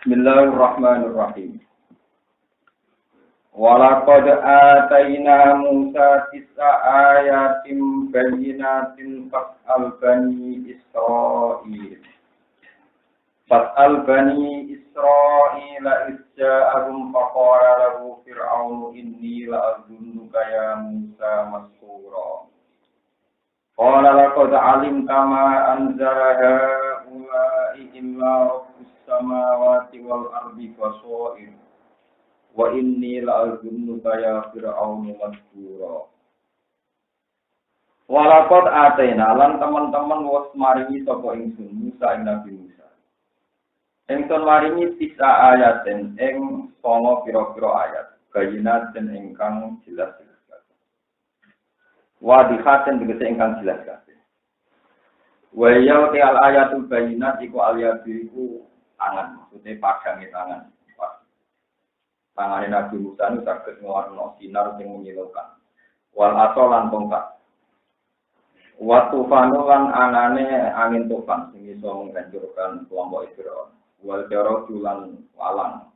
Bismillahirrahmanirrahim. Walaqad atayna Musa tis'a ayatin bayyinatin fas'al bani Israil. Fas'al bani Israil isja'ahum faqala lahu fir'aunu inni la'azunnuka ya Musa mas'ura. Qala laqad 'alimta ma anzala ha'ula'i illa rabbus samawati wal ardi basair. Wa inni la'azunnuka ya fir'aunu mas'ura. Walaqad atayna lan teman-teman wis maringi sapa ingsun Musa ing Nabi Musa. Ingsun maringi tisa ayaten ing 9 pira-pira ayat, bayinaten ingkang jelas. Wadihaten tegese ingkang jelas kabeh. Wa ya al ayatul bayinat iku ayat iku tangan, maksudnya padange tangan. Tangane Nabi Musa nu saged ngwarna sinar sing menyilaukan. Wal asolan tongkat. Wa tufanu lan anane angin tufan sing iso menghancurkan kelompok Israil. Wal jarojulan walang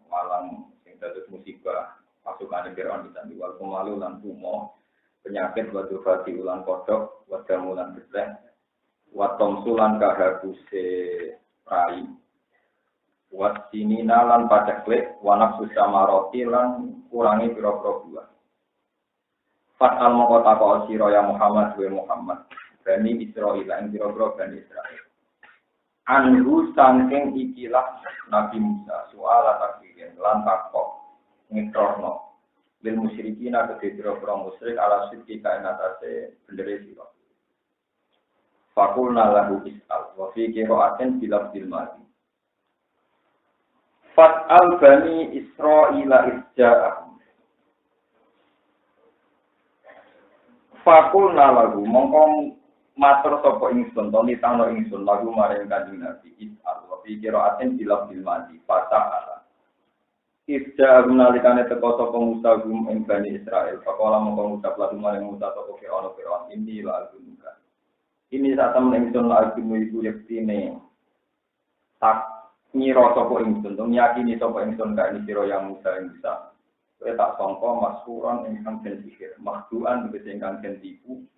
sing dados musibah pasukan Firaun bisa diwal kemalu lan tumo. Penyakit batu fati ulang kodok, wadamulan betleh, watom sulan kahabuse rai, wat sini nalan paceklik, wanak susama roti lan kurangi piro-piro buah. Fat al mokota kau siro ya Muhammad wa Muhammad, bani Israil yang piro-piro bani Israil. Anhu sangking ikilah Nabi Musa soal takirin lan takok ngikrorno. Bil musyrikin atau biro-biro musyrik ala syirki kain atase bendere siro. Fakulna lahu is'al wa fi qira'atin bilaf bilmati. Fas'al bani Israila isja'ahum. Fakulna lahu mongkong matur sapa ingsun to nitano ingsun lagu maring Kanjeng Nabi is'al wa fi qira'atin bilaf bilmati. Fas'al Isja gunalikane teko sapa Musa gum ing Bani Israil. Pakola mongko ngucap lagu maring Musa sapa Firaun ini la albunuka. Ini sak temen ingsun la albumu iku yektine. Tak nyira sapa ingsun, nyakini sapa ingsun ka ini sira yang Musa ing bisa. Kowe tak sangka masuran ingkang den pikir, mahduan tegese ingkang den tipu,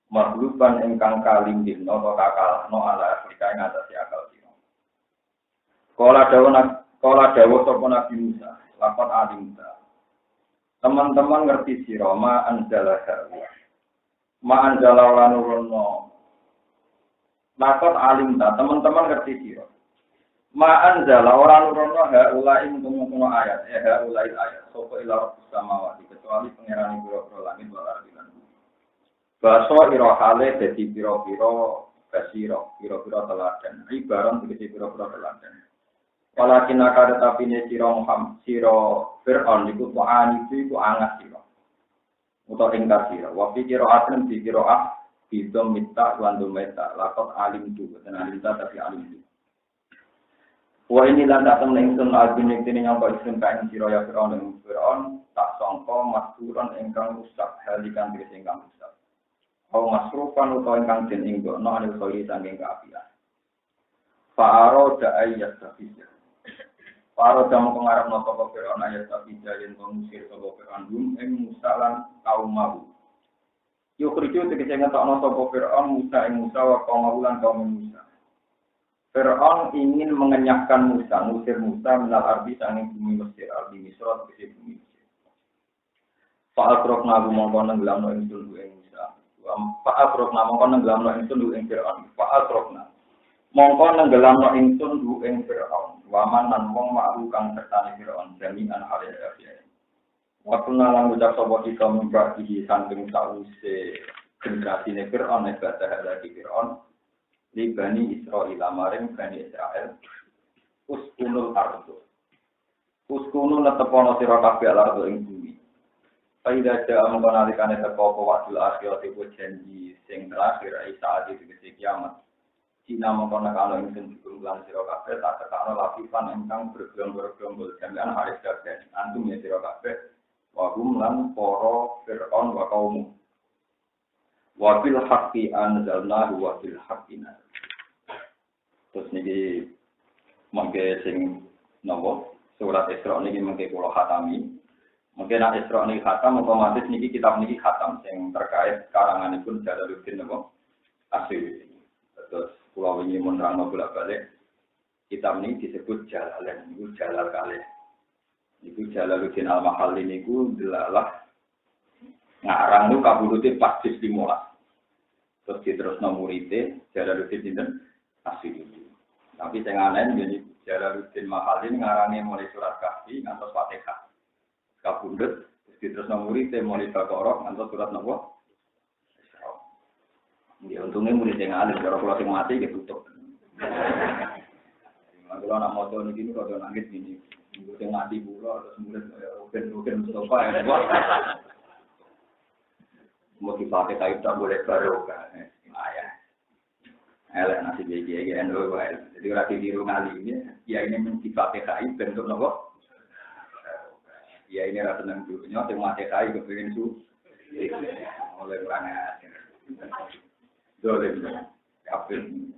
mahluban ingkang kalingin utawa kakalahno ala Afrika ing atase akal sira. Kala dawuh sapa Nabi Musa lapor alimta. Teman-teman ngerti sira ma anzala hawa. Ma anzala lanurono. Lapor alimta, teman-teman ngerti sira. Ma anzala ora nurono haula ing ngono ayat, haula ayat. Sapa ila rabbus samawati kecuali pangerane pira-pira langit wal ardi lan bumi. Baso ira hale dadi pira-pira basira, pira-pira teladan. Ibaran tegese pira-pira teladan. Walakin akad tapi ne sira Muhammad sira Fir'aun iku tu'ani iku angas sira. Utawa ingkar sira. Wa fi qira'atin fi qira'ah bidom mita lan dumeta laqad alim tu dan alimta tapi alim tu. Wa ini lan tak temen ingsun albine dene nyampa ingsun kae sira ya Fir'aun tak sangka masuran ingkang rusak halikan tegese ingkang rusak. Au masrufan utawa ingkang den inggono anil khairi saking kaapian. Fa'aro da'ayyat tafsir. Para jamu pengarap nopo Fir'aun ayat tapi jalin pengusir sapa Fir'aun ing Musa lan kaum mau. Yo kerja tegese ngetokno sapa Fir'aun Musa ing Musa wa kaum lan kaum Musa. Fir'aun ingin mengenyahkan Musa, ngusir Musa minal ardi sanging bumi Mesir, ardi Misra tegese bumi Mesir. Fa'atrokna mongko nenggelamno ingsun ing Musa. Fa'atrokna mongko nenggelamno ingsun ing Fir'aun. Fa'atrokna mongko nenggelamno ingsun ing Fir'aun. Waman lan wong ma'ru kang sertane Firaun jami'an hale ya. Waktu lan ngucap sapa kita memperhatihi saking sause generasine Firaun nek baca lagi Firaun li Bani Israil maring Bani Israil uskunul ardu. Uskunu netepono sira kabeh ardu ing bumi. Faida ja mengkonalikane teko apa wakil akhir iku janji sing terakhir saat itu kiamat. Cina mengkonak kalau ingin dikurang siro kafe tak terkano lapisan engkang bergelombol jami'an haris kabeh antum ya siro kafe wahum lan poro Fir'aun wa kaumu wabil haqqi anzalnahu wabil haqqina terus niki Mengke sing nopo surat Isra niki mengke kula khatami. Mungkin nek Isra niki khatam otomatis niki kitab niki khatam sing terkait karanganipun Jalaluddin napa Asyuti. Terus kula wingi mun nerangno bolak-balik kitab niki disebut Jalalain niku Jalal kalih. Niku Jalaluddin Al-Mahalli niku delalah ngarang niku kabudute pas 15. Terus diterusno murite Jalaluddin sinten Asyuti. Tapi sing aneh jadi Jalaluddin Mahalli ngarange mulai surat Kahfi ngantos Fatihah. Kabundut terus murid mulai Baqarah ngantos surat napa? Isra. Ya untungnya murid yang alim cara kula sing mati gitu tutup. Kalau nak maca niki niku rada nangis gini. Murid sing mati kula terus murid mungkin Mustafa ya. Motivasi kayak tak boleh barokah. Ayah. Elek nasi begi endo wae. Jadi ora ditiru ngali ini, ya ini menciptakan kain bentuk nopo. Ya ini rasa seneng dunia, sing mati kain kepengin su. Oleh orang aja. Dolen. Kapten.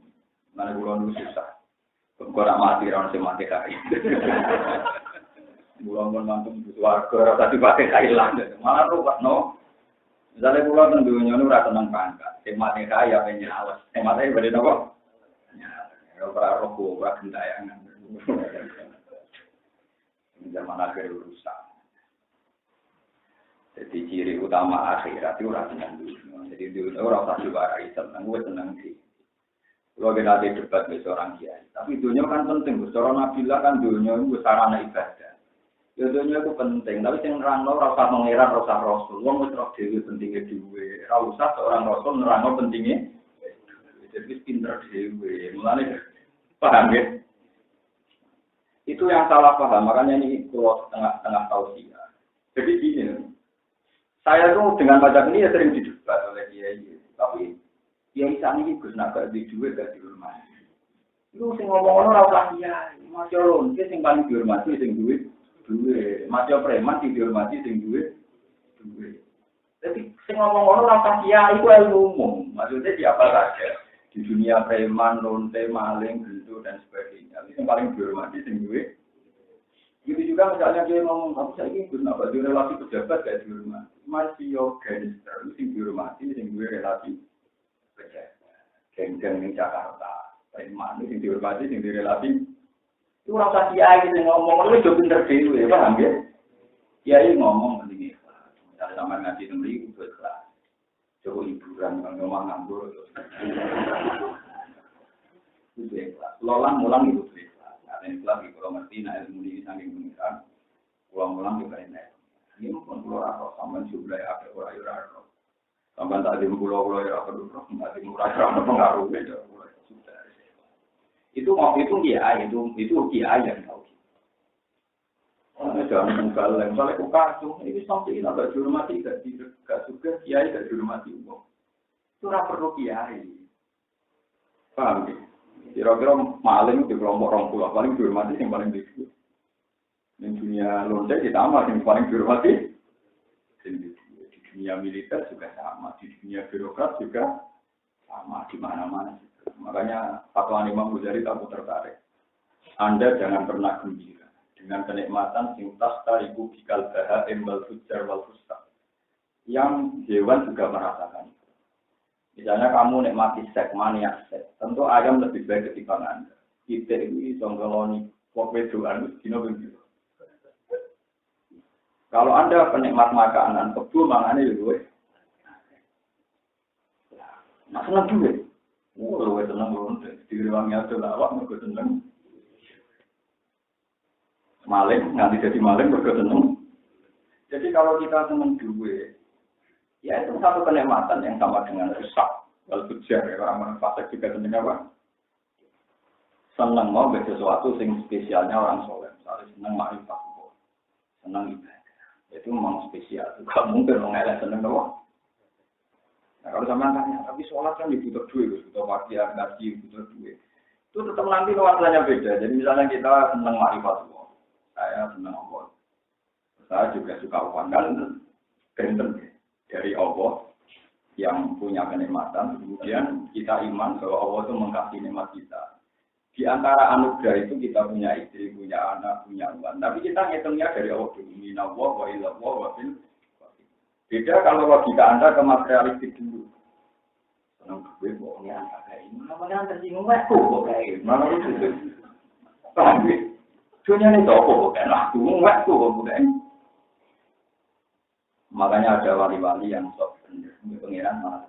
Mana bulan susah. Kok ora mati ora sing mati kain. Bulan langsung warga ora tadi pakai kain lah. Malah ruwet no. Misalnya pulau tentunya nu rasa senang pangkat, tematnya kaya pengen awas, tematnya beda nopo, ya para rokok, para gentayangan, zaman akhir rusak. Jadi ciri utama akhirat itu rasa senang dulu, jadi dulu orang tak juga rasa senang, gue senang sih. Kalau kita ada debat dengan seorang kiai, tapi dunia kan penting, seorang nabilah kan dunia itu sarana ibadah. Ya dunia itu penting, tapi yang nerangno rasa mengira rasa rasul, wong wis roh dhewe pentinge dhewe. Ora usah seorang rasul nerangno pentinge. Jadi pinter dhewe. Mulane paham ya? Itu yang salah paham, makanya ini keluar tengah-tengah tausiah. Jadi gini, saya tuh dengan baca ini ya sering didebat oleh kiai, tapi kiai sani iki Gus nak di duwe gak dihormati. Itu sing ngomong ora usah kiai, masya Allah, sing paling dihormati sing duwe. Duwe, macam preman dihormati sing duwe. Jadi sing ngomong-ngomong rasa kiai itu ilmu umum. Maksudnya siapa saja di dunia preman, lonte, maling, gendut dan sebagainya. Ini yang paling dihormati sing duwe. Gitu juga misalnya dia ngomong, aku saya ingin guna baju relasi pejabat gak dihormati. Masih yo gangster, sing dihormati sing duwe relasi pejabat. Geng-geng di Jakarta, preman sing dihormati sing duwe relasi. Itu rasa kiai yang ngomong, itu juga pinter dhewe, paham ya? Kiai ngomong penting ikhlas. Misalnya sama ngaji nemri, itu ikhlas. Coba hiburan, kalau ngomong ngambur. Itu ikhlas. Mulang itu ikhlas. Ada ikhlas, kalau ngerti, nah ilmu ini saking pengiran. Mulang juga enak. Ini pun pulau rasa, sampai jumlah ada orang rasa. Sampai tak ada pulau ya, tak ada murah-murah pengaruh beda. Itu kiai, itu kiai yang tahu. Jangan menggaleng, soalnya aku kacung, ini sampai ini agak dihormati, gak juga kiai, gak dihormati umum. Itu tidak perlu kiai. Paham ya? Kira-kira maling di kelompok orang pulau, paling dihormati yang paling dihormati. Di dunia lonte ditambah yang paling dihormati. Di dunia militer juga sama, di dunia birokrat juga sama, di mana-mana. Makanya fatwa Imam Ghazali aku tertarik. Anda jangan pernah gembira dengan kenikmatan sing tastariku bikal baha embal fujar wal fustaq. Yang hewan juga merasakan. Misalnya kamu nikmati seks, maniak seks, tentu ayam lebih baik ketimbang Anda. Kita ini songgoloni wakwedoan dino begitu. Kalau Anda penikmat makanan, kebun mangannya juga. Nah, senang juga. Kalau gue senang lonte, di ruangnya ada lawak, gue senang. Maling, nanti jadi maling, gue senang. Jadi kalau kita senang duit, ya itu satu kenikmatan yang sama dengan rusak. Kalau tujar, ya, orang-orang fasik juga senang apa? Senang mau sesuatu yang spesialnya orang soleh. Misalnya senang ma'rifah, senang ibadah. Itu memang spesial. Gak mungkin orang lain senang apa? Nah, kalau sama tanya, tapi sholat kan dibutuh duit, butuh pakaian, gaji, butuh duit. Itu tetap nanti nuansanya beda. Jadi misalnya kita senang ma'rifat Allah, saya senang Allah. Saya juga suka uang kan, ganteng dari Allah yang punya kenikmatan. Kemudian kita iman bahwa Allah itu mengkasih nikmat kita. Di Di antara anugerah itu kita punya istri, punya anak, punya uang. Tapi kita ngitungnya dari Allah dulu. Minallah wa ilallah wa bil. Beda kalau logika Anda ke materialistik dulu. Senang gue bohongnya kayak ini. Mana tersinggung aku kok kayak ini. Mana itu? Paham ya? Dunia ini toko bukan aku, waktu bukan. Makanya ada wali-wali yang sok pengiran malah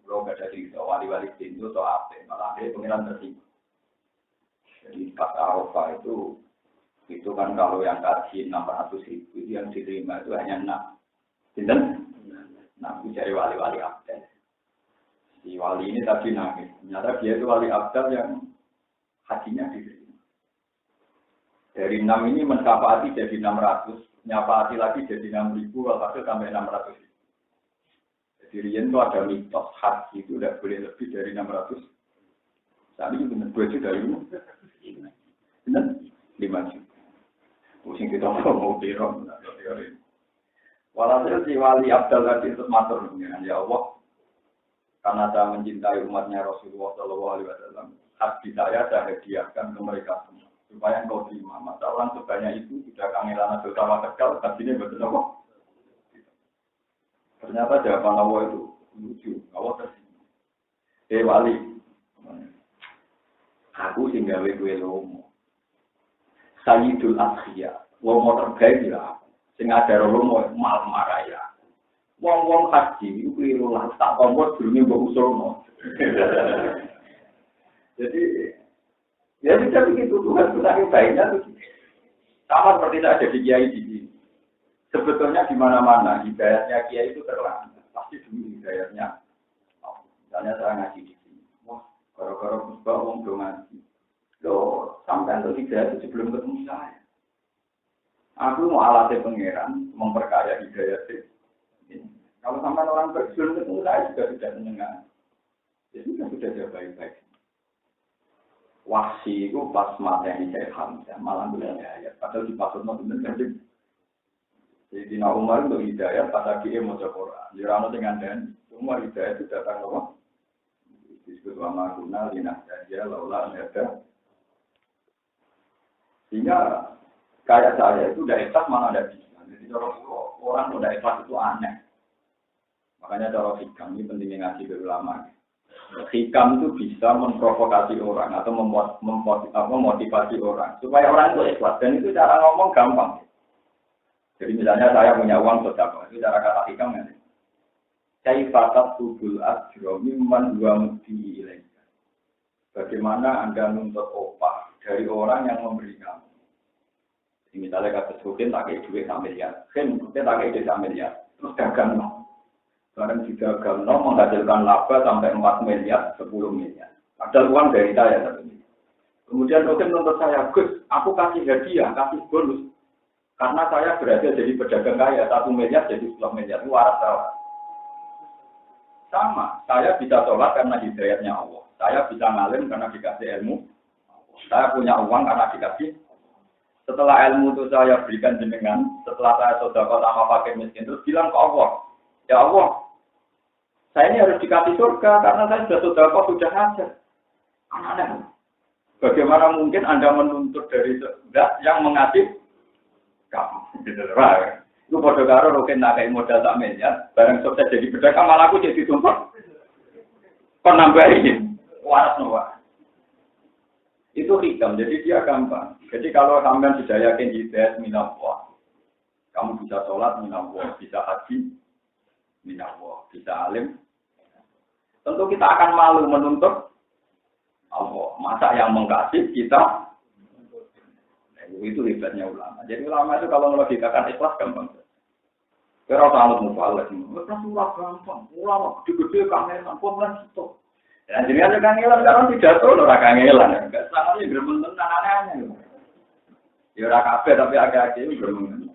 kalau ada cerita wali-wali itu atau apa, malah ada pengiran tersinggung. Jadi pas Arafah itu kan kalau yang kasih 600.000 yang diterima itu hanya 6. Nah, cari wali-wali abdal. Si wali ini tadi nangis. Ternyata dia itu wali abdal yang hajinya diterima. Dari 6 ini mensyafaati jadi 600, nyafaati lagi jadi 6.000, hasil sampai 600. Jadi riyen itu ada mitos haji itu tidak boleh lebih dari 600. Saat ini benar 2 juta ini. Benar 5 juta. Pusing kita mau biron. Walhasil si wali Abdul tadi terus matur ya Allah, karena saya mencintai umatnya Rasulullah SAW, haji saya hadiahkan ke mereka semua. Supaya engkau terima. Masa orang sebanyak itu sudah kangelan atau sama tegal, hajinya betul apa? Ternyata jawaban Allah itu lucu. Allah tersinggung. Wali, aku tinggal gue lomo. Sayyidul Akhiyah, lomo terbaik ya. Sing ada lomo mal maraya. Wong-wong haji itu lah tak tombol durunge mbok usulno. Jadi ya bisa begitu, Tuhan saking baiknya tuh. Sama seperti saya jadi kiai di sini. Sebetulnya di mana-mana hidayatnya kiai itu terlambat. Pasti dulu hidayatnya. Misalnya saya ngaji di sini. Wah, gara-gara musbah wong do ngaji. Loh, sampai untuk hidayat itu sebelum ketemu saya. Aku mau alatnya pangeran, memperkaya hidayat itu. Kalau sampai orang sebelum ketemu saya juga tidak mendengar. Jadi kan sudah jauh baik-baik. Wahsi itu pas materi saya Hamzah, malah boleh ayat. Padahal di pasal itu benar. Jadi Dina Umar untuk hidayah, pada dia mau Quran. Jirano dengan dan semua hidayah itu datang apa? Disebut wama guna linah saja, laulah ada. Sehingga kayak saya itu udah ikhlas mana ada bisa. Jadi orang udah ikhlas itu aneh. Makanya cara hikam ini pentingnya ngaji ke ulama. Hikam itu bisa memprovokasi orang atau memotivasi orang supaya orang itu ikhlas, dan itu cara ngomong gampang. Jadi misalnya saya punya uang sedekah, itu cara kata hikam ya. Kaifatat tubul ajro mimman dua mudi ilaika. Bagaimana Anda nuntut opah dari orang yang memberi kamu? Jadi misalnya kata Sukin tak kayak duit sampai ya, kan kita tak kayak duit sampai ya, terus dagang no. Sekarang juga dagang no menghasilkan laba sampai 4 miliar, 10 miliar. Ada uang dari saya. Kemudian Sukin nuntut saya, Gus, aku kasih hadiah, kasih bonus. Karena saya berada jadi pedagang kaya, 1 miliar jadi 10 miliar, itu waras saya. Sama, saya bisa sholat karena hidayatnya Allah. Saya bisa ngalim karena dikasih ilmu. Saya punya uang karena dikasih. Setelah ilmu itu saya berikan jenengan, setelah saya sedekah sama pakai miskin, terus bilang ke Allah, ya Allah, saya ini harus dikasih surga karena saya sudah sedekah, sudah ngajar. Aneh. Bagaimana mungkin Anda menuntut dari zat yang mengasih kamu? Itu bodoh karo roken nakai modal tak miliar, barang sukses jadi pedagang malah aku jadi tumpah. Kau nambahin, waras noah. Itu hikam, jadi dia gampang. Jadi kalau sampean sudah yakin hidayat minallah, kamu bisa sholat minallah, bisa haji minallah, bisa alim. Tentu kita akan malu menuntut Allah. Masa yang mengkasih kita, itu hebatnya ulama. Jadi ulama itu kalau melogikakan ikhlas gampang. Kira tahu mufallah ini, Rasulullah gampang. Ulama gede-gede kangelan, pelan gitu. Dan jadi ada kangelan karena tidak tahu orang kangelan. Enggak sangatnya bermenang aneh-aneh. Ya orang kafe tapi agak-agak itu bermenang.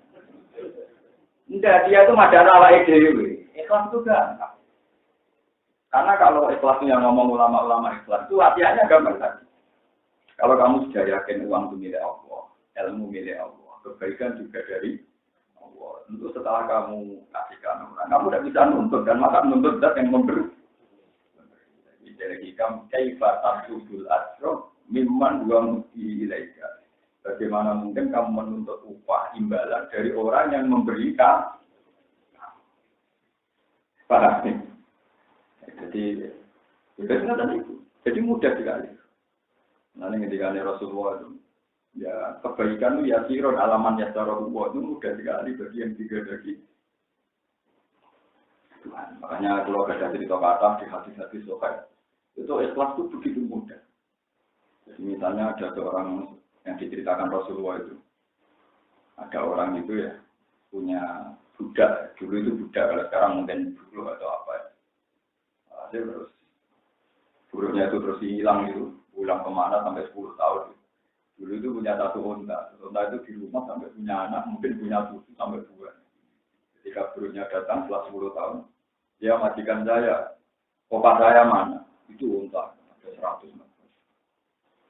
Enggak, dia itu madara ala ide. Ikhlas itu gampang. Karena kalau ikhlasnya ngomong ulama-ulama ikhlas itu latihannya gampang tadi. Kalau kamu sudah yakin uang itu milik Allah, ilmu milik Allah, kebaikan juga dari Allah. Tentu setelah kamu kasihkan orang, kamu tidak bisa nuntut dan maka menuntut yang memberi. Jadi kamu kaifat asudul asro mimma man dua mudi ilaika. Bagaimana mungkin kamu menuntut upah imbalan dari orang yang memberikan? Paham nih? Jadi mudah sekali. Nanti ketika Rasulullah itu, ya kebaikan itu ya siron alaman ya secara hukum itu mudah sekali bagi yang tiga dari Tuhan. Makanya kalau ada cerita kata di hadis-hadis sokai, itu ikhlas itu begitu mudah. Jadi misalnya ada seorang yang diceritakan Rasulullah itu, ada orang itu ya punya budak, dulu itu budak, kalau sekarang mungkin dulu atau apa ya. Terus burungnya itu terus hilang gitu, pulang kemana sampai 10 tahun. Dulu itu punya satu unta itu di rumah sampai punya anak, mungkin punya cucu sampai 2. Ketika burungnya datang setelah 10 tahun, dia majikan saya, opa saya mana? Itu unta, ada 100 meter.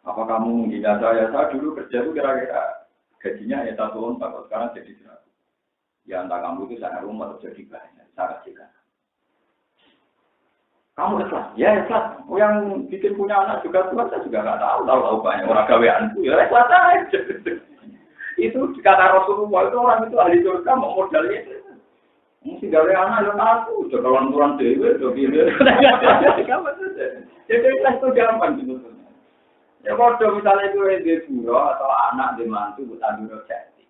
Apa kamu menghina saya? Saya dulu kerja itu kira-kira gajinya ya 1 unta, kalau sekarang jadi 100. Ya entah kamu itu saya rumah terjadi banyak, saya kasihkan. Kamu ikhlas? Ya ikhlas. Yang bikin punya anak juga Tuhan, saya juga nggak tahu banyak orang gaweanku. Ya ikhlas aja. Itu kata Rasulullah itu orang itu ahli surga mau modalnya itu. Mesti gawe anak yang aku, udah kelon-kelon dewe, udah gini. Jadi ikhlas itu gampang sebetulnya. Ya kalau misalnya itu di buruh atau anak di mantu buat ambil rezeki,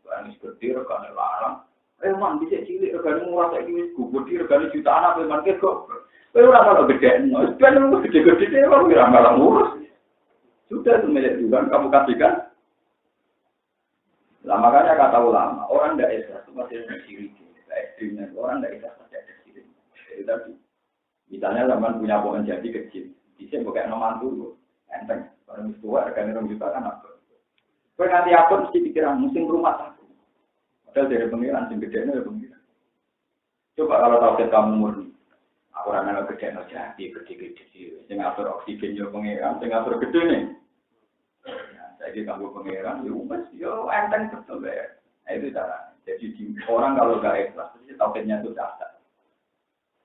barang seperti rekan larang. Man bisa cilik rekan murah kayak gini, gubudi rekan jutaan apa man kok. Kalau orang gede, sebenarnya gede-gede dia orang bilang malah ngurus. Sudah itu milik Tuhan, kamu kasihkan. Lah makanya kata ulama, orang tidak ikhlas itu masih ada sirik. Ekstrimnya orang tidak ikhlas masih ada sirik. Jadi tadi, misalnya zaman punya pohon jadi kecil, bisa pakai nomor dulu, enteng. Orang tua harganya orang juta kan apa? Kau nanti aku mesti pikiran musim rumah satu. Padahal dari pengiran, sing gedenya dari pengiran. Coba kalau tahu kamu murni. Orang yang gede no jadi gede-gede, sing atur oksigen yo pengeran, sing atur gede nih. Jadi kamu pengeran, yo enteng betul ya. Itu cara. Jadi orang kalau nggak ikhlas, pasti tauhidnya itu dasar.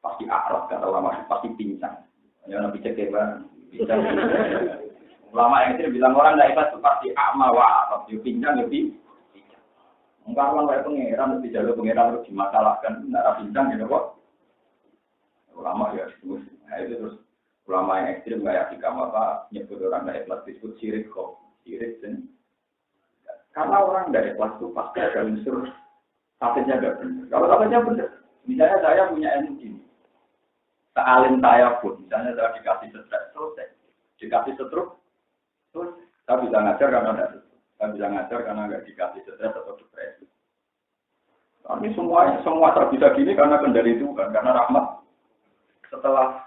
Pasti akrab kata ulama, pasti pincang. Ya nabi cekeba, pincang. Ulama yang itu bilang orang nggak ikhlas itu pasti akmal wa, pasti pincang lebih. Enggak orang kayak pengeran, lebih jalur pengeran harus dimasalahkan, nggak pincang gitu kok. Ulama ya terus, nah itu terus ulama yang ekstrim kayak di apa nyebut orang dari ikhlas disebut syirik kok, syirik dan karena orang dari ikhlas itu pasti ada unsur tafsirnya nggak benar. Kalau tafsirnya benar, misalnya saya punya ilmu ini, sealim saya pun, misalnya saya dikasih stres selesai, dikasih setruk, terus saya bisa ngajar karena ada setruk, saya bisa ngajar karena nggak dikasih stres atau depresi. Ini semua terbisa gini karena kendali Tuhan, karena rahmat. Setelah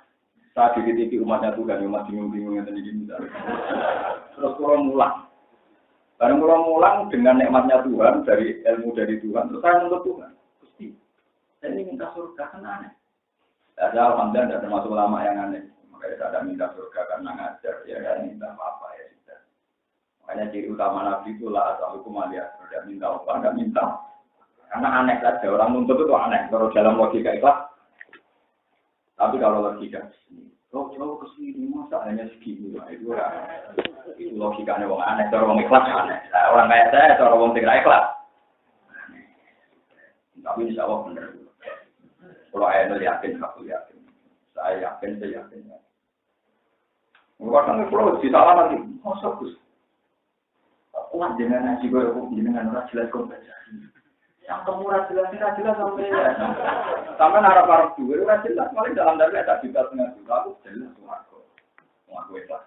saya dititipi umatnya Tuhan, umat bingung-bingung yang tadi misalnya. Terus pulang mulang. Barang pulang mulang dengan nikmatnya Tuhan, dari ilmu dari Tuhan, terus saya menuntut Tuhan. Gusti, saya ini minta surga, kan aneh. Ada alhamdulillah, tidak termasuk ulama yang aneh. Makanya saya ada minta surga karena ngajar, ya kan minta apa-apa ya sudah. Makanya ciri utama Nabi itu lah, asal hukum aliyah, tidak minta apa, tidak minta. Karena aneh saja, orang nuntut itu aneh. Kalau dalam logika ikhlas, tapi kalau logika jauh ke sini masa hanya segini lah itu logikanya orang aneh, orang ikhlas aneh. Orang kayak saya, orang tidak ikhlas. Tapi insya Allah benar. Kalau saya yakin, aku yakin. Saya yakin, saya yakin. Kadang kalau di salah lagi, masa Gus. Wah jangan ngaji gue, jangan orang jelas kompensasi. Yang kemurah jelas sampai ya. Sampai harap-harap juga, jelas. Paling dalam dari ada juta setengah juta, aku jelas aku ikhlas.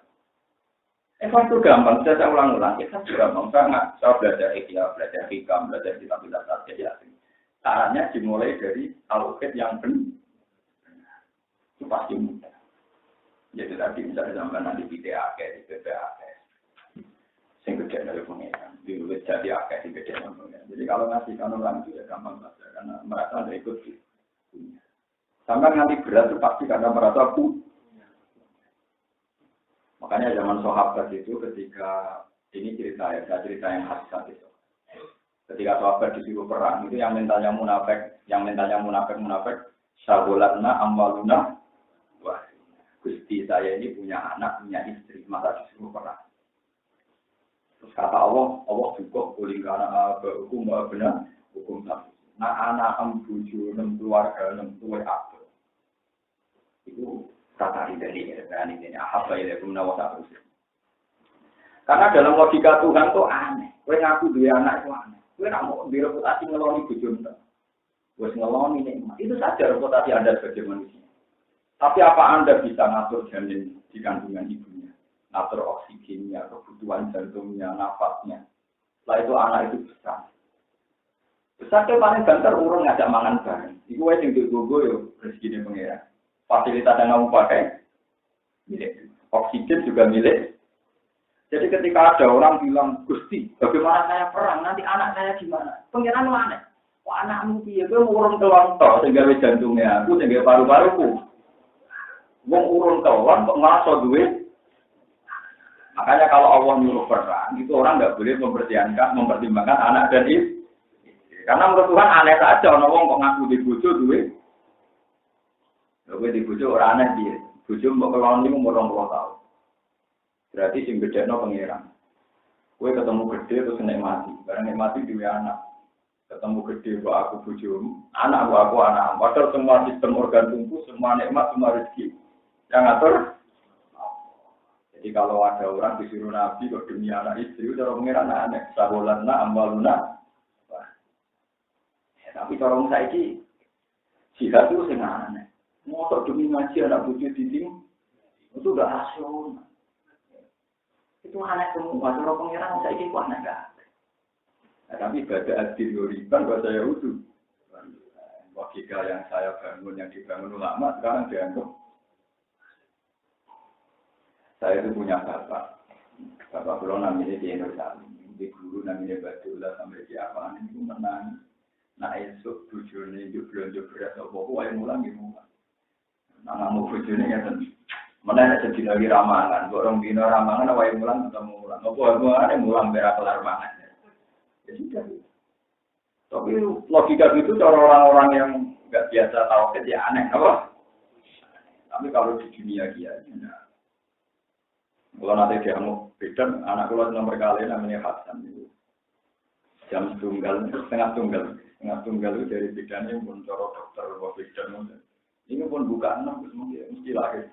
Ikhlas itu gampang, saya ulang-ulang. Ikhlas itu gampang, saya belajar ikhya, belajar hikam, belajar kitab-kitab tafsir yasin. Caranya dimulai dari tauhid yang benar. Itu pasti mudah. Jadi tadi misalnya sampai nanti di DAK, di BPAK. Sing gede dari pengeran, diulis jadi akeh sing gede dari pengeran. Jadi kalau ngasihkan orang itu ya gampang saja, karena merasa ada ikut punya. Sampai nanti berat itu pasti karena merasa punya. Makanya zaman sahabat itu ketika ini cerita ya, cerita yang khas itu. Ketika sahabat disuruh perang itu yang mentalnya munafik, syagolatna amwaluna. Wah, Gusti saya ini punya anak, punya istri, masa disuruh perang. Kata Allah, Allah juga kulingkana hukum benar, hukum tak. Nah anak buju, keluarga, tuwe apa? Itu kata ini berani ini. Apa ya menawa terus. Karena dalam logika Tuhan tuh aneh. Kowe ngaku dua anak itu aneh. Kowe nak mau direputasi ngeloni bojo ndak. Wes ngeloni nikmat. Itu saja reputasi Anda sebagai manusia. Tapi apa Anda bisa ngatur janin di kandungan ibunya? Ngatur oksigennya, kebutuhan jantungnya, nafasnya. Setelah itu anak itu besar. Besar ke paling banter urung ngajak mangan bareng. Iku wae sing digogo yo rezekine pengira. Fasilitas yang kamu pakai milik. Oksigen juga milik. Jadi ketika ada orang bilang, Gusti, bagaimana saya perang? Nanti anak saya gimana? Pengiran mana? Wah anakmu piye? Kowe urung kelontok sing gawe jantungnya aku, sing gawe paru-paruku. Wong urung kelon kok ngaso duwe. Makanya kalau Allah nyuruh perang, itu orang nggak boleh mempertimbangkan anak dan istri. Karena menurut Tuhan aneh saja, orang wong kok ngaku di bojo duwe. Kowe di bojo ora aneh piye? Bojo mbok kelon iki umur 20 tahun. Berarti sing bedekno pangeran. Kowe ketemu gede terus nikmati, bareng nikmati duwe anak. Ketemu gede kok aku bojomu, anak aku anak. Padahal semua sistem organ tubuh, semua nikmat, semua rezeki yang ngatur. Jadi kalau ada orang disuruh Nabi kok demi anak istri, cara pangeran aneh. Saholana ambaluna. Tapi kalau saiki jihad itu sing aneh. Mosok demi ngaji anak bojo diting itu udah rasional. Itu aneh semua. Cara pangeran saiki ku aneh gak. Nah, tapi ibadah adil yuriban bahasa Yahudi. Logika yang saya bangun, yang dibangun ulama sekarang dianggap. Saya itu punya bapak. Bapak pulau namanya di Indonesia. Di guru namanya Badullah sampai di apaan itu menang. Nah esok bujurnya belum beras apa-apa yang mulang gitu. Nah mau bujurnya kan. Mana ada jadi lagi ramalan. Orang bina ramalan apa yang mulang ketemu mulang. Apa yang mulang berak kelar mangan. Ya sudah. Tapi logika itu cara orang-orang yang nggak biasa tahu ya aneh, apa? Tapi kalau di dunia kiainya, kalau nanti dia mau beda, anak keluar nomor kali namanya Hasan itu jam setengah tunggal itu dari bidannya pun cara dokter bidan ini pun buka 6 mesti lahir.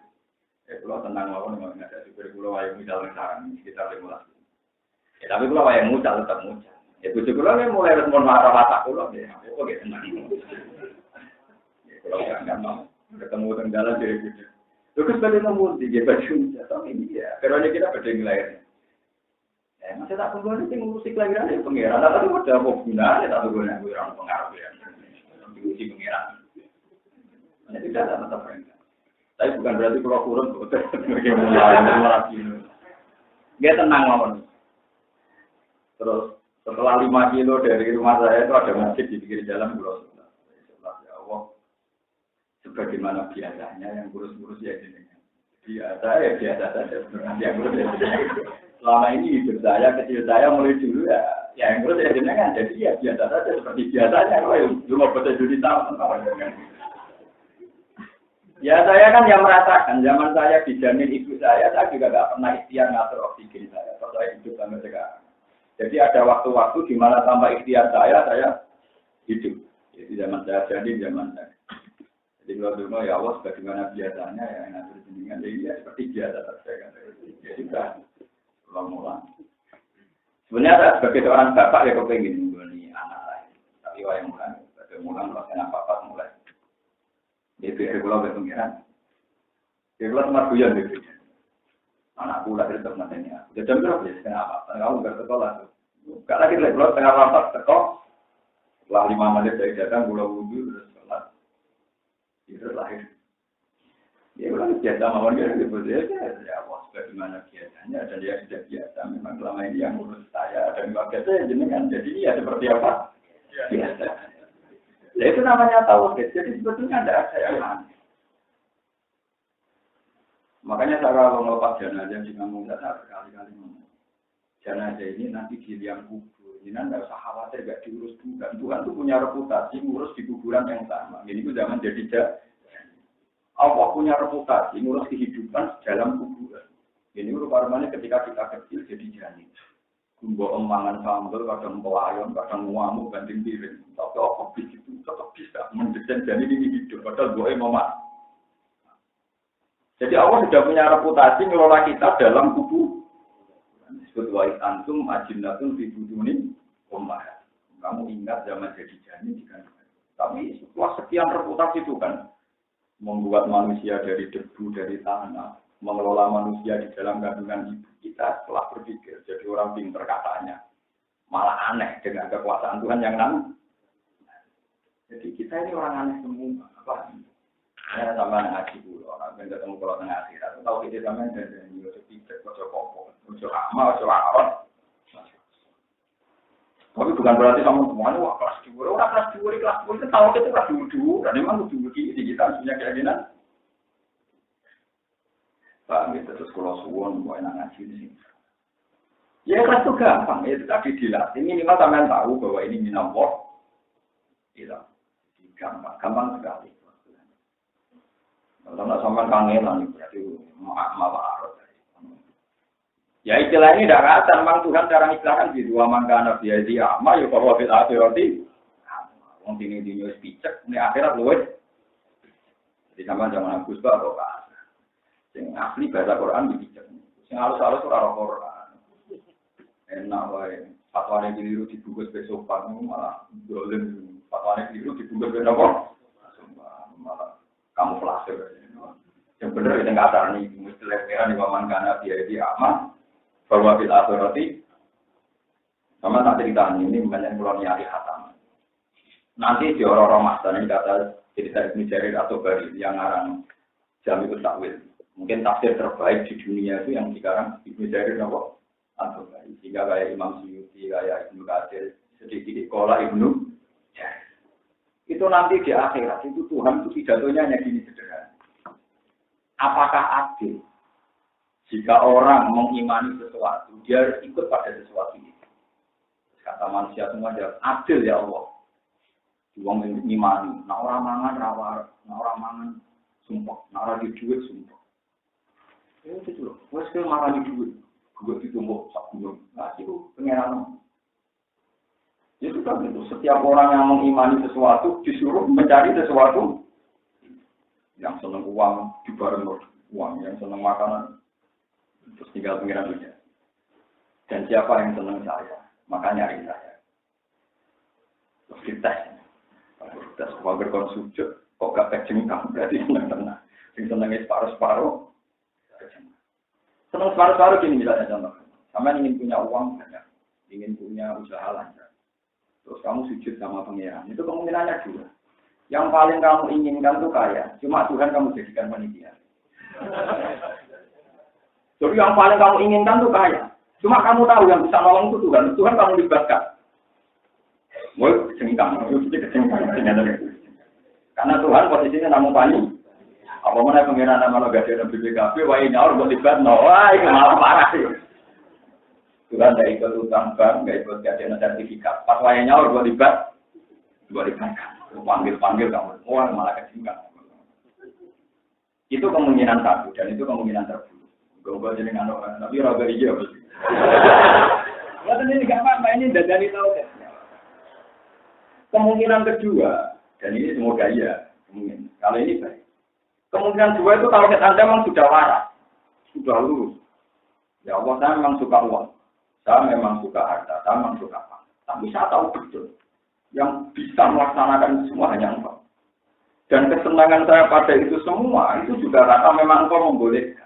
Kalau tenang lawan nggak ada super pulau ayam misalnya sekarang sekitar 15. Tapi pulau ayam mucal tetap mucal. Ya tujuh pulau ini mulai respon marah-marah pulau ya. Oke tenang. Kalau nggak mau ketemu tenggalan dari bidan. Terus balik nomor 3 baju atau ini ya. Karena kita beda lahirnya. Masih tak tunggu ini musik lahiran itu pengiran. Tapi udah mau guna, tak tunggu nih orang pengaruh ya. Diuji pengiran. Hanya tidak ada tetap mereka. Tapi bukan berarti kalau kurun betul. Bagaimana dia tenang lawan. Terus setelah 5 kilo dari rumah saya itu ada masjid di pinggir jalan Pulau Sunda. Ya Allah. Sebagaimana biasanya yang kurus-kurus ya ini. Biasa ya biasa saja. Yang kurus ya selama ini hidup saya, kecil saya mulai dulu ya yang kurus ya jenengan. Jadi ya biasa saja seperti biasanya. Kalau cuma betul jadi tahun. Ya saya kan yang merasakan, zaman saya dijamin ibu saya juga nggak pernah ikhtiar ngatur oksigen saya. Kalau saya hidup sampai sekarang. Jadi ada waktu-waktu di mana tanpa ikhtiar saya hidup. Jadi zaman saya jadi zaman saya. Jadi kalau dulu ya Allah sebagaimana biasanya ya ngatur jenengan. Jadi ya seperti biasa saja. Jadi sudah ulang-ulang. Sebenarnya saya sebagai seorang bapak ya kepengen mengguni anak lain. Tapi wayang mulan, mulan rasanya bapak mulai. Itu ya kalau berpengiran. Ya kalau semua guyon gitu. Anakku lahir teman-temannya. Udah jam berapa ya? Kenapa? Kamu nggak sekolah tuh. Nggak lagi lah. Kalau tengah malam sekolah. Setelah 5 menit dari datang, gula wudhu terus sholat. Itu lahir. Ya udah biasa mawar gitu. Ya Allah bagaimana biasanya. Dan dia sudah biasa. Memang selama ini yang urus saya dan keluarga saya jenengan. Jadi ya seperti apa? Biasa. Ya itu namanya tauhid. Jadi sebetulnya tidak ada yang aneh. Makanya saya kalau melepas jenazah di kampung saya berkali-kali ngomong. Jenazah ini nanti di liang kubur. Ini tidak usah khawatir, tidak diurus Tuhan. Tuhan itu punya reputasi ngurus di kuburan yang sama. Ini itu jangan jadi Allah punya reputasi ngurus kehidupan dalam kuburan. Ini rupa-rupanya ketika kita kecil jadi janin. Mbok emangan sambel, kadang pelayon, kadang ngamuk banding piring. Tapi apa begitu tetap bisa mendesain jadi ini hidup. Padahal gue mama. Jadi Allah sudah punya reputasi ngelola kita dalam kubu. Disebut wa'id antum ajinatun fi buduni ummah. Kamu ingat zaman jadi janin jika. Tapi setelah sekian reputasi itu kan membuat manusia dari debu, dari tanah, mengelola manusia di dalam kandungan ibu kita setelah berpikir jadi orang pinter katanya malah aneh dengan kekuasaan Tuhan yang nan. Jadi kita ini orang aneh semua. Apa? Saya sama ngaji dulu orang yang ketemu kalau tengah akhirat. Tahu kita sama dan juga pinter, kocok kopong, kocok amal, kocok akon. Tapi bukan berarti kamu semuanya wah kelas 2. Orang kelas 2 itu tahu kita kelas 2 dan memang kudu begini kita punya keyakinan. Pak gitu terus kalau suwon mau enak ngaji di sini. Ya kelas itu gampang itu tadi dilatih minimal sampean tahu bahwa ini minallah. Tidak gampang sekali. Kalau sampean kangenan berarti malah arot. Ya istilah ini tidak kata, memang Tuhan cara istilahkan di dua mangkana biaya di ama, ya bahwa fil akhirati, wong ini di news picek, ini akhirat luwes. Jadi sama zaman Agus Bah atau Pak. Yang asli bahasa Quran di picek, yang halus-halus surah Quran. Enak wae, fatwane keliru dibungkus besok pagi malah dolen, fatwane keliru dibungkus besok malah kamu flase. Yang benar itu nggak ada nih, mesti leperan di bawah mangkana biaya di ama. Bahwa fil akhirati sama tak cerita ini banyak mulai nyari hatam. Nanti di orang-orang masa ini kata cerita Ibnu Jarir atau Bari yang ngarang Jami' Takwil. Mungkin tafsir terbaik di dunia itu yang sekarang Ibnu Jarir atau Bari. Sehingga kayak Imam Suyuti, kayak Ibnu Katsir, sedikit sekolah Ibnu Jarir. Itu nanti di akhirat itu Tuhan itu pidatonya hanya gini sederhana. Apakah adil? Jika orang mengimani sesuatu, dia harus ikut pada sesuatu itu. Kata manusia semua dia adil ya Allah. Uang mengimani, nah orang mangan rawar, nah orang mangan sumpah, nah orang di duit sumpah. Ya itu loh, wes ke marah di duit, duit ditumbuk sak gunung, nah itu pengenalan. Itu kan itu, setiap orang yang mengimani sesuatu disuruh mencari sesuatu yang senang uang dibareng uang, yang senang makanan. Terus tinggal pengiran dunia. Dan siapa yang senang saya, maka nyari saya. Terus dites. Kalau tes wajar konsumsi, kok gak kejengkang, berarti senang tenang. Yang senangnya separuh-separuh, senang separuh-separuh gini misalnya contoh. Sama ingin punya uang banyak, ingin punya usaha lancar. Terus kamu sujud sama pengiran, itu kemungkinannya dua. Yang paling kamu inginkan tuh kaya, cuma Tuhan kamu jadikan panitia. Jadi yang paling kamu inginkan tuh kaya. Cuma kamu tahu yang bisa nolong itu Tuhan. Tuhan kamu libatkan. Mau kejengkang. Karena Tuhan posisinya namun panik. Apa mana pengiran nama lo gak ada BPKB. Wah ini harus libat. Wah ini malah parah sih. Tuhan gak ikut utang bank. Gak ikut gak ada sertifikat. Pas wayanya harus libat. Panggil kamu. Wah malah kejengkang. Itu kemungkinan satu. Dan itu kemungkinan terburuk. Gak jadi anak orang, tapi raga iya. Lalu ini gak apa-apa, ini dari tahu deh. Kemungkinan kedua, dan ini semoga iya, kemungkinan. Kalau ini baik. Kemungkinan kedua itu kalau Anda memang sudah waras, sudah lurus. Ya Allah, saya memang suka uang, saya memang suka harta, saya memang suka apa. Tapi saya tahu betul, yang bisa melaksanakan semua hanya Engkau. Dan kesenangan saya pada itu semua, itu juga karena memang Engkau membolehkan.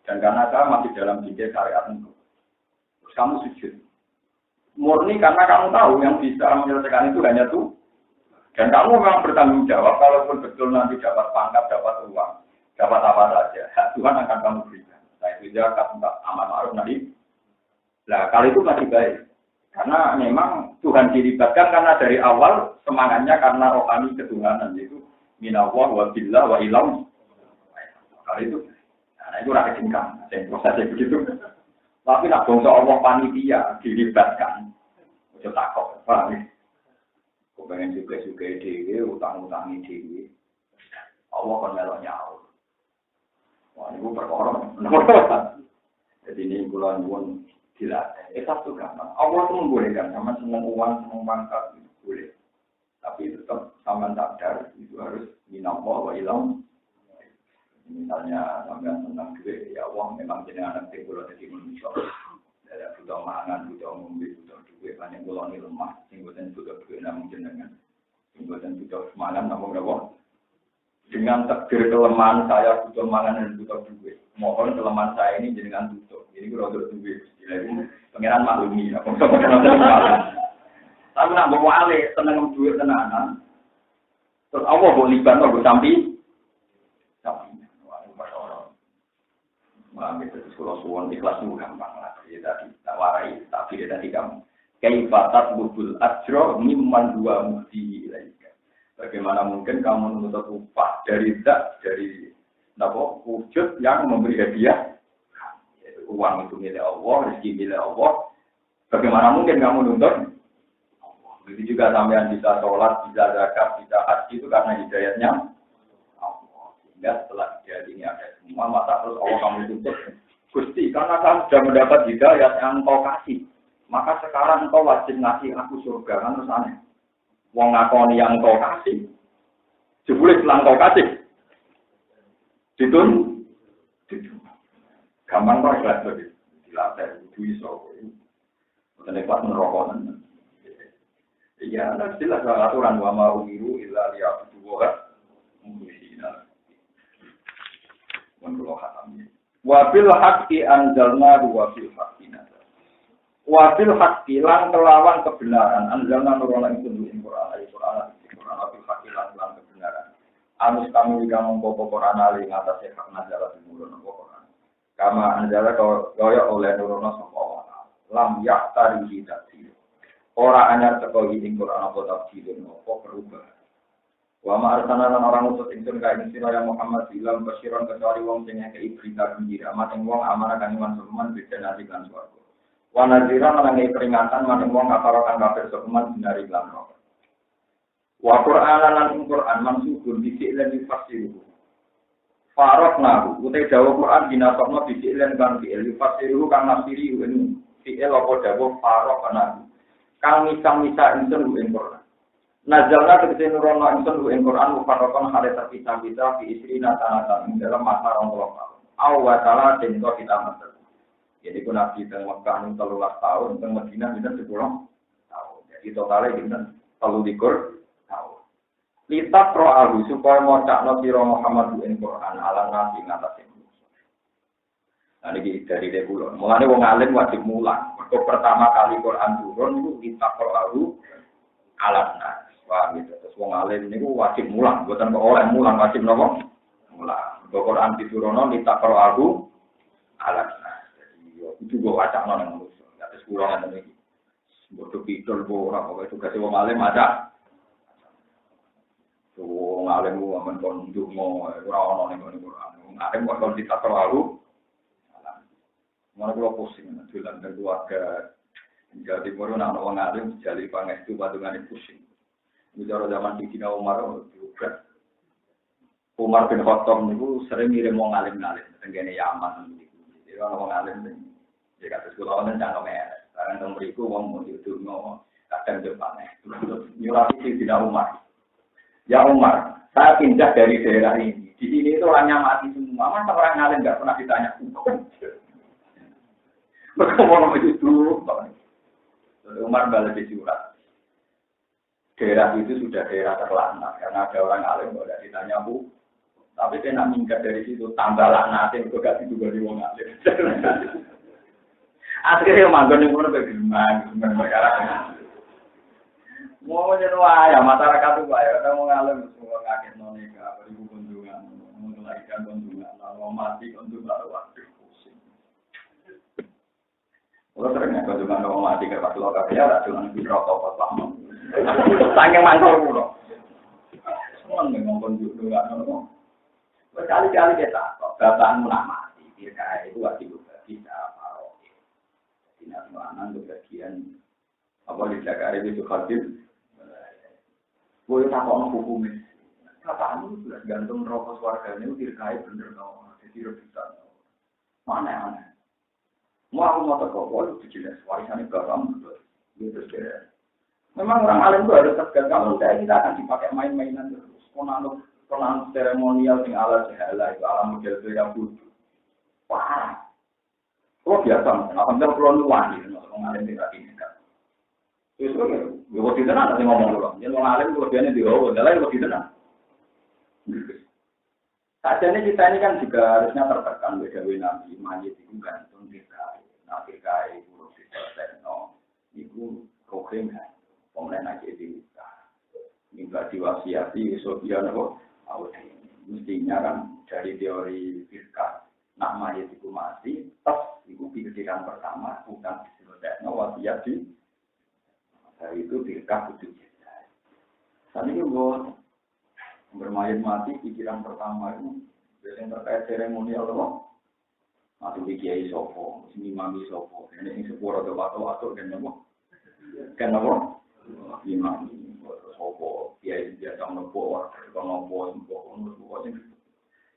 Dan karena saya masih dalam bingkai syariat itu, terus kamu sujud. Murni karena kamu tahu yang bisa menyelesaikan itu hanya Tuhan. Dan kamu memang bertanggung jawab, kalaupun betul nanti dapat pangkat, dapat uang, dapat apa saja, hak Tuhan akan kamu berikan. Nah itu zakat, amal ma'ruf nanti. Nah kali itu masih baik. Karena memang Tuhan dilibatkan karena dari awal semangatnya karena rohani ketuhanan, yaitu minallah wa billah wa ilam. Kali itu. Nah itu rakyat singkang, prosesnya begitu. Tapi nak bangsa Allah panitia dilibatkan, udah takut, paham ya? Kau pengen juga dewi, utang-utangi dewi, Allah kan melok nyaur. Wah ini perkara. Jadi ini bulan pun dilatih. Hisab itu gampang. Allah itu membolehkan sama senang uang, senang pangkat itu boleh. Tapi tetap sama sadar itu harus minallah wa ilam. Misalnya sampai senang duit, ya Allah memang jenengan anak kulo jadi manusia. Dari butuh mangan, butuh ngombe, butuh duit, banyak kulo ini lemah. Singgotan butuh duit namun jenengan. Singgotan butuh mangan namun berapa? Dengan takdir kelemahan saya butuh mangan dan butuh duit. Mohon kelemahan saya ini jenengan tutup. Ini kulo butuh duit. Pengiran maklumi, aku tapi nak bawa alih seneng duit tenanan. Terus Allah mau libat mau sampai. Wah, itu sekolah suwon ikhlas itu gampang lah. Dia tadi tak warai, tapi dia tadi kamu. Kaifatat bubul ajro mimman dua mukti ilaika. Bagaimana mungkin kamu menuntut upah dari wujud yang memberi hadiah? Uang itu milik Allah, rezeki milik Allah. Bagaimana mungkin kamu nuntut? Begitu juga sampean bisa sholat, bisa zakat, bisa haji itu karena hidayatnya Allah. Sehingga setelah hidayat ini ada semua, masa terus Allah kamu tuntut. Gusti, karena kamu sudah mendapat hidayat yang engkau kasih, maka sekarang engkau wajib ngasih aku surga. Kan terus aneh. Wong ngakoni yang engkau kasih, jebule setelah engkau kasih, ditun. Gampang kok ikhlas tadi. Dilatih itu iso. Bukan ikhlas merokokan. Iya, ada jelas aturan wa ma umiru illa liya'budu wa mukhlisina. Wa khatam. Wa bil haqqi anzalna wa fil haqqi nazal. Wa bil haqqi lan kelawan kebenaran anzalna nurana ing Quran ayat Quran bil haqqi lan kebenaran. Anus kami kang mongko Quran ali ngatasé hak nazal dimulun Quran. Kama anjala kaya oleh nurono sapa lam yahtari hidati. Ora anyar teko ing Quran apa tafsir apa perubahan. Wa ma arsalana orang utus ingsun ka ing sira Muhammad bilang basyiran kecuali wong sing ngekeki berita gembira mating wong amanah kang iman semen beda nasi lan swarga. Wa nadziran lan ngekeki peringatan mating wong kafir kang kafir semen binari lan neraka. Wa Qur'anan lan Quran mansubun dhisik lan difasiru. Farok nahu, utai dawa Quran dinasokno bisi'ilen kan fi'il, yufasiru kang nafsiri ini fi'il apa dawa farok nahu. Kang misah-misah insun ing Quran. Nazalna tegese nurono insun ing Quran mufarraqan hale terpisah-pisah fi isri natanatan ing dalam masa 20 tahun. Aw wa ta'ala dento kita mater. Jadi ku nabi teng Mekah 13 tahun, teng Madinah pinten 10 tahun. Jadi totale pinten 23 tahun. Litat ro'ahu supaya mocakno sira Muhammad ing Quran ala nasi ngatasi. Nah ini dari dhewe. Mulane wong alim wajib mulang. Mergo pertama kali Quran turun itu litat ro'ahu ala nasi. Wah gitu. Terus wong alim niku wajib mulang, mboten kok oleh mulang wajib napa? Mulang. Mergo Quran diturunno litat ro'ahu ala nasi. Jadi itu go wacana nang manusa. Terus kula ngoten iki. Bodoh pidol ora pokoke tugas wong alim ada. Wong alim ku amen kon ndonga ora ana ning Quran. Wong alim kok kon ditak terlalu. Mana kula pusing dolan karo keluarga. Jadi moro ana wong alim jali pangestu padungane pusing. Bicara zaman Sidina Umar juga. Umar bin Khattab niku sering ngirim wong alim-alim tengene Yaman niku. Jadi ana wong alim iki kata sekolah ana cangkeme. Karena teng mriku wong mau ndonga kadang depane. Nyurati Sidina Umar. Ya Umar, saya pindah dari daerah ini. Di sini itu orangnya mati semua. Masa orang ngalim nggak pernah ditanya hukum? Mereka mau itu. Umar balik di surat. Daerah itu sudah daerah terlantar karena ada orang alim nggak ada ditanya bu. Tapi saya nak minggat dari situ tambah laknatin kok gak juga di wong alim. Akhirnya manggon yang pun bagaimana? Mau jadi waya masyarakat itu waya, kita mau ngalim semua kaget nonika, beribu kunjungan, melahirkan kunjungan, lalu mati kunjungan, waduh pusing. Kalau seringnya kunjungan lalu mati ke pas lokal ya, racunan di rokok pas lama. Saking mangkor pula. Semua memang kunjungan lalu. Berkali-kali kita tahu, bataan mulai mati, kira itu wajib kita paroh. Jadi nanti untuk bagian apa di Jakarta itu khawatir. Boleh takut hukumnya. Kapan itu sudah gantung rokok warganya itu dirkai bener tau. Jadi rebutan. Mana. Mau aku mau teko, itu jelas warisan bapak betul. Gitu sih. Memang orang alim itu harus tegas. Kalau tidak kita akan dipakai main-mainan terus. Konan seremonial yang ala jahala itu ala model beda budu. Wah, kalau biasa, alhamdulillah kalau luar gitu, orang alim tidak ini kan. Justru ya, waktu itu nanti ngomong dulu. Jadi orang alim kelebihannya di bawah, adalah waktu itu nanti. Sajanya kita ini kan juga harusnya tertekan beda nabi majid itu gantung dirkai, nah dirkai itu diselesaikan, itu program kan, pemenang aja dibuka, minta diwasiati Sofia nopo. Mestinya kan dari teori firqah nak mayat itu mati, tetap itu pikiran pertama bukan diselesaikan wasiat di dari itu firqah itu kita. Tadi itu bermayat mati pikiran pertama itu yang terkait seremonial loh. Atau kiai sopo, imami sopo, ini sepuluh atau kan nopo, kan nopo, imami. Sopo, kiai biasa nopo,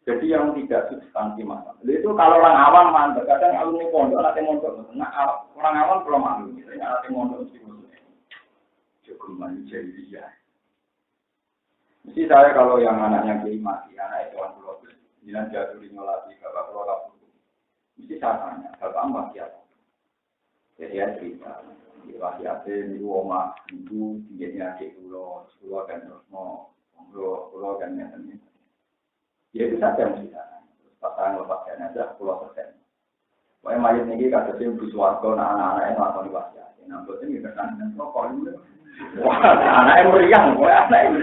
jadi yang tidak substansi masalah. Itu kalau orang awam mantap, kadang alumni pondok, nanti mondok, nah orang awam belum malu, misalnya nanti mondok mesti maksudnya, cukup manusia dia. Mesti saya kalau yang anaknya kiai mati, anak itu orang pulau, jangan jatuh di nyolati, bapak pulau kapur, mesti saya tanya, bapak mati apa? Jadi ya cerita. Wasiatnya itu oma itu tingginya adik pulau kan terus mau pulau kan ya itu saja mesti pasangan lepas jenazah pulau persen. Wah mayat ini kata dia bersuarga anak-anak yang melakukan wasiat. Nampak ini kesan dan rokok ini. Wah anak yang meriang, wah anak yang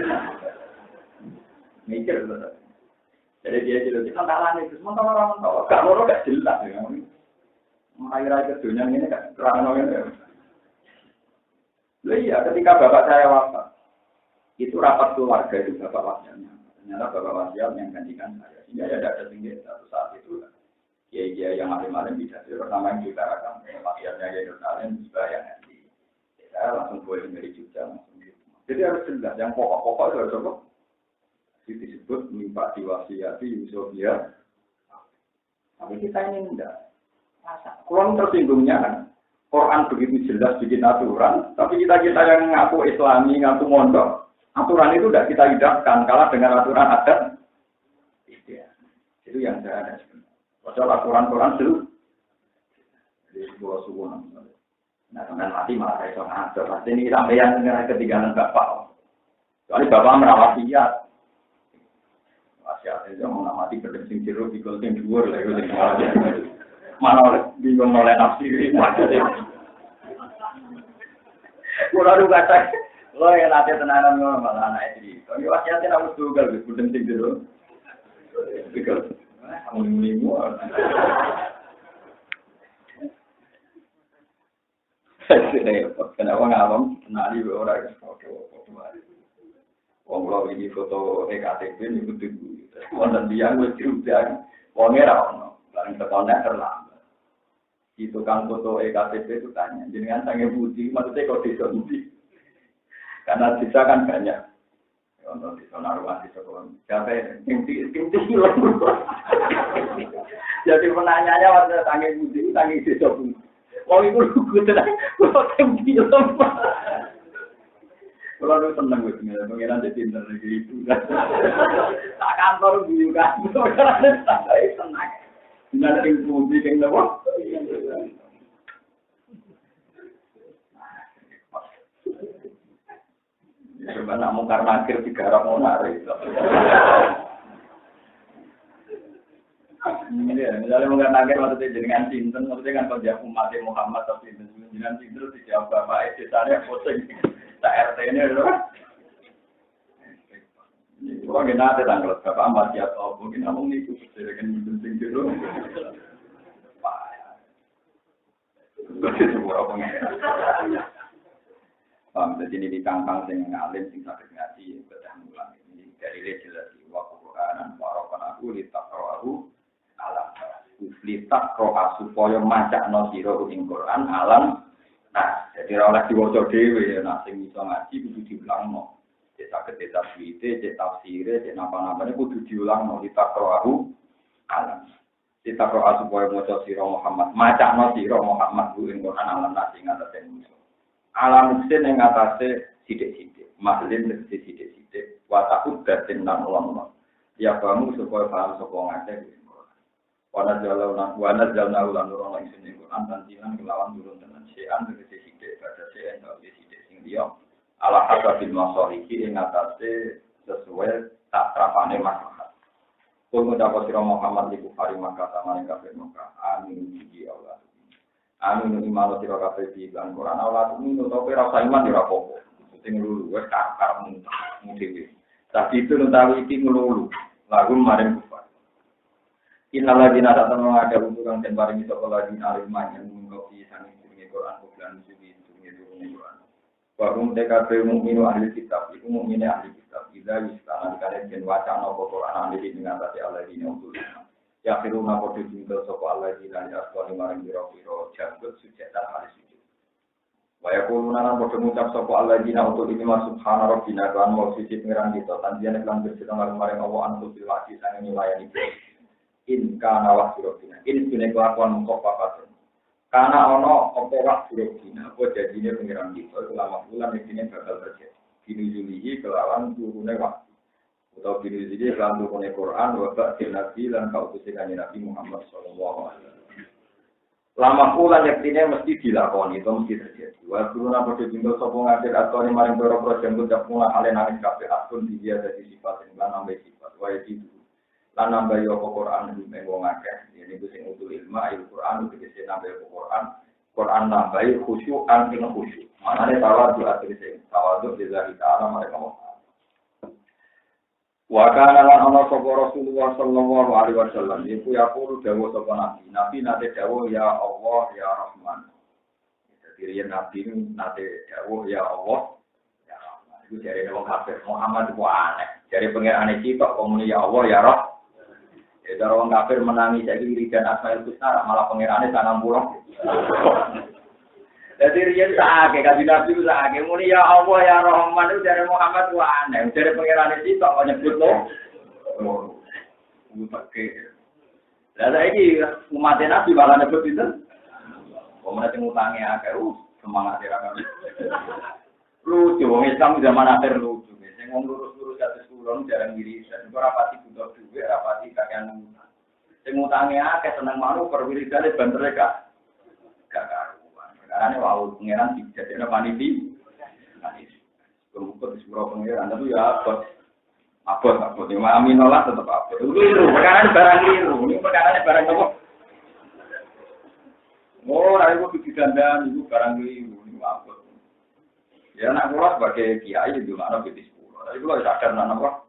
mikir betul. Jadi dia jadi kita talan itu sementara orang tahu gak loro gak jelas ya. Mengakhiri kedunya ini kan kerana ini. Loh iya, ketika bapak saya wafat, itu rapat keluarga itu bapak wasiatnya. Ternyata bapak wasiat yang gantikan saya. Sehingga ya tidak ada tinggi satu saat itu. Kiai-kiai yang alim-alim bisa pertama yang diutarakan, wasiatnya Kiai Nursalim juga yang ganti. Saya langsung boleh dari Jogja langsung gitu. Jadi harus jelas, yang pokok-pokok itu harus apa? Disebut mimpa diwasiati Yusufia. Tapi kita ini enggak. Kurang tersinggungnya kan. Quran begitu jelas bikin aturan, tapi kita yang ngaku Islami, ngaku mondok, aturan itu tidak kita hidupkan, kalah dengan aturan adat. Itu yang saya ada. Padahal aturan dulu. Jadi dua suku namanya. Nah, teman mati malah saya ngajar. Pasti ini sampai yang ketinggalan bapak. Soalnya bapak merawat dia. Wasiatnya jangan mati berdensing jeruk di golden dhuwur lah itu. Mana bingung oleh nafsi ini maksudnya. Kalau kata, lo yang nanti tenanan malah anak itu. Kalau wasiatnya harus tunggal, bukan tinggi dulu. Because kamu minggu. Kenapa ngawam? Kenali orang foto. Wong kalau ini foto EKTP ini betul. Wonten dia gue cerita, wongnya rawon, barang terkonek terlambat. Itu kan foto EKTP itu tanya, jenengan sange budi, maksudnya kok desa budi? Karena desa kan banyak. Untuk desa Narumah di sekolah, siapa yang film? Jadi penanyanya waktu sange budi, sange desa budi. Wong itu lugu tenang, kok film? Kalau lu seneng gue pengiran jadi pinter lagi itu. Tak kantor gue kan, saya senang. Dengan yang budi yang apa? Coba namun karena akhir digarap mau narik. Misalnya mungkin akhir maksudnya dengan cinta, maksudnya kan kalau dia umat Muhammad tapi dengan cinta dijawab bapak itu saya posting tak RT ini loh. Kalau kita ada tanggal bapak amat ya atau mungkin namun itu sedangkan penting dulu. Begitu semua pengen. Jadi ini ditangkang dengan alim sing sakit ngaji bedah mulang ini dari jelas wa Qur'anan warokan aku litakroahu alam litakroa supaya macakno sira ing Qur'an alam. Nah, jadi oleh diwaca dhewe nek sing iso ngaji kudu diulangno. Cek saged tafsire, cek tafsire, cek napa-napane kudu diulangno litakroahu alam. Ditakroa supaya maca sira Muhammad, macakno sira Muhammad ku ing Quran alam nasi ngatasé musuh. Alam muksin ing ngatasé sithik-sithik, maklin tegese sithik-sithik, wa takut datin lan ulama. Ya kamu supaya paham sapa ngake ing Quran. Wana jalna ulan nurun ing sing Quran tantilan kelawan turun tenan sean tegese sithik pada sean tegese sithik sing liya. Ala hasabil masaliki ing ngatasé sesuai tak trapane maslahat. Kul ngucap sira Muhammad iku fari maka tamane kafir Mekah. Amin ji Allah. Amin iman sira kabeh di lan Quran Allah minu to ora usah iman ora apa-apa. Sing lulu wis kakar mungkin. Tapi itu nutawi iki ngelulu. Lagu maring kufar. Innal ladina tatanu ada hubungan den paring sapa ladina alimah yang mengkopi sangi jenenge Quran bulan suci jenenge turune Quran. Warum TKP mukminu ahli kitab iku mukmine ahli kitab ida istana kalian den wacana apa Quran ahli dengan tadi Allah dina utul. Ya firuna padha cinta sapa Allah dina asqali maring biro-biro jagut sujetan ahli suci. Wa yaquluna lan padha ngucap sapa Allah dina utul iki subhana rabbina kan mau suci pengiran kita tanjane lan bercerita maring Allah antul bil waqti sange nyulayani. In kana wahdirobina in sune kelakuan mukofafat karena ono apa wahdirobina apa jadinya pengiran kita selama bulan ini bakal terjadi binuzulihi kelawan turune waktu atau binuzulihi kelawan turune Quran wabak nabi dan kautusan Nabi Muhammad sallallahu alaihi wasallam lama bulan yaktinya mesti dilakoni itu mesti terjadi wa turuna padha jenggo sapa ngadir atau maring para jenggo dak mula ale nangis kabeh akun dia dadi sifat lan nambah sifat wa itu lan nambah yo Quran ing wong akeh yen iku sing utul ilmu Al-Qur'an tegese nambah Quran nambah khusyuk an ing khusyuk manane tawadhu tegese tawadhu lillahi ta'ala marang Allah wa kana lan ana sapa Rasulullah sallallahu alaihi wasallam iku yaqulu dawuh sapa nabi nate dawuh ya Allah ya Rahman dadi riyen nabi nate dawuh ya Allah ya Rahman iku jare wong kafir Muhammad ku aneh jare pengerane kita kok muni ya Allah ya Rahman. Cara orang kafir menangis jadi wiridan Asmaul Husna malah pangerane 90. Jadi riyen sakake kanjeng Nabi ku sakake muni ya Allah ya Rahman itu dari Muhammad ku aneh, dari pangerane iki kok nyebut lo. Pakai. Lah saiki umat Nabi malah nyebut itu. Pemenang sing utange akeh semangat ira kan. Lucu wong Islam zaman akhir lucu. Sing wong lurus-lurus kados kula jarang wiridan. Ora pati butuh duwe, ora pati kakean utang. Sing utange akeh seneng manuver wiridane bantere gak karuan. Karane wau pangeran dijadekno panitia. Kemudian disepuro pangeran tapi ya abot. Yang aminolah tetap abot. Liru, perkara barang liru. Ini perkara barang apa? Oh, ora iku digandani iku barang liru, niku abot. Ya nak kula sebagai kiai itu makna betis pula. Tapi kula sadar nang apa?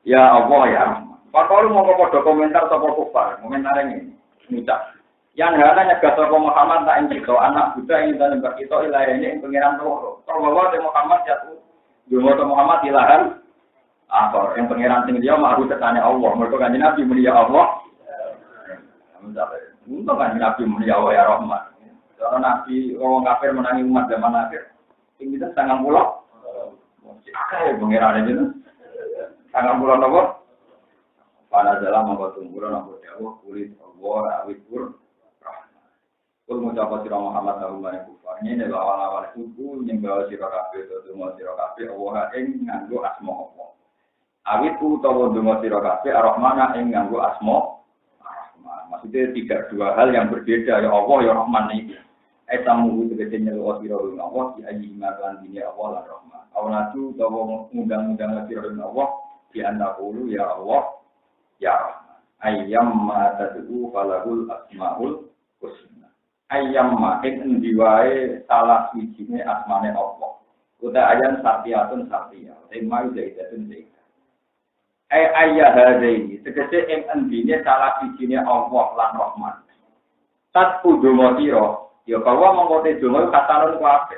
Ya Allah ya Rahman. Pakar mau padha komentar sapa kufar, komentar ini. Ngucap. Yang hana nyegah sapa Muhammad tak ing kita anak Buddha ing dalem kita ilahane ing pangeran loro. Bahwa Muhammad ya Dungo Muhammad ilahan akor yang pangeran sing dia maru tekane Allah. Mergo kanjeng Nabi muni ya Allah. Untung kanjeng Nabi muni ya Allah ya Rahman. Kalau Nabi orang kafir menangi umat zaman akhir. Sing kita 90. Akeh pangeran itu. 90 napa? Pada dalam apa tungguran apa dawuh kulit Allah awitkur rahman. Kul ngucap sira Muhammad sallallahu alaihi wasallam ini awal-awal suku nyembah sira kabeh donga sira kabeh Allah ing nganggo asma Allah. Awit utawa donga sira kabeh Ar-Rahman ing nganggo asma Ar-Rahman. Maksudnya tidak dua hal yang berbeda ya Allah ya Rahman iki. Etamu tegese nyeluk sira ing Allah di ayi makan dini Allah lan Rahman. Awanatu utawa ngundang-undang sira ing Allah di antaqulu ya Allah ya Rahman. Ayyam ma tad'u falahul asmaul husna. Ayyam ma ing endi wae salah wijine asmane Allah. Uta ayan sapiatun sapia. Tema zaidatun zaid. Ayya hadaini tegese ing endine salah wijine Allah lan Rahman. Tat uduma sira ya bahwa mongko donga katalon kuwi.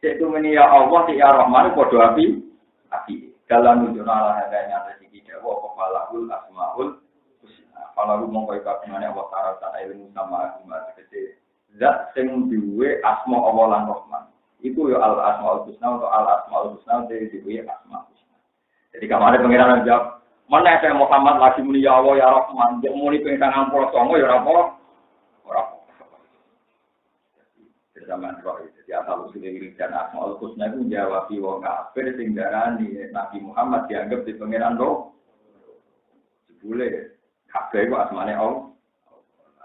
Sik tumeni ya Allah ya Rahman padha api. Dalam nunjukna ala hadanya rezeki dawa kepalahul asmaul husna. Kalau mongko kabehane Allah taala ta ilmu sama tegese zat sing duwe asma Allah lan Rahman. Iku ya al asmaul husna atau al asmaul husna duwe asma husna. Jadi kamane pengiran jawab Mana saya Muhammad lagi muni ya Allah ya Rahman, dia muni ping 99 ya ora apa. Zaman roh itu jadi asal usul wirid dan asmaul husna itu jawab wong kafir sing darani Nabi Muhammad dianggap di pangeran roh. Boleh kabeh kok asmane Allah.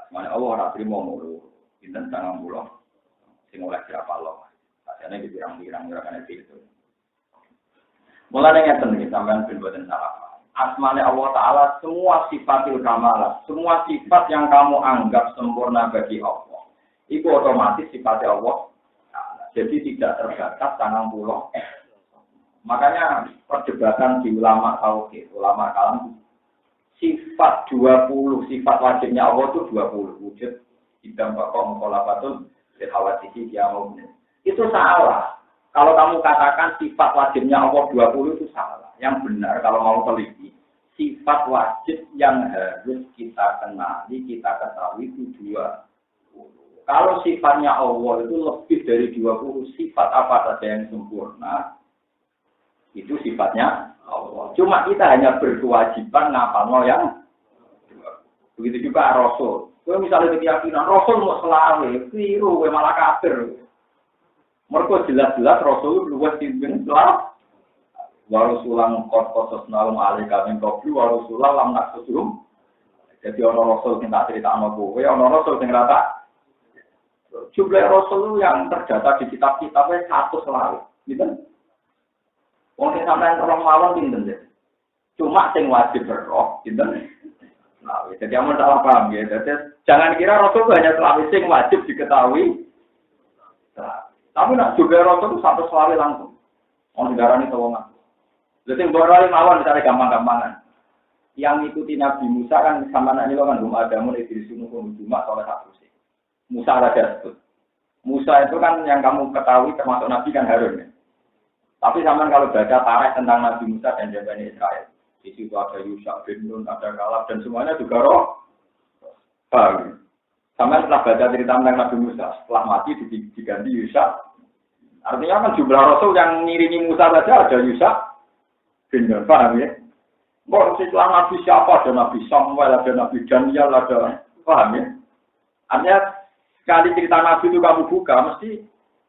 Asmane Allah ora trimo mulu. Pinten 90. Sing oleh berapa Allah. Sajane dipirang-pirang ora kene itu. Mulane ngeten iki sampean ben boten salah. Asmane Allah Ta'ala semua sifatil kamalah, semua sifat yang kamu anggap sempurna bagi Allah. Itu otomatis sifatnya Allah. Jadi tidak terbatas 90. Makanya perdebatan di ulama tauhid, ulama kalam sifat 20, sifat wajibnya Allah itu 20 wujud. Tidak bakal mengkolabatun dihawatihi kiamun. Itu salah. Kalau kamu katakan sifat wajibnya Allah 20 itu salah. Yang benar kalau mau teliti, sifat wajib yang harus kita kenali, kita ketahui itu 20. Kalau sifatnya Allah itu lebih dari 20 sifat apa saja yang sempurna, itu sifatnya Allah. Cuma kita hanya berkewajiban ngapalno yang 20. Begitu juga Rasul. Kalau misalnya keyakinan Rasul mau selawe, keliru, malah kafir. Mereka jelas-jelas Rasul luwes timbang selawe. Warusulang kosos naum alika min qablu warusulang lam naksusum. Jadi orang Rasul sing tak critakno kowe, ana Rasul sing rata. Jumlah Rasul yang terdata di kitab-kitabnya 100 selalu, gitu. Wong sing sampean roh mawon pinten deh. Cuma sing wajib berroh, gitu. Nah, jadi amun salah paham ya. Jadi jangan kira Rasul itu hanya selalu sing wajib diketahui. Tapi nak jumlah Rasul itu 100 selalu langsung. Wong darani tawongan. Jadi sing borali mawon dicari gampang-gampangan. Yang ikuti Nabi Musa kan sama nani kan belum ada mulai dari sunu cuma oleh satu. Musa ada disebut. Musa itu kan yang kamu ketahui termasuk Nabi kan Harun ya. Tapi zaman kalau baca tarikh tentang Nabi Musa dan Bani Israel, di situ ada Yusha bin Nun, ada Kalab dan semuanya juga roh. Paham? Sama setelah baca cerita tentang Nabi Musa, setelah mati diganti Yusha. Artinya kan jumlah Rasul yang ngiringi Musa saja ada Yusha bin Nun. Paham ya? Kok setelah Nabi siapa? Ada Nabi Samuel, ada Nabi Daniel, ada. Paham ya? Artinya sekali cerita Nabi itu kamu buka, mesti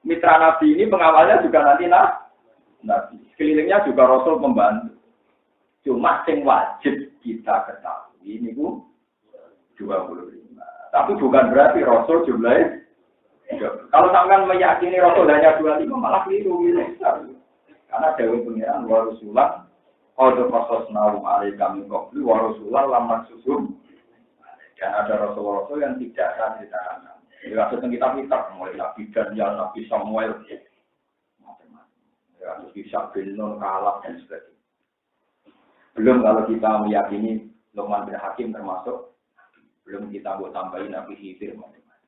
mitra Nabi ini pengawalnya juga nanti Nabi. Sekelilingnya juga Rasul membantu. Cuma yang wajib kita ketahui ini Bu 25. Tapi bukan berarti Rasul jumlahnya. Kalau sampean meyakini Rasul hanya 25 malah keliru. Karena Dewi Pengiran wa Rasulullah qad qasasna alaika min qablu wa Rasulullah lam naksusum. Dan ada Rasul-Rasul yang tidak saya ceritakan. Ya, kitab-kitab mulai Nabi Daniel, Nabi Samuel, macam-macam. Ya, Yusha bin Nun, Kalab dan sebagainya. Belum kalau kita meyakini Luqman bin Hakim termasuk, belum kita buat tambahin Nabi Khidir macam-macam.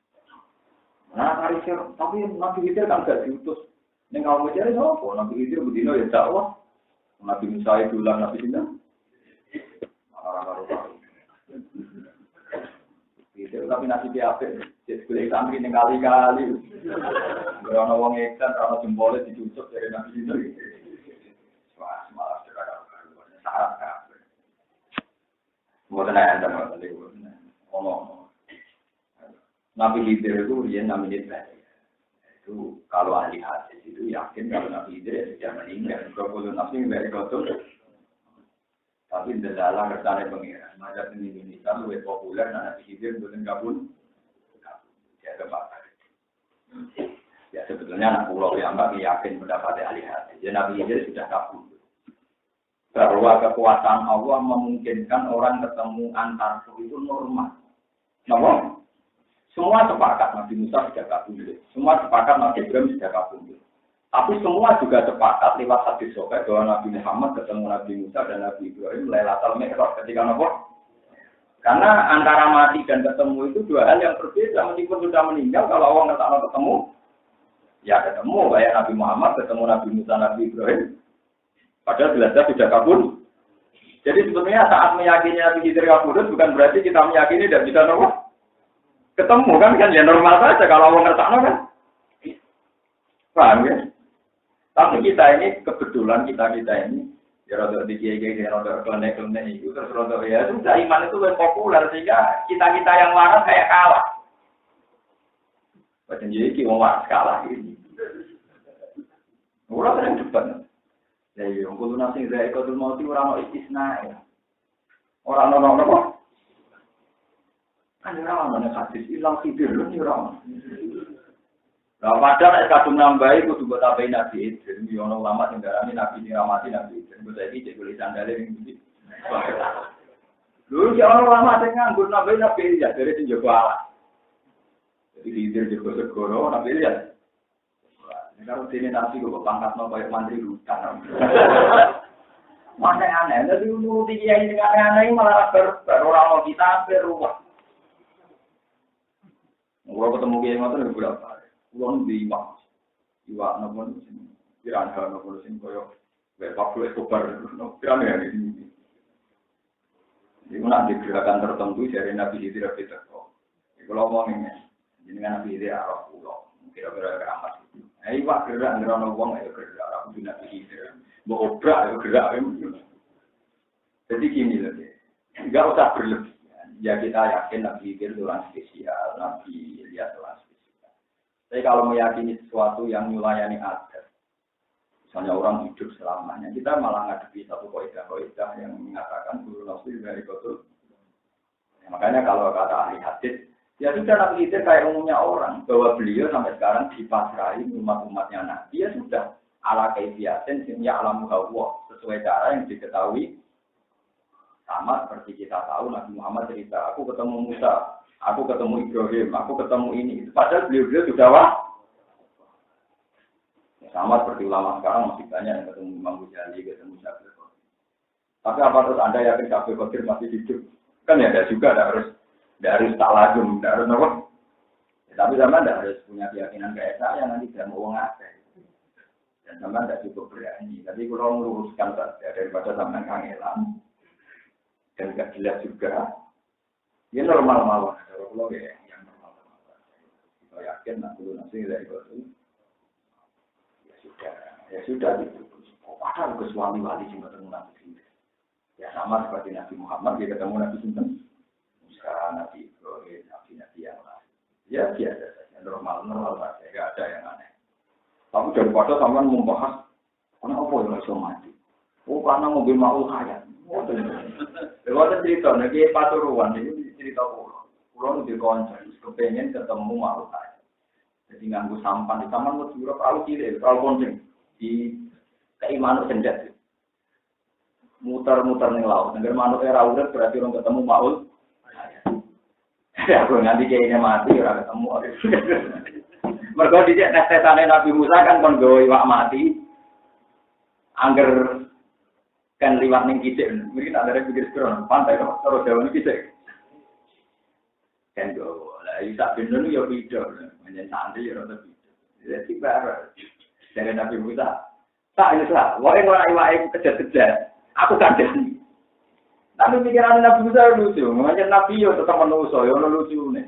Nah, tapi Nabi Khidir kan tidak diutus. Yang kalau mencari apa? Nabi Khidir bedino ya dakwah. Nabi Musa itu ulang Nabi Khidir. Orang-orang itu tapi nasib apa? Jadi kuliah santri ning kali-kali. Orang wong eksan, orang jempolnya dicucuk dari nabi itu. Wah, malah sangat kafir. Bukan ada yang tadi. Ngomong. Nabi Khidir itu dia namanya itu kalau ahli hadis itu yakin kalau Nabi Khidir sudah meninggal. Kalau nabi dari kotor. Tapi dalam kerjaan pengiran, macam ini Indonesia lebih populer, Nabi Khidir bukan gabung, ya kebakar. Ya sebetulnya anak pulau yang bagi yakin mendapat ahli hadis. Jadi Nabi Khidir sudah kabur. Bahwa kekuasaan Allah memungkinkan orang ketemu antar itu normal. Normal. Semua sepakat Nabi Musa sudah kabur. Semua sepakat Nabi Ibrahim sudah kabur. Tapi semua juga sepakat lewat hadis sahih bahwa Nabi Muhammad ketemu Nabi Musa dan Nabi Ibrahim Lailatul Mi'raj ketika nopo. Karena antara mati dan ketemu itu dua hal yang berbeda. Meskipun sudah meninggal, kalau orang nggak ketemu, ya ketemu kayak Nabi Muhammad ketemu Nabi Musa, Nabi Ibrahim. Padahal jelas-jelas sudah kabur. Jadi sebetulnya saat meyakini Nabi Khidir kabur bukan berarti kita meyakini dan bisa nopo ketemu kan ya normal saja kalau orang nggak kan. Paham ya? Tapi kita ini kebetulan kita ini Ya rada dikiki rada klenek-klenek itu terus rada ya sudah iman itu lebih populer sehingga kita-kita yang waras kayak kalah. Macam jadi wong waras kalah ini. Ora sering debat. Ya iya kudu nasi saya kudu mau ti ora ono istisna ya. Ora ono apa? Kan ora ono hadis ilang tidur lho ora. Lah padahal nek kadung nambahi kudu mbok tambahi nabi Idris. Yo ono ulama sing darani nabi niramati nabi Idris. Mbok saiki cek golek sandale ning ndi. Lho ya ono ulama sing nganggur nambahi nabi Idris dari sing jago alat. Jadi Idris jago segoro nabi Idris. Nek karo dene nabi kok pangkatno koyo mantri hutan. Mana aneh, jadi nuruti kiai sing aneh-aneh malah ora ono kita beruwah. Ora ketemu kiai ngoten lho berapa. Uang di iwak nopo sing pirang-pirang nopo sing koyo wae Pablo Escobar nopo pirang ya ini. Iku nak gerakan tertentu dari Nabi Khidir itu. Iku lho wong ini jenengan Nabi Khidir arep kula kira-kira keramat. Iwak gerak ngerono wong ayo gerak arep Nabi Khidir. Mbok obrak ayo gerak. Jadi gini loh. Enggak usah berlebihan. Ya kita yakin Nabi Khidir itu orang spesial, Nabi Ilyas orang spesial. Tapi kalau meyakini sesuatu yang melayani adat, misalnya orang hidup selamanya, kita malah ngadepi satu kaidah-kaidah yang mengatakan guru nafsi dari kotor. Ya, makanya kalau kata ahli hadis, ya sudah Nabi Khidir kayak umumnya orang, bahwa beliau sampai sekarang dipasrahi umat-umatnya Nabi, ya sudah ala kaifiyatin simya alam Allah sesuai cara yang diketahui. Sama seperti kita tahu Nabi Muhammad cerita, aku ketemu Musa. Aku ketemu Ibrahim, aku ketemu ini. Padahal beliau sudah sama seperti ulama sekarang masih banyak yang ketemu Imam Ghazali, ketemu Syekh. Tapi apa terus Anda yakin Syekh Qadir masih hidup? Kan ya ada juga, tidak harus tak lajum, tidak harus apa. Ya, tapi sama tidak harus punya keyakinan kayak saya nanti tidak mau ngakai. Dan sama tidak cukup berani. Tapi kalau meluruskan saja daripada sama kangelan dan tidak jelas juga. Ya normal mawon, kalau ya yang normal. Kita yakin nak dulu nanti dari itu, ya sudah gitu. Padahal ke suami wali sih ketemu Nabi. Ya sama seperti Nabi Muhammad dia ketemu Nabi Sinten, Musa, Nabi Ibrahim, Nabi yang lain. Ya biasa saja, normal saja, tidak ada yang aneh. Tapi daripada sampean membahas, kenapa yang bisa mati? Oh karena mobil mau hayat. Lewat cerita, lagi paturuan ini cerita pulau di konser, kepengen ketemu makhluk saya. Jadi nganggu sampan di taman mau juruk perahu cilik, perahu konser di keimanan senjat. Muter-muter ning laut, negara manuk era urip berarti orang ketemu makhluk. Ya aku nanti kayaknya mati orang ketemu. Mergo dicek tes-tesane Nabi Musa kan kon gawe iwak mati. Angger kan liwat ning kicik, mungkin ada pikir sekarang pantai terus jalan kicik. Kan go, lah isa bener yo video, menyen santri yo rada video. Jadi baru dari Nabi Musa, tak isa, wae ora iwake kejar-kejar, aku kandhani. Tapi pikiran Nabi Musa lucu, menyen Nabi yo tetep manusa yo ono lucune.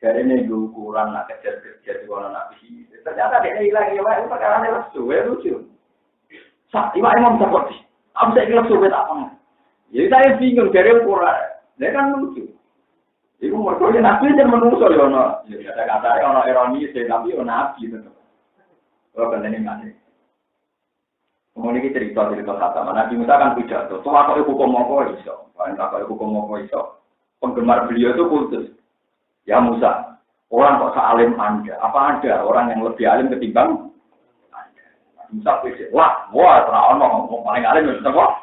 Jadi ini ukuran nak kejar-kejar di mana Nabi. Ternyata dia hilang ya, wae perkara lucu. Sak, iwak emang bisa kok. Aku saya kira sobat apa? Jadi saya bingung dari ukuran. Dia kan lucu. Ibu mereka nabi dan menungso ya no. Jadi kata-kata ono ironi sih tapi ono nabi itu. Kalau kan ini nggak sih. Kemudian kita cerita kata Nabi Musa kan pidato. Tuh aku hukum apa iso? Paling aku hukum apa iso? Penggemar beliau itu kultus. Ya Musa, orang kok sealim Anda? Apa ada orang yang lebih alim ketimbang? Musa pikir, wah, terlalu paling alim itu semua.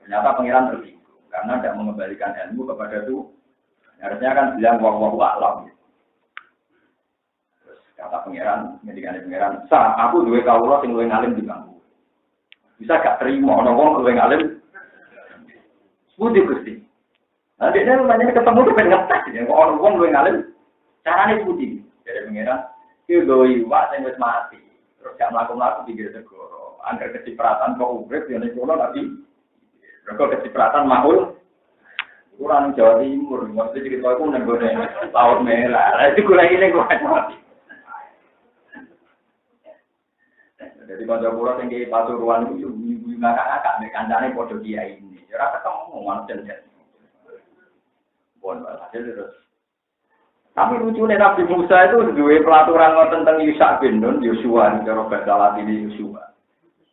Ternyata pangeran tersinggung karena tidak mengembalikan ilmu kepada itu. Harusnya kan bilang wah alam. Terus kata pangeran, ngendikan pangeran, aku dua kaulah sing luwih alim di bangku. Bisa gak terima orang wong luwih alim? Budi Gusti. Nanti dia namanya ketemu tuh pengen ngetes, ya orang wong luwih alim. Carane budi. Dari pangeran, ki doi wak sing wis mati. Terus gak melakukan pikir segoro. Angger kecipratan kok urip ya nek kula nanti. Mergo kecipratan mahul. Kurang Jawa Timur, maksudnya cerita aku nenggone laut merah. Lah itu kula iki kok mati. Jadi kanca kula sing ki Pasuruan itu ibu-ibu ngakak-ngakak mek kancane padha kiai ini. Ya ora ketemu manten jan. Bon hasil terus. Tapi lucunya Nabi Musa itu duwe pelaturan ngoten tentang Yusa bin Nun, Yosua cara bahasa Latin Yosua.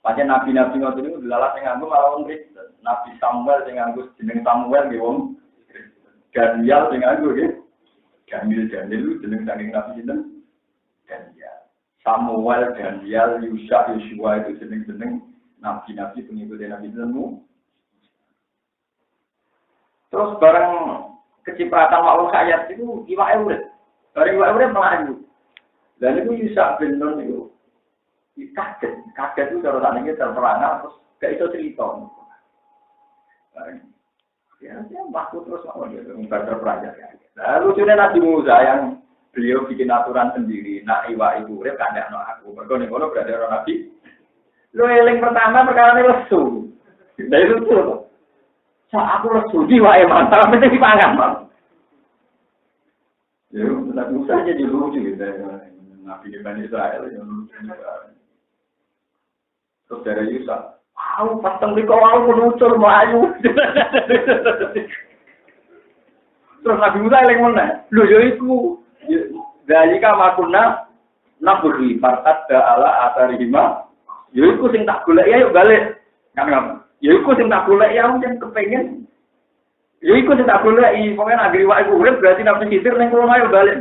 Pancen nabi-nabi ngoten niku dilalah sing nganggo malah wong Kristen. Nabi Samuel sing nganggo jeneng Samuel nggih wong Daniel sing nganggo nggih. Daniel itu jeneng saking nabi sinten? Daniel. Samuel, Daniel, Yusa, Yosua itu jeneng-jeneng nabi-nabi pengikut Nabi Musa. Terus bareng kecipratan makhluk hayat itu iwake urip. Bareng iwake urip melayu. Dan itu Yusa bin Nun itu kaget itu cara tadi terperangah terus gak iso cerita. Ya, waktu terus mau dia terperangah. Lalu sudah Nabi Musa yang beliau bikin aturan sendiri. Nak iwa ibu urip kandakno aku. Mergo ning kono berarti orang Nabi. Lo eling pertama perkara lesu. Dari itu saat aku lesu di wae mantap mesti dipangan, Pak. Ya, Nabi Musa jadi lucu gitu. Nabi di Bani Israel yang lucu. Terus dari Yusa, wow, pasang di kawal menuncur melayu. Terus Nabi Musa yang mana? Lu joiku, dari kamakuna naburi partat ala asarihima. Joiku sing tak golek ya yuk balik. Kan? Joiku sing tak golek ya mungkin kepengen. Joiku sing tak golek, pokoknya negeri wae urip berarti Nabi Khidir ning kono ayo balik.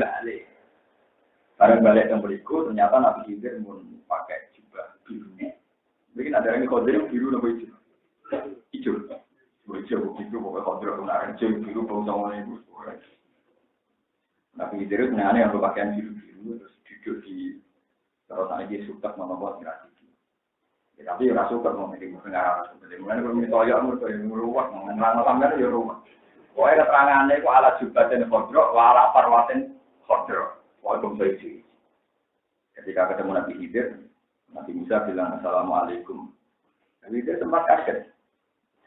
Bareng balik yang berikut ternyata Nabi Khidir pun pakai jubah biru. Mungkin ada yang Khidir biru atau hijau? Hijau biru pokoknya Khidir benar hijau biru bau itu. Nabi Khidir sebenarnya yang berpakaian biru terus duduk di terus aja suka membuat gratis. Ya, tapi rasa suka mau meeting dengar seperti mana kalau misalnya kamu meluas mengenal sampai ya rumah. Pokoknya keterangannya itu ala jubatin Khidir, ala parwatin Khidir. Waalaikumsalam. Ketika ketemu Nabi Khidir, Nabi Musa bilang Assalamualaikum. Nabi Khidir sempat kaget.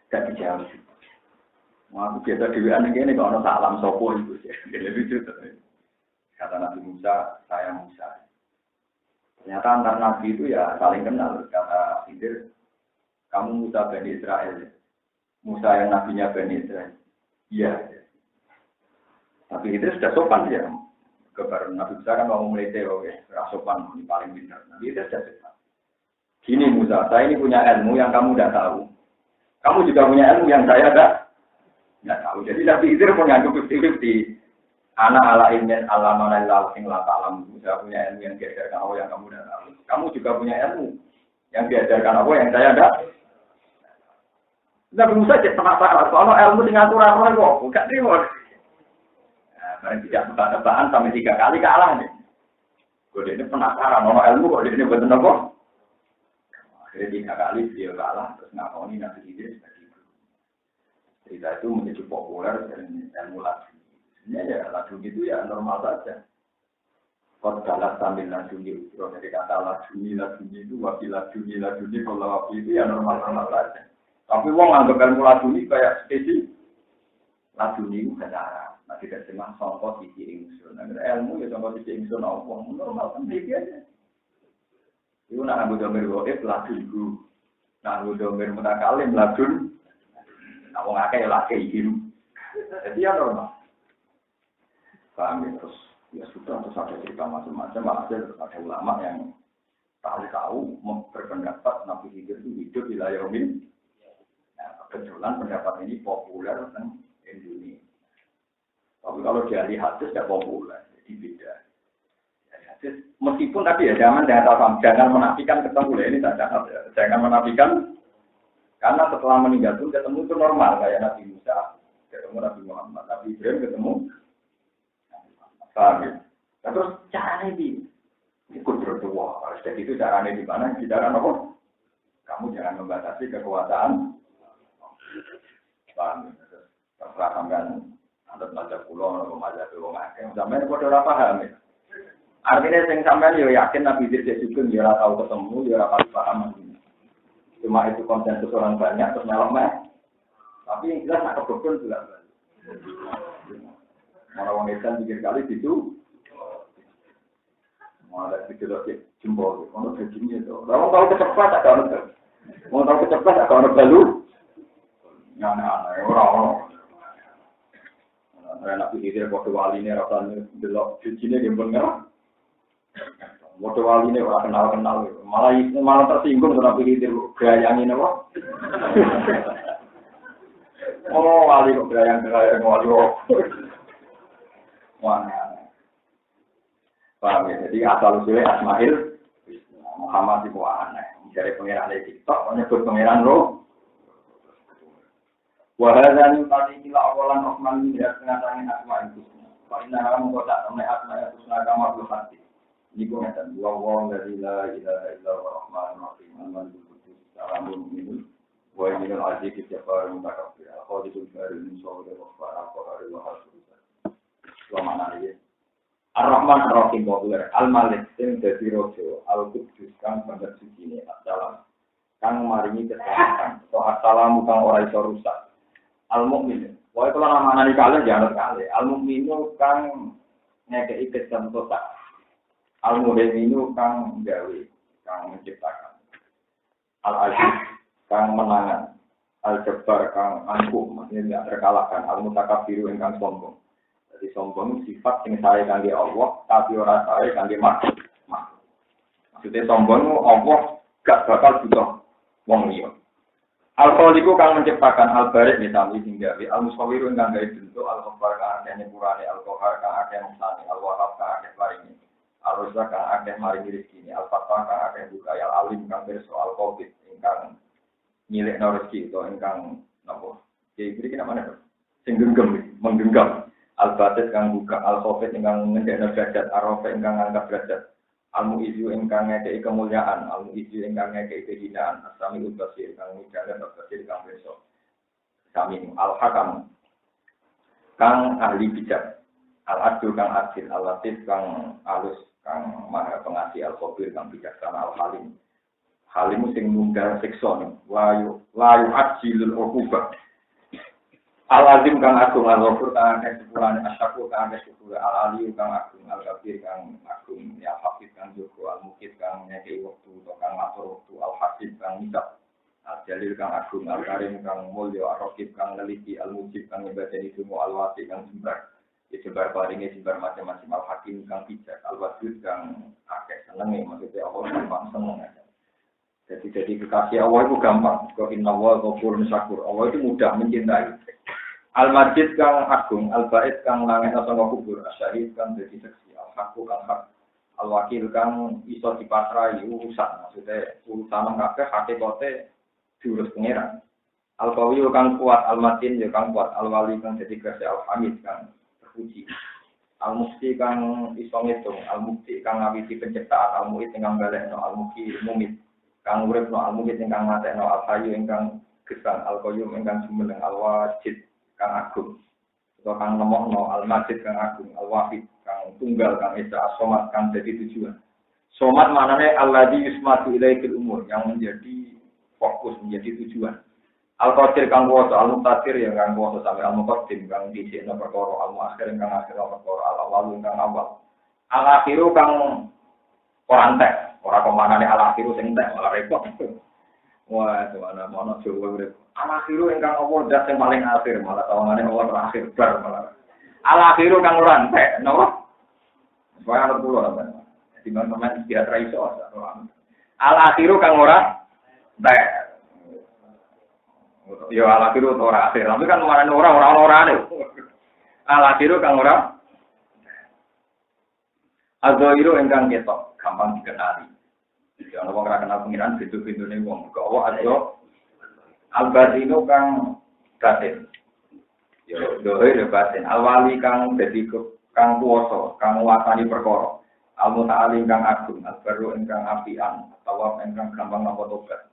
Gak dijawab. Mau aku biasa dewan ini kalau ada salam sopo itu. Jadi lucu. Kata Nabi Musa, saya Musa. Ternyata antar Nabi itu ya saling kenal. Kata Khidir, kamu Musa Bani Israel. Musa yang nabinya Bani Israel. Iya. Tapi Khidir sudah sopan ya. Kebar Nabi Musa kan mau mulai teori, sopan ini paling benar. Nabi itu sudah sopan. Gini Musa, saya ini punya ilmu yang kamu tidak tahu. Kamu juga punya ilmu yang saya tidak tahu. Jadi Nabi Khidir punya bukti-bukti. Anak ala ilmin alaman Allah sing la ta'lam. Musa punya ilmu yang diajarkan Allah yang kamu tidak tahu. Kamu juga punya ilmu yang diajarkan Allah yang saya tidak. Nabi Musa jadi penasaran. Soalnya ilmu sing aturan orang kok gak terima. Barang tidak tebak-tebakan sampai 3 kali kalah nih. Kode ini penasaran, ono ilmu kode ini betul apa? Akhirnya 3 kali dia kalah, terus ngakoni Nabi Khidir sebagai guru. Cerita itu menjadi populer dari ilmu lagu. Sebenarnya ya lagu itu ya normal saja. Kode galas sambil lagu itu, dari kata lagu itu, wakil lagu kalau wakil itu ya normal saja. Tapi wong anggap ilmu lagu ini kayak spesies. Lagu ini bukan arah. Nah, tidak cuma songkot sisi ingsun. Nah, ilmu ya songkot sisi ingsun Allah. Normal kan aja. Itu nak anggo domir goib lagu iku. Nak anggo domir mutakalim lagu. Nak wong akeh lagi hidup. Jadi ya normal. Paham ya, terus ya sudah terus ada cerita macam-macam. Ada ulama yang tahu berpendapat Nabi Khidir itu hidup di Layomin. Nah, kebetulan pendapat ini populer di Indonesia. Tapi kalau dari hadis tidak populer, jadi beda. Dari hadis, meskipun tapi ya jangan menafikan ketemu ini jangan menafikan karena setelah meninggal pun ketemu itu normal kayak Nabi Musa, ketemu Nabi Muhammad, Nabi Ibrahim ketemu. Paham ya? Nah, terus caranya ikut berdoa. Harus jadi itu caranya di mana? Di dalam apa? Kamu jangan membatasi kekuasaan. Paham ya? Terserah sampean. Antar mazhab kula atau mazhab wong akeh. Sampeyan padha ora paham ya. Artinya sing sampeyan yo yakin Nabi Khidir juga ya ora tau ketemu, ya ora paham. Cuma itu konsensus orang banyak terus melomeh. Tapi yang jelas nak kebobon juga. Malah wong Islam pikir kali itu malah pikir lagi jempol, ono begini itu. Kalau tahu cepat tak ada. Mau tahu kecepatan agak orang balu. Aneh-aneh, orang-orang. Anak pikir waktu wali ini rasanya belok cucinya dia bener. Waktu wali ini orang kenal malah tersinggung karena pikir gayangin apa? Oh wali kok gayang wali kok. Wah, paham ya? Jadi asal usulnya Asmaul Muhammad itu aneh. Dari pengiran dari TikTok menyebut pengiran roh. Wahazani tadi kila awalan Rahman ini dari pengatangin asma itu. Pak Inna haram mengkotak temen asma itu senagama berhati. Ini gue ngatakan dua wong dari la ilaha illallah Rahman Rahim Aman Bukti Salamun Minul Wa Minul Aziz Jafar Mutakabir Al-Qadidul Barin Insya-Allah Wafar Al-Qadari Wa Al-Qadari Wa makna ini Ar-Rahman Ar-Rahim populer Al-Malik Sing Dadi Rojo Al-Qudus Kang Bandar Suci ini Assalam Kang maringi keselamatan atau assalamu kang ora iso rusak Al-Mu'min. Wae kalau nama-nama kalian jangan kali. Al-Mu'min itu kang ngekei kesentosan. Al-Mu'min itu kang gawe, kang menciptakan. Al-Aziz kang menangan. Al-Jabbar kang angkuh, maksudnya tidak terkalahkan. Al-Mutakabbiru kang sombong. Jadi sombong sifat yang saya kangge Allah, tapi ora saya kangge makhluk. Maksudnya sombong Allah gak bakal butuh wong liya. Al-Khaliqu kang menciptakan al-barik misami hinggawi al-musawwiru kang gawe bentuk al-khabar kang akeh nyepurane al-qahar kang akeh musani al-wahhab kang akeh paringi al-razzaq kang akeh maringi rezeki al-fatah kang akeh buka al-alim kang pirsa al-qabid ingkang nyilekno rezeki utawa ingkang napa iki namanya sing menggenggam al-batit kang buka al-khafid ingkang ngendhekno derajat ar-rafi ingkang ngangkat derajat Al-Mu'izzu ingkang ngekei kemuliaan, Al-Mu'izzu ingkang ngekei kehinaan, As-Sami Ubasir ingkang midhanget Ubasir ingkang pirsa. Sami Al-Hakam kang ahli bijak, Al-Adil kang adil, Al-Latif kang alus kang maha pengasih, Al-Khabir kang bijaksana, Al-Halim. Halim sing nunggal siksa layu ajilul uqubah. Al-Azim kang agung, Al-Ghafur kang akeh sepurane, Asy-Syakur kang akeh syukur, Al-Aliyu kang agung, Al-Kabir kang agung, ya Hafid kang jaga, Al-Mukit kang nyekei wektu utawa kang ngatur wektu, Al-Hasib kang ngisap, Al-Jalil kang agung, Al-Karim kang mulya, Ar-Raqib kang neliti, Al-Mujib kang nyebadani semua, Al-Wasi kang jembar, jembar paringe jembar macam-macam, Al-Hakim kang bijak, Al-Wadud kang akeh senenge, maksudnya Allah gampang seneng. Jadi kekasih Allah itu gampang. Kau inna wa ghafurun syakur. Allah itu mudah mencintai. Al-Majid kang agung, Al-Ba'id kang langit atau kubur, Asyahid kang jadi seksi, Al-Haqqu kang hak, Al-Wakil kang iso dipasrai urusan, maksudnya urusan kabeh hakikate diurus pangeran. Al-Qawi kang kuat, Al-Matin ya kang kuat, Al-Wali kang jadi kerja, Al-Hamid kang terpuji. Al-Mufti kang iso ngitung, Al-Mufti kang ngawiti penciptaan, Al-Mu'id kang balekno, Al-Muqi mumit kang uripno, Al-Mu'id kang matekno, Al-Hayyu kang gesang, Al-Qayyum kang jumeneng, Al-Wajid kang agung, atau kang nemokno, Al-Majid kang agung, Al-Wahid kang tunggal, kang esa, As-Somad kang jadi tujuan. Somad maknanya alladzi yusmatu ilaikil umur, yang menjadi fokus, menjadi tujuan. Al-Qadir kang kuwasa, Al-Muqtadir yang kang kuwasa sampai Al-Muqaddim kang dhisikno perkara, Al-Muakhir kang akhirno perkara, Al-Awwal kang awal. Al-Akhiru kang ora entek, ora pemanane Al-Akhiru sing entek malah repot. Wah, mana mono Jawa urip. Al-Akhiru ingkang apa das sing paling akhir, malah tawangane Allah terakhir bar malah. Al-Akhiru kang ora entek, napa? Supaya ana pulo sampeyan. Jadi men istiadat iso. Al-Akhiru kang ora entek. Yo Al-Akhiru ora akhir, tapi kan marane ora-orane. Al-Akhiru kang ora Al-Zahiru ingkang ketok, gampang dikenali. Ya ana wong ora kenal pengiran pintu-pintune wong. Kok awak aja Al-Batinu kang batin. Ya dohir batin. Al-Wali kang dadi kang kuwasa, kang nguwasani perkara. Al-Muta'ali kang agung, Al-Barru ingkang apian, Tawab ingkang gampang napa tobat.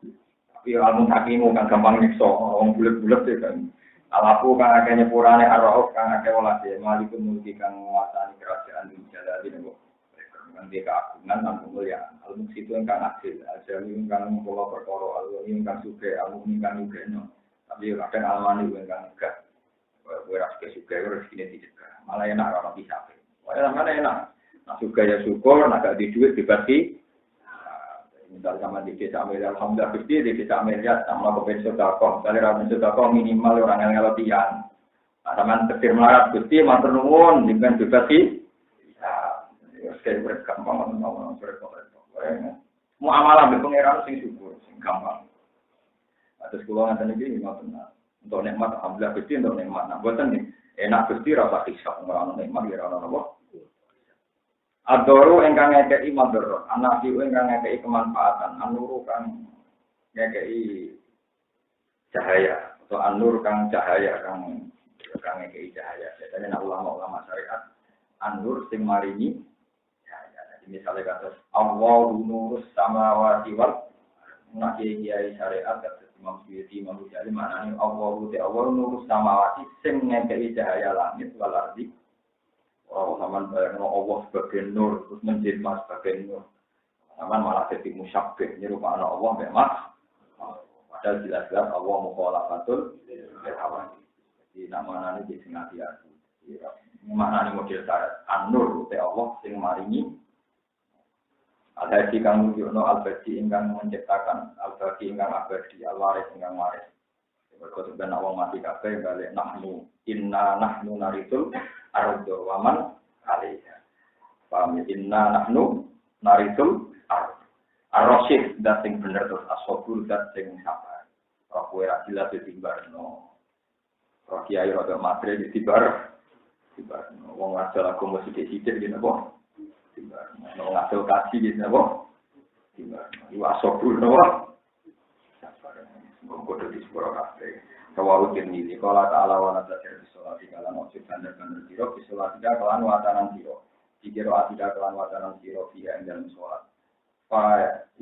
Tapi Al-Mutaqimu kang gampang nyiksa, wong bulet-bulet ya kan. Al-Afu kang akeh nyepurane, Ar-Rauf kang akeh welase, Malikul Mulki kang nguwasani kerajaan di jalali niku. Kang dia keagungan dan kemuliaan. Al-Muqsit itu ingkang adil, Al-Jami ingkang kula perkara, Al-Wali ingkang sugih, Al-Mu'min ingkang nyugihno. Tapi kadang Al-Mani ingkang megah. Kowe ra sugih rezekine dicegah. Malah enak ora pisape. Wae mana enak. Nah sugih ya syukur, nek gak di dhuwit dibagi. Misal sama di desa Amerika, alhamdulillah gede di desa Amerika sama kepen sedekah. Kali ra sedekah minimal orang yang ngelotian. Sama tekir melarat gede matur nuwun dengan bebas sih. Ya, sekali bergampang ngomong mau amalan be pangeran sing syukur, sing gampang. Atus kula ngaten iki ngoten. Untuk nikmat alhamdulillah gede untuk nikmat. Nah, boten nih enak gede rasa hisab ora ono nikmat ya ora ono apa. Adoru ingkang ngekeki madharat, anafi ingkang ngekeki kemanfaatan, anuru kang ngekeki cahaya atau anur kang cahaya kang ngekeki cahaya. Biasanya nak ulama-ulama syariat anur sing maringi cahaya. Jadi misalnya kata Allahu nurus samawati wal nak kiai syariat kata Imam Syuuti, Imam Ghazali maknane Allahu ta'ala nurus samawati sing ngekeki cahaya langit wal ardi. Oh, zaman bayangno Allah sebagai nur, terus menjelma sebagai nur. Zaman malah jadi musyabbih, nyerupakno Allah memang. Padahal jelas-jelas Allah mukhalafatul hawa. Jadi namanya ini sing hati-hati. Maknane model syarat an-nur te Allah sing maringi. Ada di kang nunjukno al-badi ingkang menciptakan, al-badi ingkang abadi, al-waris ingkang waris. Berikut sebenarnya Allah mati kabeh balik nahnu inna nahnu naritul ardo waman alaiha. Paham ya? Inna nahnu naritul ardo. Ar-Rasyid dat sing bener terus as-sabur dat sing sabar. Roh kowe ra jelas ditimbarno. Roh kiai rada matre ditimbar. Timbarno. Wong ngasal agama sithik-sithik ngene apa? Timbarno. Wong ngasal kaji ngene apa? Timbarno. Iku as-sabur napa? Mengkodoh di sepuluh kafe. Kawalu kirni. Kalau ta'ala wa natasir bisolat ikalan wajib bandar-bandar siro. Bisolat ikalan kelan watanan siro. Dikira atidah kelan watanan siro. Via yang dalam sholat.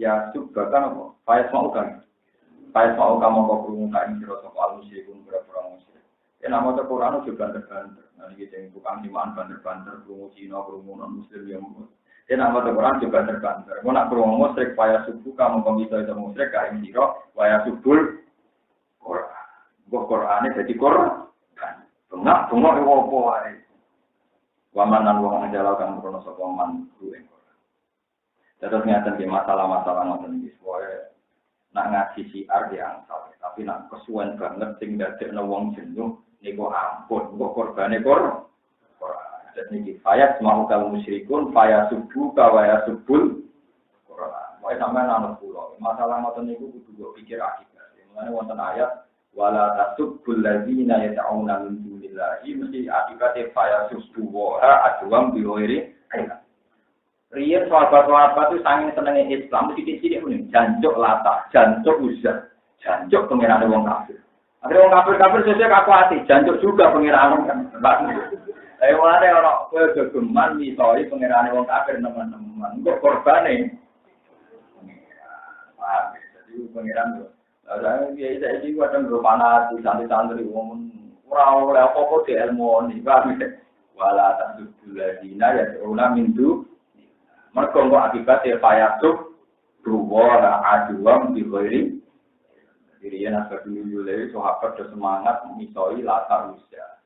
Ya subbakan apa? Fayas mau kan? Fayas mau kamu kau berumur kain siro. Soal musyrikun berapa-berapa musyrik. Ya nama Quran juga bandar-bandar. Nanti kita yang tukang simaan bandar-bandar. Berumur Cina, berumur non-muslim yang ya nama Quran juga bandar-bandar. Mau nak berumur musyrik. Fayas subuh kamu bisa itu musyrik kain siro. Fayas subul Quran. Qur'ane dadi Quran. Bengak apa wae. Wamanan wong njaluk kang krono sapa man kuwi Quran. Terus ngaten ki masalah-masalah ngoten iki wae. Nak ngaji siar yang salah, tapi nak kesuwen banget sing dadekno wong jenuh niku ampun, kok korbane Quran. Jadi niki fayat mau kalau musyrikun fayasubu ka wayasubul Quran. Wae sampean ana kula. Masalah ngoten niku kudu pikir akibat. Mulane wonten ayat wala tasubbul ladzina yad'una min dunillahi mesti akibate faya susbuha adwam bihoiri. Riyen sahabat-sahabat itu saking senenge Islam mesti sithik muni jancuk latah, jancuk uzza, jancuk pengiran wong kafir. Akhire wong kafir sesuk aku ati jancuk juga pengiran kan. Ayo mulane ora kowe gegeman misoi pengiran wong kafir teman-teman. Kok korbane? Wah, jadi pengiran ada yang dia itu kadang berpanah di santri-santri umum orang oleh apa di ilmu ni kami wala tasubul ladina ya teruna mintu mereka kok akibat fayasub ruwara aduam diberi dirinya nak dulu sahabat do semangat misoi latar usia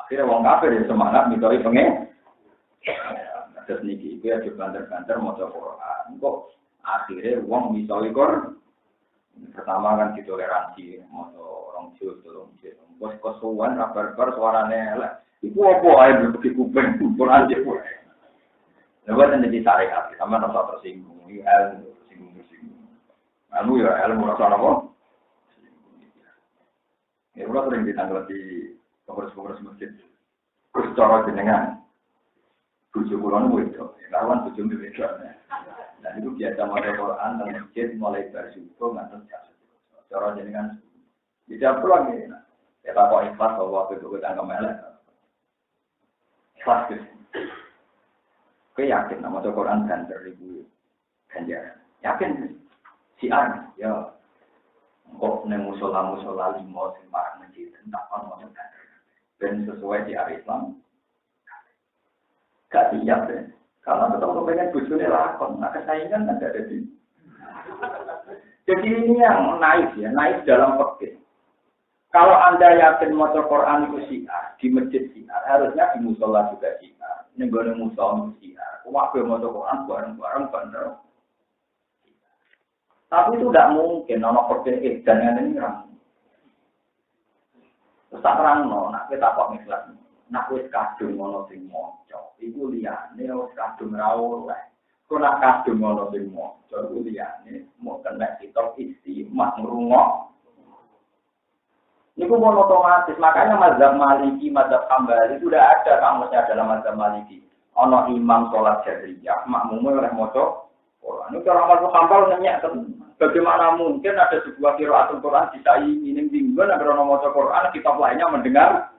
akhirnya wong kafir semangat misoi pengen terus niki itu ya banter-banter maca Quran kok akhirnya wong misoi Quran. Pertama kan ditoleransi, moto orang jauh tolong jauh. Bos kosuan, kabar suarane elek. Iku apa ae begitu kuping pun aja pun. Lewat nanti syariat, sama rasa tersinggung. Ini ilmu tersinggung. Ilmu ya ilmu rasa apa? Ya udah sering ditanggal di pengurus-pengurus masjid. Terus cara jenengan. Tujuh bulan itu, lawan tujuh miliar. Dan itu biasa mulai Quran dan masjid mulai dari subuh ngantar jam 11. Cara jenengan tidak pulang ini. Ya tak kok ikhlas bahwa itu kita kemelek. Ikhlas gitu. Oke yakin nama Quran dan 1000 ganjaran. Yakin siar ya. Kok neng musola limo sembarang masjid entah apa mau dan sesuai siar Islam. Gak siap deh. Kalau betul pengen bujurnya lakon, nah kesaingan tidak ada di. Jadi ini yang naik ya, naik dalam fikih. Kalau Anda yakin maca Quran itu syiar, di masjid syiar, harusnya di musola juga syiar. Nenggone musola syiar. Waktu maca Quran bareng-bareng bener. Tapi itu tidak mungkin, ono percaya dan ini orang. Terus tak terang, nak kita kok misalnya, nak wis kadung ono sing moco, iku liyane wis kadung ra oleh. Kok nak kadung ono sing moco, iku liyane mau kena sitok istimewa ngrungok. Niku pun otomatis, makanya mazhab Maliki, mazhab Hambali itu sudah ada kamusnya dalam mazhab Maliki. Ono imam sholat jahriyah, makmumnya oleh moco Quran. Ini orang mazhab Hambal nanya, bagaimana mungkin ada sebuah qiraatul Quran disaingi ning ada orang moco Quran, kitab lainnya mendengar.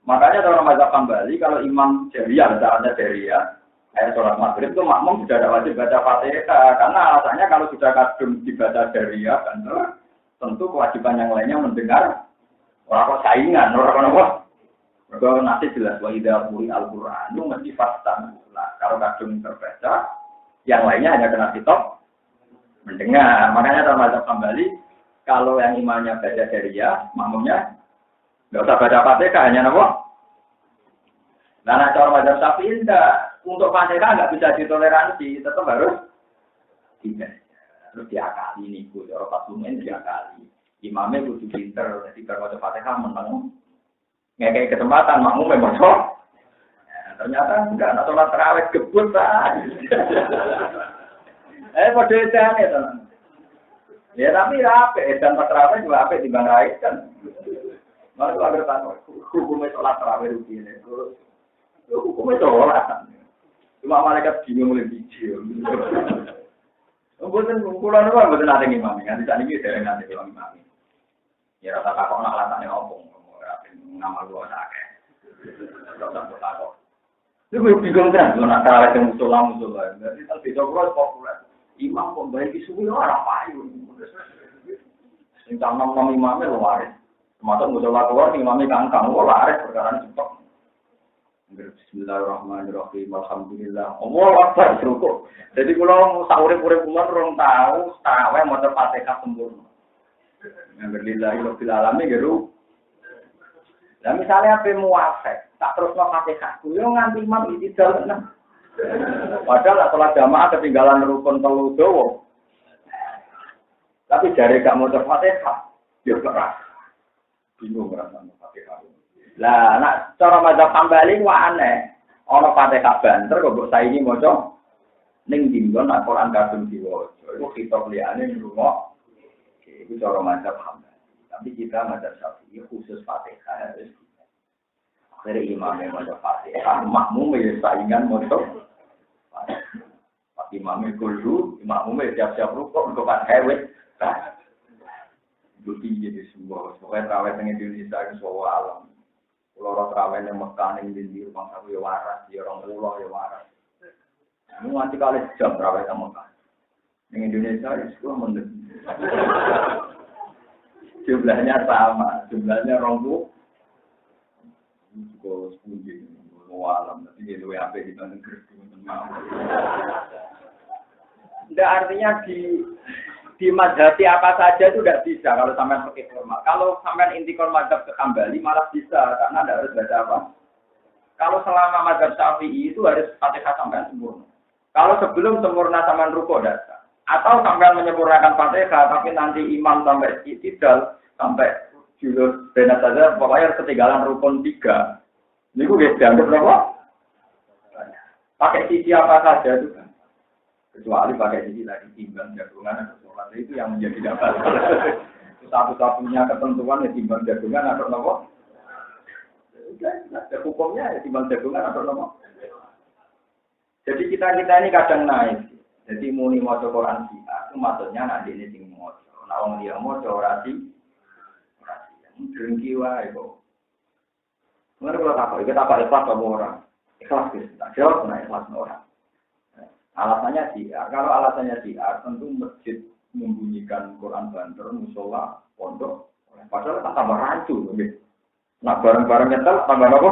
Makanya dalam mazhab Hambali kalau imam jahriyah, misalnya jahriyah, kayak sholat maghrib itu makmum sudah ada wajib baca Fatihah, karena alasannya kalau sudah kadung dibaca jahriyah, kan tentu kewajiban yang lainnya mendengar. Orang kok saingan, orang apa? Kalau nanti jelas wa idza quri al-Qur'an itu mesti fastan. Nah, kalau kadung terbaca, yang lainnya hanya kena kitab mendengar. Makanya dalam mazhab Hambali, kalau yang imamnya baca jahriyah, makmumnya enggak usah baca Fatihah, hanya apa? Nah, cara mazhab Syafi'i untuk Fatihah enggak bisa ditoleransi, tetap harus tidak. Terus diakali nih, cara pasumen diakali. Imamnya kudu pinter, jadi kalau baca Fatihah menang. Ngekei kesempatan makmum memang ternyata enggak, nak sholat tarawih gebut lah. Pada edan itu. Ya tapi apa? Edan tarawih juga apa timbang raih kan? Malah kalau ada tahu, hukumnya sholat tarawih rutin itu, hukumnya sholat. Cuma malaikat bingung lebih kecil. Bukan kumpulan apa? Bukan ada imamnya. Nanti tadi kita nanti bilang imamnya. Ya rata takut nak latane opung, ngamal dua sakit. Rata takut. Itu bingung kan, nak tarawih yang musola. Jadi tapi dokter populer. Imam kok baik isuwi ora payu. Sing tanam imamnya luar. Termasuk musola keluar imamnya kangkang luar perkara cepat. Bismillahirrahmanirrahim. Alhamdulillah. Allahu Akbar cukup. Jadi kalau saurip-urip umur rong tahu, tarawih maca Fatihah sempurna. Yang berlillahi rabbil alamin gitu. Nah misalnya apa muafek, tak terus mau Fatihah, yo nganti imam iki jalan. Padahal sholat jamaah ketinggalan rukun telu dawa. Tapi jare gak mau Fatihah, yo keras. Bingung rasane Fatihah. Lah nek cara mazhab Hambali wae aneh. Ana Fatihah banter kok mbok saiki maca ning dinggon Al-Qur'an kadung diwaca. Iku kitab liyane ngrungok. Itu cara mazhab Hambali. Tapi kita mazhab Syafi'i khusus Fatihah harus. Akhirnya imamnya mazhab Fatihah, makmum ya saingan motor. Tapi imamnya kudu, makmumnya siap-siap rukuk untuk hewe. Itu tinggi di semua. Pokoknya terawih di Indonesia itu semua alam. Kalau terawih yang Mekah yang di rumah aku ya waras, ya orang pulau ya waras. Ini nanti kali jam terawih sama Mekah. Di Indonesia itu semua menurut. Jumlahnya sama, jumlahnya ronggu. Juga 10 alam, tapi itu apa di tanah kerja tidak artinya di mazhabi apa saja itu tidak bisa kalau sampai pakai formal. Kalau sampai intikal mazhab ke Hambali malah bisa karena tidak harus baca apa. Kalau selama mazhab Syafi'i itu harus Fatihah sampai sempurna. Kalau sebelum sempurna sampai rukuk dasar. Atau sampai menyempurnakan Fatihah, tapi nanti imam sampai istidal, sampai julus benar saja, pokoknya ketinggalan rukun 3. Ini gue dianggap berapa? Pakai sisi apa saja itu kan. Kecuali pakai sisi tadi timbang jagungan atau sholat itu yang menjadi dasar. Satu-satunya ketentuan ya timbang jagungan atau apa? Ada hukumnya ya timbang jagungan atau apa? Jadi kita ini kadang naik. Jadi muni maca Quran Syiah itu maksudnya nanti ini sing maca. Nek wong liya maca ora sih. Drengki wae kok. Mare kalau tak ikhlas apa ora? Ikhlas wis. Tak jawab nek ikhlas ora. Alasannya Syiah. Kalau alasannya Syiah tentu masjid membunyikan Quran banter, musola, pondok. Padahal tak tambah rancu nggih. Nak bareng-bareng nyetel tambah apa?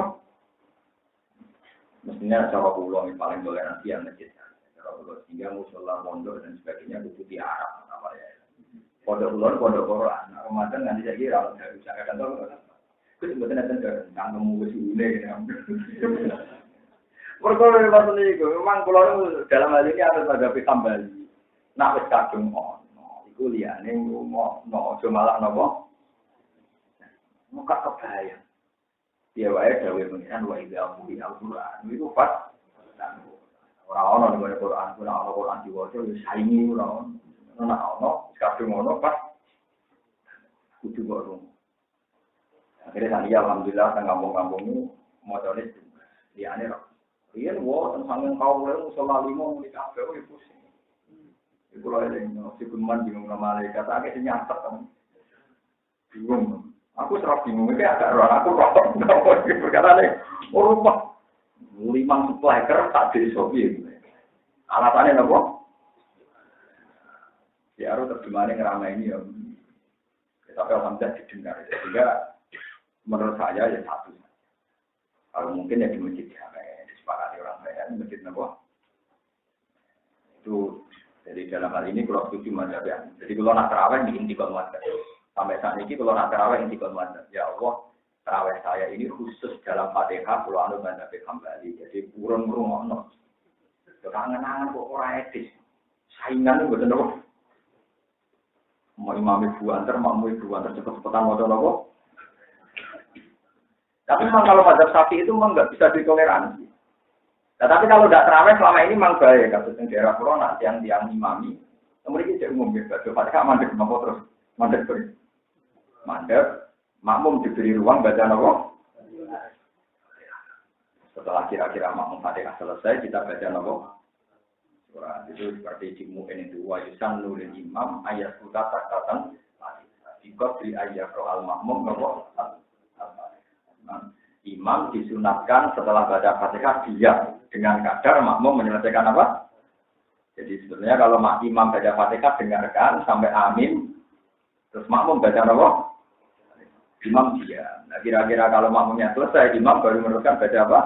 Mestinya cara kula paling toleransi yang masjid. Sehingga musola pondok dan sebagainya itu di Arab apa ya pondok ulun pondok Quran Ramadan nanti saya kira kalau saya bisa akan tahu itu sebetulnya tentang kamu wes ini perkara maksudnya itu memang kalau dalam hal ini harus ada Hambali nak wes kadung Iku liyane ngomong aja malah napa. Muka kebayang. Ya wae dawuh pengiran wa idza quri al-Qur'an iku pas. Ora ono ning Quran, ora ono Quran diwaca ya saingi ora ono. Ora ono, kadung ono pas kudu kok. Akhirnya tadi alhamdulillah teng kampung-kampung ini mocone liyane kok. Riyen teng sangen kaum lha musala limo muni kabeh kok pusing. Iku lho ning sikuman bingung nama malaikat akeh sing nyatet. Bingung. Aku serap bingung iki agak ora aku kok perkarane rumah 5 supplier tak desa piye. Alasane napa? Ya harus terjemahane ngeramai ini ya. Tapi alhamdulillah didengar. Sehingga menurut saya ya satu. Kalau mungkin ya di masjid ya, disepakati orang lain masjid napa? Itu jadi dalam hal ini kalau setuju mazhab ya. Jadi kalau nak tarawih di intikal mazhab. Sampai saat ini kalau nak tarawih intikal mazhab. Ya Allah, tarawih saya ini khusus dalam Fatihah kalau anu mazhab kembali. Jadi urun-urun. Kangen-kangen kok ora etis. Saingan itu betul napa? Mau imam ibu antar, makmu ibu antar cepet-cepetan waca napa? Tapi memang kalau mazhab Syafi'i itu memang nggak bisa ditoleransi. Nah, tapi kalau tidak terawih selama ini memang baik. Kasus yang daerah Corona, tiang-tiang imami. Kemudian kita umum ya, baca Fatihah mandek nopo terus mandek terus. Mandek, makmum diberi ruang baca nopo. Setelah kira-kira makmum Fatihah selesai, kita baca nopo. Surah itu seperti di mu'in itu wa yusannu lil imam ayat sudah takatan ikut di ayat rohal makmum nopo. Imam disunatkan setelah baca Fatihah diam dengan kadar makmum menyelesaikan apa? Jadi sebetulnya kalau imam baca Fatihah dengarkan sampai amin, terus makmum baca apa? Imam diam. Nah kira-kira kalau makmumnya selesai, imam baru meneruskan baca apa?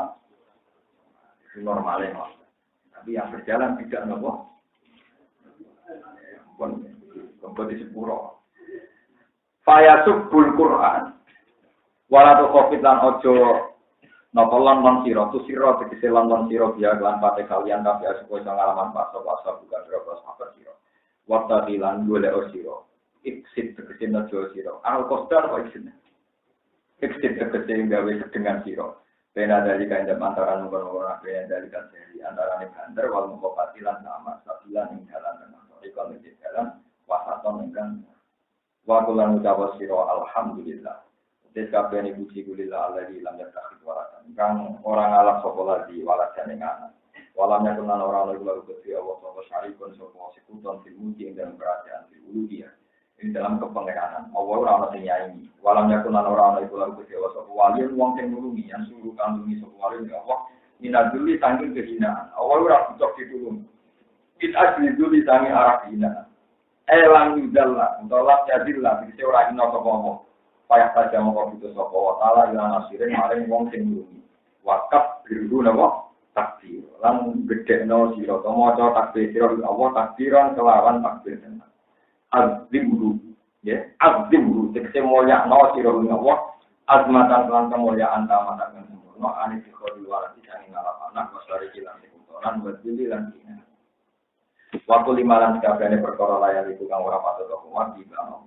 Itu normalnya. Tapi yang berjalan tidak nopo. Kompon di sepuro. Fayasubbul Quran. Walatu covid lan ojo nopolan non siro tu siro tegese lan non siro biar lan pate kalian tapi supaya ngalaman paso bukan berapa sabar siro. Waktu hilang golek siro. Iksit tegese nojo siro. Al kostar kok iksit. Iksit tegese gawe dengan siro. Bena dari kain antara nomor-nomor bena dari kain antara nih banter wal mengobatilan sama sabilan ing jalan dengan kalau di jalan wasaton dengan wakulan ucawa siro alhamdulillah. Des kabeh ni puji kulillah alladzi lam yattakhidh walatan. Kang orang alam sapa lagi walatan ing anak. Walamnya kunan orang lalu Gusti Allah sapa syarikun sapa sekuton fil mulki dalam kerajaan fil uluhiyah. Ing dalam kepangeranan. Allah ora ana sing nyaingi. Walamnya kunan orang lalu Gusti Allah sapa wali wong sing nulungi yang suruh kandungi sapa wali ya Allah. Minaduli tanging kehinaan. Allah ora butuh ditulung. It asli duli tanging arah kehinaan. Elang yudalla, utawa yadillah bisa ora ina sapa Allah. Payah saja mau itu sopo watala yang asirin maring wong sing nulungi. Wakaf biru nabo takbir. Lan gede no siro. Tomo coba takbir siro Allah takbiran kelawan takbir tenan. Azimru, ya azimru. Tekse mulia no siro Allah. Azmatan lan kemuliaan tamat akan sempurna. Anis dikhori walasi jani ngalap anak wasari kilan sekutoran berdili lan kina. Waktu limalan sekalian perkara layar itu kang ora patut hukuman di dalam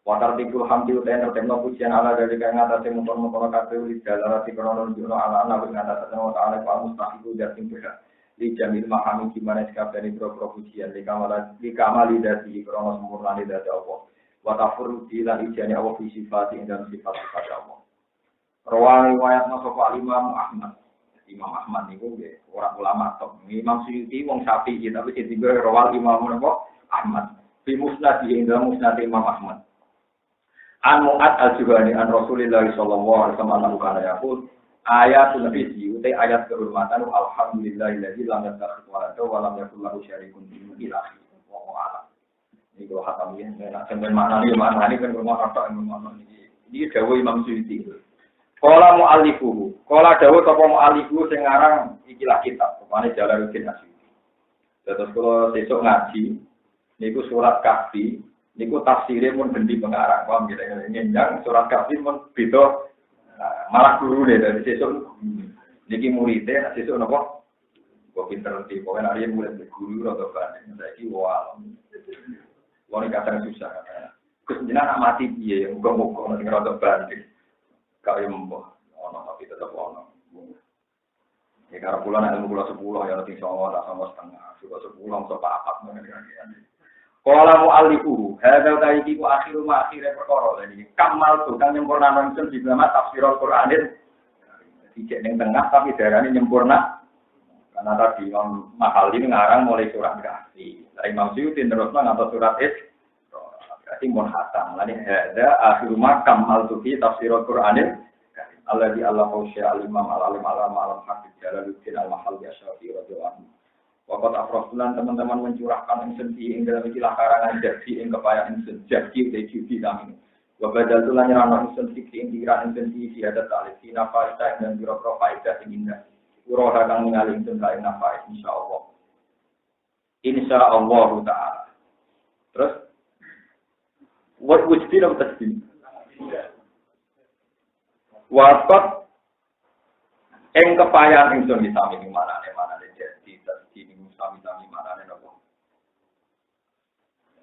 Watar tikul hamdi utain tertemno pujian ala dari kaya ngatasi mumpun-mumpun kabeh di dalam krono juno ala ana wing ngatasi wa ta'ala wa mustahiku jatim berat li jamil mahami gimana sekabeh ni pro pujian li kamali dadi krono sempurna ni dadi Allah wa tafur dilan ijane Allah fi sifat dan sifat-sifat Allah rawi riwayat sapa Imam Ahmad niku nggih ora ulama tok Imam Suyuti wong Syafi'i tapi sing digawe rawal Imam Ahmad fi musnad ing dalam musnad Imam Ahmad An Mu'ad al-Juhani an Rasulillah sallallahu alaihi wasallam kana yaqul ayatul rizqi utai ayat kehormatan alhamdulillahilladzi lam yattakhidh walada wa lam yakul lahu syarikun fil akhir wa ta'ala. Ini kalau khatam ya nek sampeyan maknani kan rumah kata Imam ini. Ini dawuh Imam Suyuti. Qala mu'allifuhu. Qala dawuh sapa mu'allifu sing aran ikilah kitab, rupane Jalaluddin Asyuti. Terus kalau besok ngaji niku surat Kahfi niku tafsirnya pun bendi pengarang, paham gitu ya? Yang surat Kahfi pun beda, malah guru deh dari sesuk. Niki muridnya, sesuk nopo, kok pinter nanti, pokoknya hari ini mulai berguru atau banding, saya ki wal. Wong kadang susah katanya. Gus jenengan nak mati piye? Muga-muga ning rada banding. Kaya mbah ono tapi tetep ono. Ya karo kula nek ilmu kula 10 ya nanti 9 tak sama setengah. Juga 10 so papat ngene kira-kira. Kala mu'allifu, hadza taiki ku akhiru ma akhire perkara iki. Kamal tu kang nyempurna nang di dalam tafsirul Qur'anil. Dicek ning tengah tapi darane nyempurna. Karena tadi Imam Mahali ngarang mulai surat Kahfi. Lah Imam Suyuti terusna ngantos surat berarti mun hatam. Lan hadza akhiru ma kamal tu fi tafsirul Qur'anil. Alladzi Allahu sya'al Imam al-alim al-alam Habib Jalaluddin al-Mahalli Asy-Syafi'i radhiyallahu anhu. Wakat afrofulan teman-teman mencurahkan insun di dalam istilah karangan jadi ing kepayan insun jadi dari judi kami. Wabadal tulan nyerano insun fikri ing pikiran insun di ada talib di nafaidah dan biro-biro faidah ing indah. Uroh kang ningali insun kae nafais insyaallah. Insyaallah taala. Terus what would be of tasbih? Wakat ing kepayan insun di sami ing mana sami-sami manane nopo.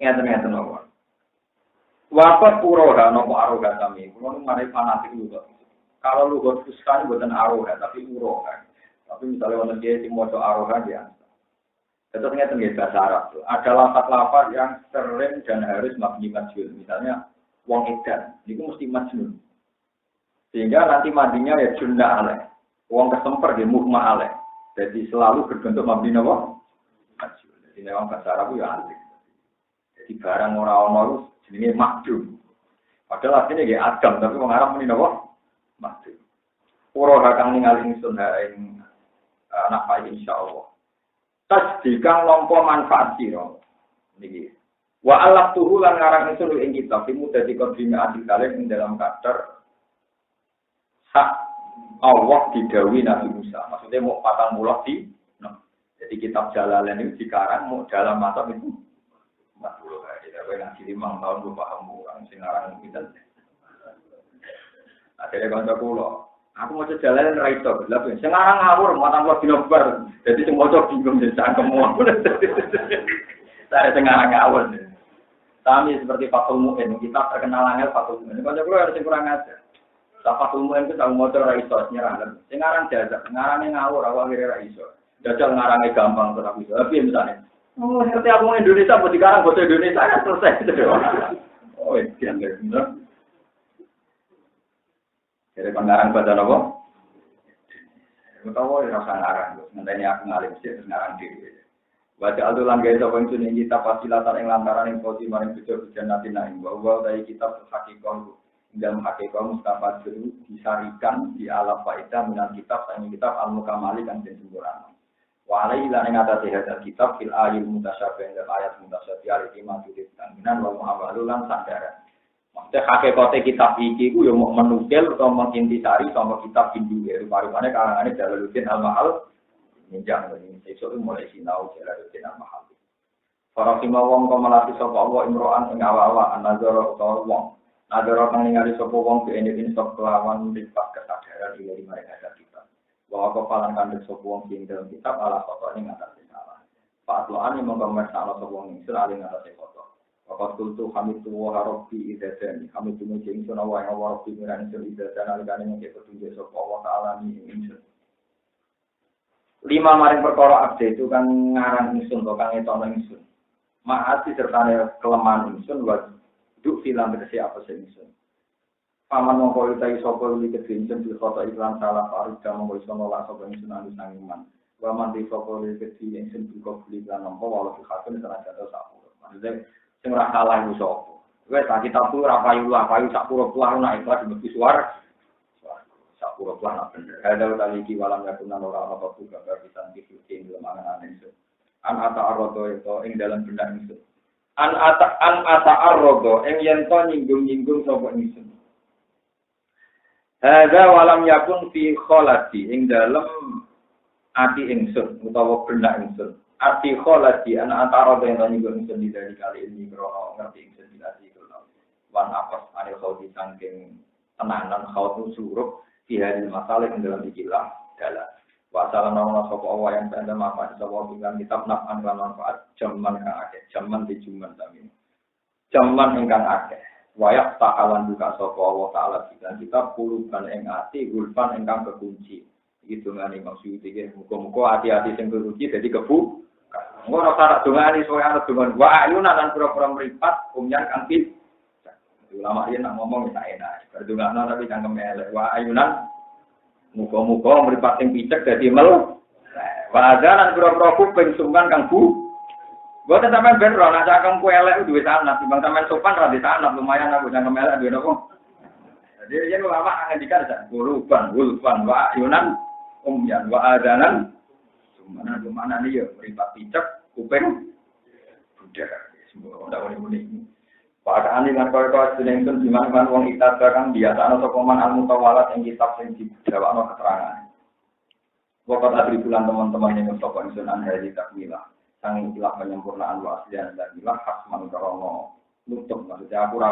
Ngeten-ngeten nopo. Wafat puroha nopo aroga sami. Kulo mari fanatik lugat. Kalau lugat fuskan bukan aroga tapi uroha. Tapi misalnya wonten kiai sing maca aroga ya. Tetep ngeten nggih bahasa Arab. Ada lafaz-lafaz yang sering dan harus mabni majhul. Misalnya wong edan niku mesti majnun. Sehingga nanti madinya ya junna alaih. Wong kesemper nggih muhma alaih. Jadi selalu berbentuk mabni napa? Jadi memang bahasa Arab ya antik. Jadi barang orang-orang itu jenenge makdum. Padahal aslinya kayak Adam, tapi orang Arab ini apa? Makdum. Pura kang ningali ingsun ing anak bayi insyaallah. Tasdikang lompo manfaat sira. Niki. Wa alaf tuhu lan ngarang ingsun ing kitab iku dadi kodime adil kalih ing dalam kadar hak Allah didawi Nabi Musa. Maksudnya mau 40 di jadi kitab Jalalain itu dikarang mau dalam masa itu 40 hari. Tapi ngaji 5 tahun gue paham orang sing aran pinten. Akhirnya kanca kula, aku mau Jalalain ra iso. Lah sing aran ngawur matang kok dinobar. Jadi sing maca bingung dene cangkemmu. Saya sing aran ngawur. Kami seperti Fathul Mu'in, kita terkenal angel Fathul Mu'in. Kanca kula harus kurang aja. Fathul Mu'in itu tau maca ra iso nyerang. Sing aran jajak, ngarane ngawur awak kira ra iso. Jajal ngarangnya gampang tetap bisa. Tapi misalnya, ngerti aku Indonesia, buat dikarang bahasa Indonesia kan selesai. Oh, iya, benar. Jadi pengarang bahasa apa? Aku tahu rasa ngarang. Nanti aku ngalim sih, terus ngarang diri. Baca altulan gaya sopan itu nih kita fasilatan yang lantaran yang posisi maring bejo-bejo nanti naing. Bahwa dari kitab hakikah dalam hakikah Mustafa Juru disarikan di alam faedah minat kitab sang kitab al-mukamali kan sempurna. Walai lan ing atase hadal kitab fil ayil mutasyabih dan ayat mutasyabih al-imam tudit taminan wa muhawalu lan sandaran. Maksudnya hakikate kitab iki ku yo mau menukil atau mengintisari sama kitab Hindu ya rupa-rupane karangane Jalaluddin Al-Mahal minjang ini sesuk mulai sinau Jalaluddin Al-Mahal. Para kima wong kok melati sapa Allah imro'an ing awak-awak nazara utawa wong. Nazara kang ningali sapa wong dene sok kelawan lipat kesadaran dari mereka kitab. Bahwa kepalan kandung sopong sing dalam kitab ala foto ini ngatasi salah. Pak Atloan yang mengkomersial sopong ini selalu ngatasi foto. Wakat kultu kami tuwa harobi idadani. Kami tuwa jeng sunawa yang warobi mirani sul idadan alikani yang kepetunjuk sopong wa ta'ala ni ingsun. 5 maring perkara abdi itu kan ngarang ingsun atau kang etono ingsun. Ma'ati serta kelemahan ingsun wa duk filam bersi apa sih ingsun. Paman mongko utai sapa li kedhinjen di kota iklan salah farida mongko iso nolak sapa ing sunan sangiman. Wa man di sapa li kedhinjen sing kok beli lan mongko walau fikatun tenaga sapuro. Maksudnya sing ora salah iku sapa. Wes tak kita tuh ora payu sapuro tuwa ana ikhlas mesti suara. Sapuro tuwa ana bener. Ada tali iki walam yakuna ora apa juga bisa dikuti dalam angan itu. An ata arrodo itu ing dalam benda itu. An ata arrodo ing yen to nyinggung-nyinggung sapa ingsun. Hadza walam yakun fi kholati ing dalem ati ingsun utawa benak ingsun. Ati kholati ana antara den nyinggung ingsun dari kali ini krono ngerti ingsun dilati krono. Wan apas ane khawti saking tenanan khawtu surup fi hadil masalah ing dalam ikilah dalam. Wa sallallahu sapa wa yang tanda manfaat sapa dengan kitab naf'an lan manfaat jaman kang akeh jaman di juman sami. jaman ingkang akeh. Wayak takalan buka sapa Allah taala kita puluhan ing ati gulpan ingkang kekunci. Iki dongane maksud iki muga-muga ati-ati sing kekunci dadi kebu. Ngono ora dongane soe arep dongan wa ayunan lan pura-pura mripat umyan kanthi ulama yen nak ngomong tak enak. Berdongano tapi cangkem elek. Wa ayunan muga-muga mripat sing picek dadi mel. Wa adanan pura-pura kuping sungkan kang bu. Boten sampean ben ro nek cangkem ku elek duwe sanad, timbang sampean sopan ra di sanad lumayan aku cangkem elek duwe napa. Jadi yen ulama ngendikan guluban wa ayunan umyan wa adanan mana nih ya meripat picek kuping udah semua udah muni padahal dengan kau sedang itu dimana wong kita kan biasa atau sokoman al-mutawalat yang kitab yang dijawab keterangan waktu ada bulan teman-teman yang mencoba insunan hari takmilah sang istilah penyempurnaan wasiat dan istilah khasman karono nutup maksudnya aku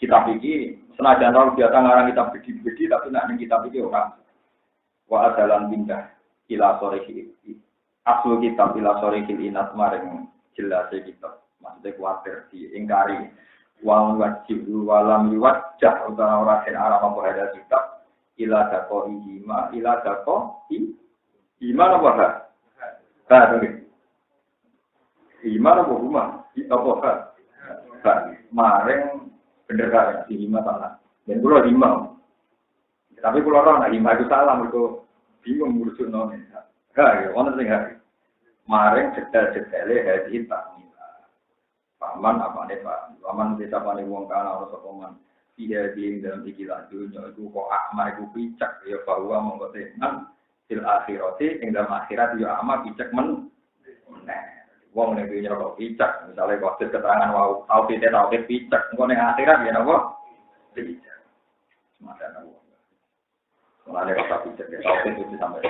kitab ini senajan tahu biasa ngarang kitab bedi tapi nak yang kitab ini orang wa adalan pindah ila sore asal kitab ila sore inat maring jelas kitab maksudnya kuatir diingkari wal wajib walam wajah utara orang yang arah apa ada kitab ila dako ihima ila dako iman apa ha iman apa huma apa ha maring bener kan ihima salah dan kula imam tapi kula ora nek imam itu salah mergo bingung ngurusin none ha ya wonten sing hari maring jedal-jedale hadi takmila paman apane Pak paman desa pane wong kana ora sokoman iya di dalam ikilah dunya itu kok akmar iku picek ya bahwa monggo tenan fil akhirati ing dalam akhirat ya amal picek men nah wong nek dunya kok picek misale kok keterangan wau tauhid picek engko ning akhirat ya napa picek semacam napa mulane kok picek ya tauhid itu sampai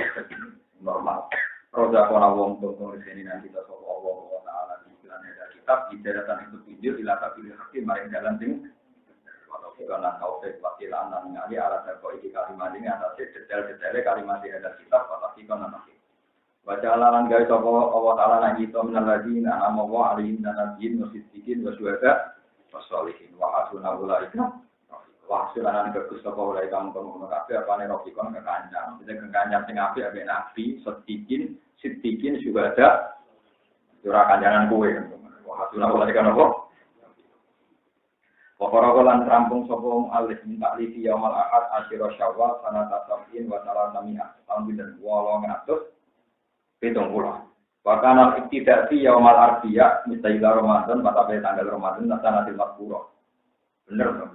normal roda kona wong tunggu sini nanti kita soal Allah Taala di dalam kitab ijaratan itu video dilakukan hakim maring dalam ting atau karena tauhid wakilan dan ngali alat kau iki kalimat ini atas detail kalimat di dalam kitab atau karena nanti baca alalan guys Allah Taala nanti itu menaladina nama wa alim dan nabiin musidikin wasyuhada wasolihin wa hasuna ulaika wah sulanan bagus apa oleh kamu kamu kabeh apane rofikon kekancang jadi kekancang sing apik ambek nabi sedikin juga ada surah kanjangan kue wah sudah mulai kan apa pokoknya rampung sopong alih minta livi yaumal ahad asyiro syawal sanata sab'in wa salamiyah tahun dan 870 wakana iktidasi yaumal arbiyah misalnya Ramadan pada tanggal Ramadan nasanatil makburo bener dong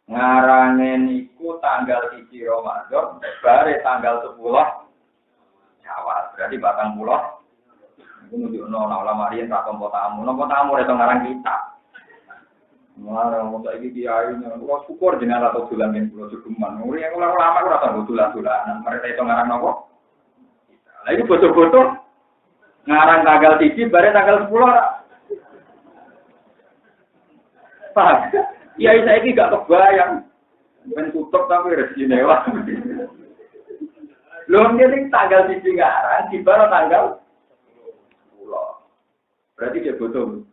ngarangen iku tanggal 1 Ramadan bare tanggal 10 Syawal berarti batang pulau itu nunjukno ulama riyen ra tompo tamu itu ngarang kita ngarang untuk iki kiai kula syukur jenengan atau dolan ning pulau Sugeman yang ulama ora tau dolan-dolanan mereka itu ngarang napa lha iki foto-foto ngarang tanggal 3 bare tanggal 10 Pak kiai saiki gak kebayang ben tutup tapi rezine wae lho ngene tanggal 1 ngarang di baru tanggal 10. Berarti dia butuh.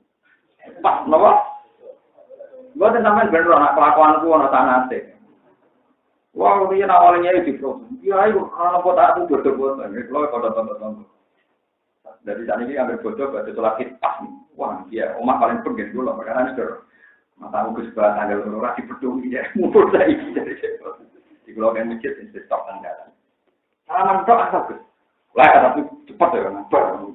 Pas napa? Mboten sampean bener ana kelakuanku ana sanate. Wah, iki awalnya di pro. Ya ayo ana kota aku bodoh-bodoh. Nek lho kota-kota. Dari tadi ini ambil bodoh baca sholat pas. Wah, dia omah paling pengen dulu perkara ini dor. Mata aku sebelah tanggal ora dipeduli ya. Mumpul saiki dari situ. Di blog yang masjid ini stok tanggalan. Salaman tok asal. Lah tapi cepat ya nambah.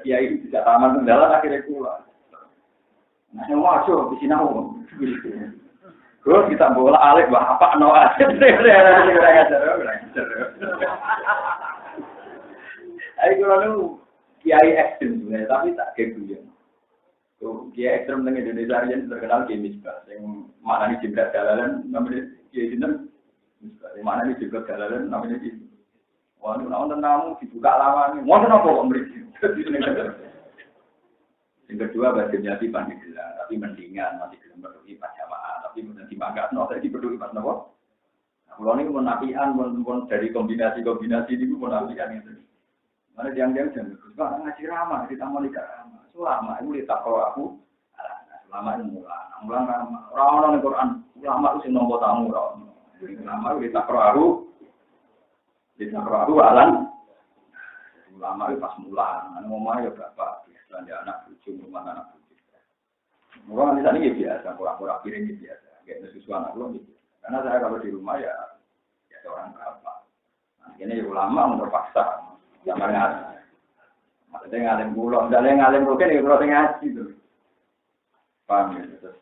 Kiai tidak taman kendala akhirnya keluar. Nah, yang masuk di sini aku. Terus kita bola alik bah apa no aja. Ayo kalau kiai ekstrem sebenarnya tapi tak kayak gitu. Kiai ekstrem dengan Indonesia yang terkenal kiai misbah. Yang mana nih jembatan jalanan namanya kiai sinten. Di mana nih juga jalanan namanya kiai. Wah, nonton tamu dibuka lama nih. Mau kenapa kok beri? Yang kedua bagiannya di pandeglang, tapi mendingan masih belum peduli pas jamaah, tapi mungkin dimangkat, saya peduli pas nopo. Nah, kalau ini menafian, pun dari kombinasi ini menafian itu. Mana diam-diam jangan ngaji ramah, kita mau nikah ramah. Ulama itu ditakro aku. Ulama itu mulang orang Quran. Ulama itu sing nompo tamu ora. Ulama itu ditakro aku alan. Ulama itu pas mulang, ngomong ya bapak, belanja anak cucu, rumah anak cucu. Mungkin di sana ya biasa, kurang-kurang piring ya biasa. Kayak sesuatu anak lo gitu. Karena saya kalau di rumah ya orang bapak. Nah, ini ya ulama terpaksa. Jangan ngaji. Maksudnya ngalim pulau, misalnya ngalim rukin ya pulau ngaji tuh. Paham ya? Terus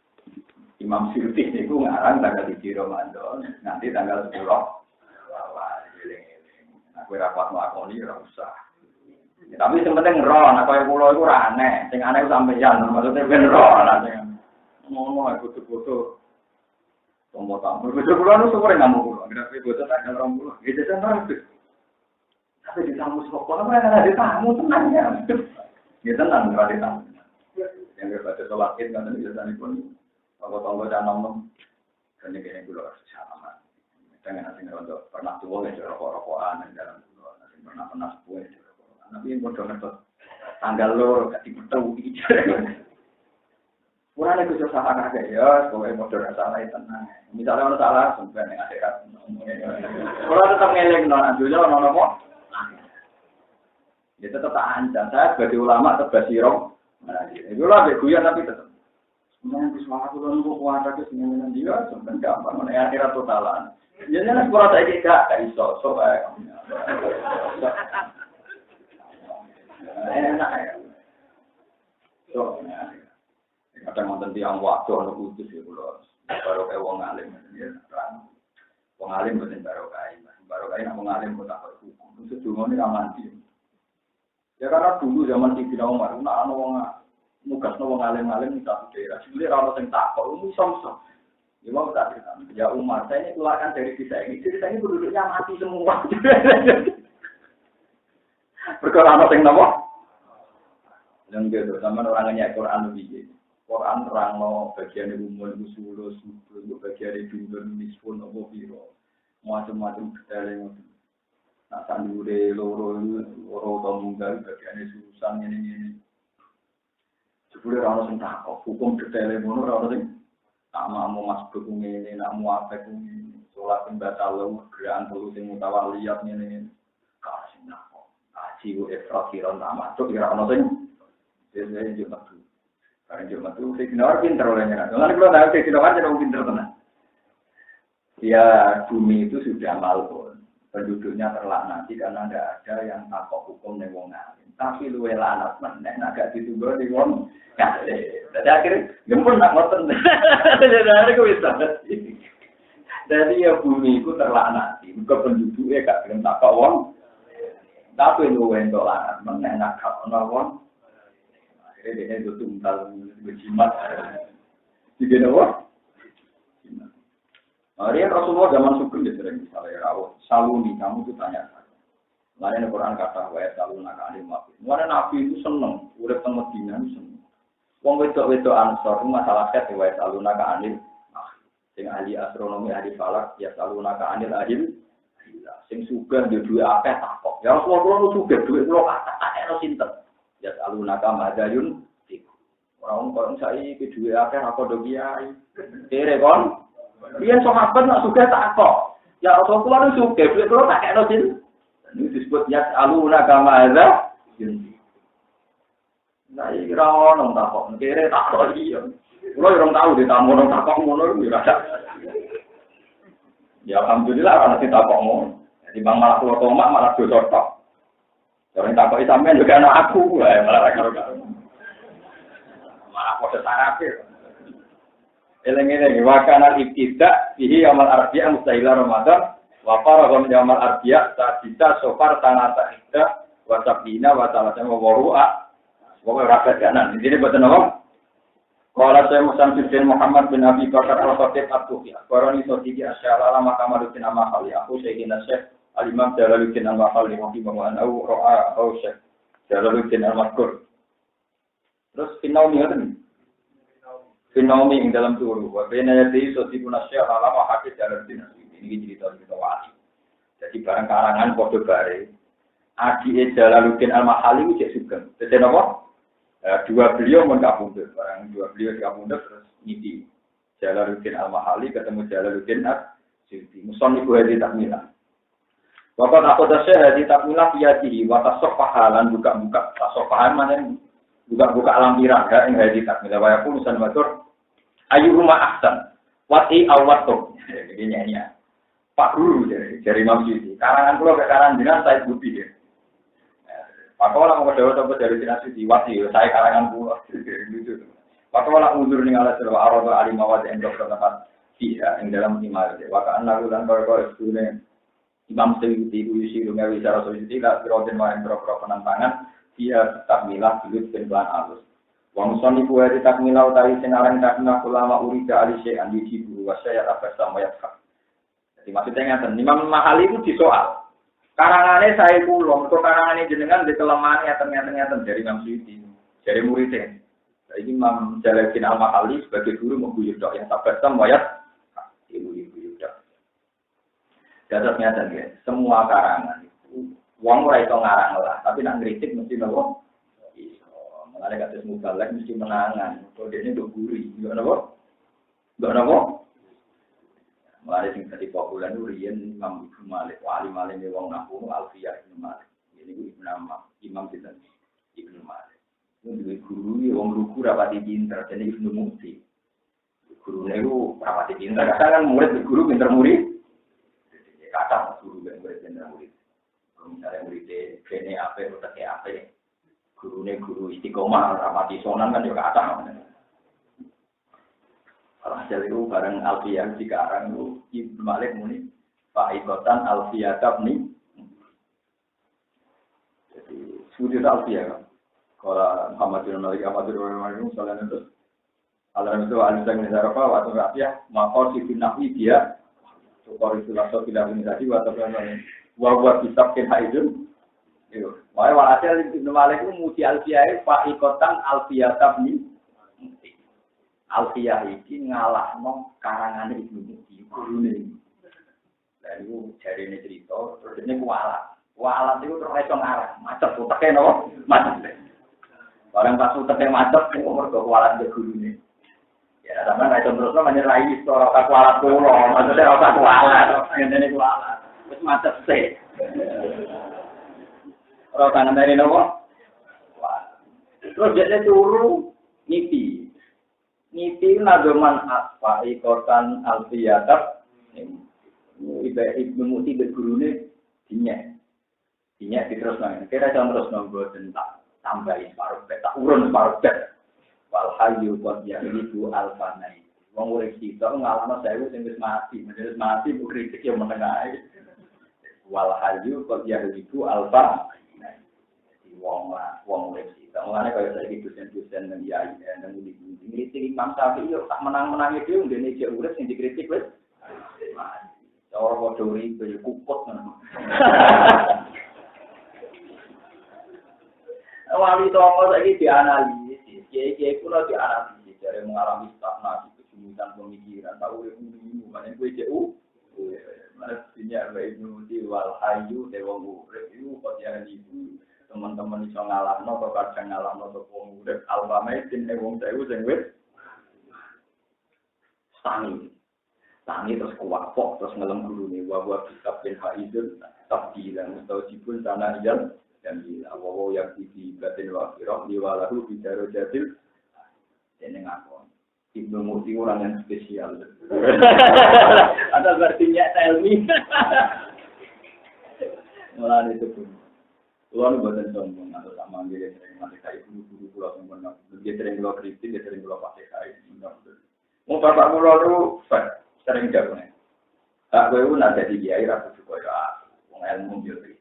Imam Syuuti itu ngarang tanggal 3 Ramadan, nanti tanggal 10. Aku rapat melakoni ora usah. Ya, tapi sing penting roh, nek kaya kula iku ora aneh. Sing aneh sampeyan, maksudnya ben roh lah sing ngomong aku foto-foto. Tombo tamu. Betul kula nu sore ngamu kula. Kira foto tanggal 20. Gitu kan. Tapi di tamu sok kok ora ada tamu tenang ya. Ya tenang ora ada tamu. Yang baca salat Id kan biasane pun tonggo-tonggo canom. Kan iki kula sama. Jangan nanti ngerontok pernah tua ya rokok-rokokan dan dalam pulau nanti pernah sepuh ya rokok-rokokan. Tapi yang bodoh ngetot tanggal lo gak diberitahu gitu. Kurang itu susah agak ya, pokoknya bodoh salah itu tenang. Misalnya orang salah, sebenarnya akhirat. Kalau tetap ngeleng non ajunya non apa? Ya tetap tak ancam. Saya sebagai ulama tetap basirong. Itu lah beguyan tapi tetap. Sebenarnya semangat itu nunggu kuasa ke semuanya dia sebenarnya gampang. Mana akhirat totalan. Jadi nak sekolah saya gak iso, so baik. Enak ya. So, kadang nonton tiang waktu orang kudus ya kalau baru kayak wong alim ya terang. Wong alim betul baru kayak nak wong alim kota hukum. Khusus cuma ini amanti. Ya karena dulu zaman Sidina Umar, nak anu wong nugas wong alim-alim kita daerah. Sebenarnya orang yang takut, itu som-som. Ya mau tak cerita, ya Umar, saya ini keluarkan dari desa ini. Desa ini penduduknya mati semua. Berkorban apa yang nama? Yang gitu, sama orangnya Quran lebih. Quran terang no bagian umur usul, bagian jumlah mispun, apa biro, macam-macam detail yang nak sandure loro tunggal bagian sususan ini. Sebelum orang sentak, hukum detail yang mana orang tak mau masuk ke ini, nak mau apa ke ini, sholat yang batal lu, gerakan perlu yang mutawaliyat ini, kasih nak, kasih ekstrakiran tak masuk, gerakan apa ini, biasanya jumat tu, karena jumat tu, saya kena pinter olehnya, jangan kalau tahu saya kena aja dong pinter tenang. Ya bumi itu sudah malpun, penduduknya terlaknati karena tidak ada yang takut hukum yang wong alim. Tapi luwe lanat meneh agak ditunggu di wong kasih. Jadi akhirnya gempur nak ngoten. Jadi aku bisa. Jadi ya bumi itu terlaknati. Muka penduduknya gak gelem takok wong. Tapi luwe entuk lanat meneh nak ono wong. Akhirnya dia itu tunggal berjimat. Jadi apa? Hari Rasulullah zaman Sugeng dia sering misalnya rawuh saluni kamu tuh tanya. Lain Al-Quran kata wa saluna ka alim mati. Mana Nabi itu seneng, urip teng Madinah seneng. Wong wedok-wedok Ansor masalah ket wa saluna ka alim. Sing ahli astronomi, ahli falak ya saluna ka anil ahil. Sing sugih yo duwe akeh takok. Ya Rasulullah lu sugih duwe kula kata eno sinten. Ya saluna ka madayun. Orang kok saiki duwe akeh apa do kiai. Kere kon Biar sahabat nak suka tak kok. Ya Rasulullah itu suka. Kalau tak kayak nosin. Ini disebut ya aluna kama ada. Nah ini orang tak kok. Kira tak kok iya. Kalau orang tahu di tamu orang tak kok ngono itu rasa. Ya alhamdulillah orang kita kok ngono. Jadi bang malah keluar tomak malah dosa tok. Orang tak kok sampean juga anak aku. Malah karo-karo. Malah kok sarapir. Eleng-eleng wakana ibtidak fihi amal arbi'a mustahila Ramadan wa faragha min amal arbi'a sadisa sofar tanata idda wa sabina wa talata wa waru'a wa rakat kanan. Ini betul apa? Qala saya Muhammad Muhammad bin Abi Bakar al-Khatib at-Tufi akhbarani sadiqi asy'ala lama kamaluddin al-Mahali aku Syekhina Syekh al-Imam Jalaluddin al-Mahali rahimahullah au ra'a au Syekh Jalaluddin al-Mazkur. Terus finau ngoten. Fenomi yang dalam turu, wabena yaitu sosial manusia lama hadis dalam dinasti ini cerita wali. Jadi barang karangan kode bare, Adi Jalaluddin Al Mahali itu cek sugeng. Jadi apa? Dua beliau mengkabundut, orang dua beliau dikabundut terus ngidi. Jalaluddin Al-Mahali ketemu Jalaluddin As-Suyuti. Muson ibu Hadi Takmilah. Bapak aku dasar Hadi Takmilah piyadi, watas sopahalan buka-buka. Sopahan mana buka-buka lampiran ya, yang Hadi Takmilah. Wayaku musan matur, ayu rumah ahsan, wati awwatum. Jadi nyanyi ya. Pak Guru dari Imam Suyuti. Karangan pulau ke karangan jenengan saya bukti ya. Pak Kola mau berdoa dari Suyuti, wati saya karangan pulau. Lucu. Maka malah mundur ning ala sira arada alimawat endok tempat dia ing dalam imal de wakaan lalu dan kaya istune Imam Suyuti usi lunga wicara Suyuti la roden main pro penantangan dia takmilah bilut ben lan alus wa musani ku hari takmilah utawi sing aran takmilah ulama urida alise andi dibu wa saya apa sama ya jadi maksudnya ngaten Imam Mahali itu disoal karangane saya kula mergo karangane jenengan di kelemahan ternyata dari Imam Suyuti dari muridnya. Ini Imam Jalaluddin Al-Mahali sebagai guru mengguyur dok yang sabar sama wayat ibu-ibu dok. Dasarnya dan ya, semua karangan itu uang ora iso ngarang lah, tapi nak ngritik mesti nopo. Iso. Mengenai kasus mubalek mesti menangan. Kalau dia ini do guri, enggak nopo? Enggak nopo? Mengenai sing tadi populer riyen Imam Ibnu Malik, wali Malik wong nahu Alfiyah Ibnu Malik. Ini Ibnu Imam kita Ibnu Malik. Ini guru ya, wong guru rapati pinter, jadi Ibnu Mufti. Guru itu rapati pinter, kadang kan murid guru pinter murid. Kadang guru murid pinter murid. Kalau misalnya muridnya kene apa, utaknya apa, guru istiqomah, rapati sonan kan juga kadang. Kalau hasil itu bareng Alfiyah sekarang itu Ibnu Malik muni Pak Ikotan Alfiyah tabni. Jadi sudut Alfiyah. Kalau Muhammadul Malik Ahmadul Malik misalnya itu alam itu alisang negara waktu rakyat maka si finahwi dia sukor itu langsung tidak tadi waktu buat kitab haidun itu makanya walhasil Ibnu Malik itu muji Alfiyah Pak Ikotan Alfiyah tabni Alfiyah ini ngalahno karangan Ibnu Mufti gurune lalu cari ini cerita terus ini kualat itu terus iso ngarang macet uteknya no macet orang pas uteknya macet ini umur kualat ke gurune ya sama iso terus menyerai istilah kualat kulo maksudnya ora kualat ngene kualat wis macet sih ora tangan dari nopo terus dia turu ngipi nadoman apa ikotan alfiyatab Ibnu Mufti bergurune dinyak terus nang kira terus nonggo tentang tambahin paruh tak urun paruh bet wal hayyu qad yahliku alfanai wong urip kita ngalahno 1000 sing wis mati menjadi mati bu kritik yo menengae wal hayyu qad yahliku alfanai wong urip kita ngene kaya saiki dosen-dosen nang kiai nang kritik Imam Syafi'i yo tak menang-menangi dhewe ndene jek urip sing dikritik wis ora padha urip yo kuput ngono wali tonggo saiki dianalisis, kiai-kiai kula dianalisis dari mengalami stagnasi kesulitan pemikiran, tahu ilmu mana kue jauh, mana punya ilmu di wal hayu dewang urip itu kok yang ibu teman-teman iso ngalahno atau kadang ngalahno atau wong urip albame din wong sewu sing wis tangi terus kuwapok terus ngelem gurune wa kitab bin haidun tabdilan mustawjibun sana ijal dan awaw yang di batin wakirah diwalahu bidaro jadil ini ngakon Ibnu Mufti orang yang spesial ada artinya ilmi mulai itu pun luar badan sombong atau sama dia sering pakai kain guru pulau sombong dia sering pulau kritik dia sering pulau pakai kain mau bapak pulau itu sering jawabnya tak gue pun ada di kiai rapi juga ya ilmu biologi.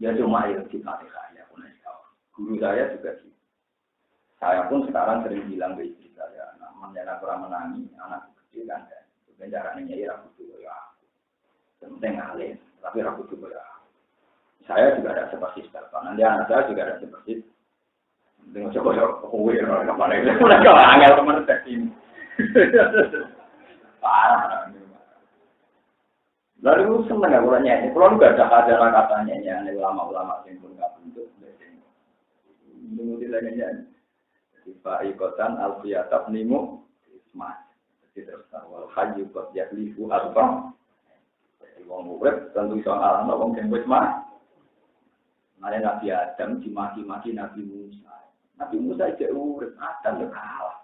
Ya cuma yang kita saya pun guru saya juga sih. Saya pun sekarang sering bilang ke istri saya, namanya kurang menangi anak kecil kan, caranya ya rapi juga ya. Penting alim, tapi rapi juga ya. Saya juga ada seperti sekarang. Nanti anak saya juga ada seperti. Dengan coba kue orang kemana itu, udah kau angel teman tersini. Parah. Lalu seneng ya kalau nyanyi, kalau nggak ada katanya nyanyi ulama-ulama yang pun nggak bentuk, ini lainnya. Jadi fa'ikotan alfiyatab nimu ismas. Jadi terus wal hayyu qad yahlifu alfa. Jadi wong urip tentu iso alano wong sing wis mati. Mane Nabi Adam dimaki-maki Nabi Musa. Nabi Musa iki urip Adam yo kalah.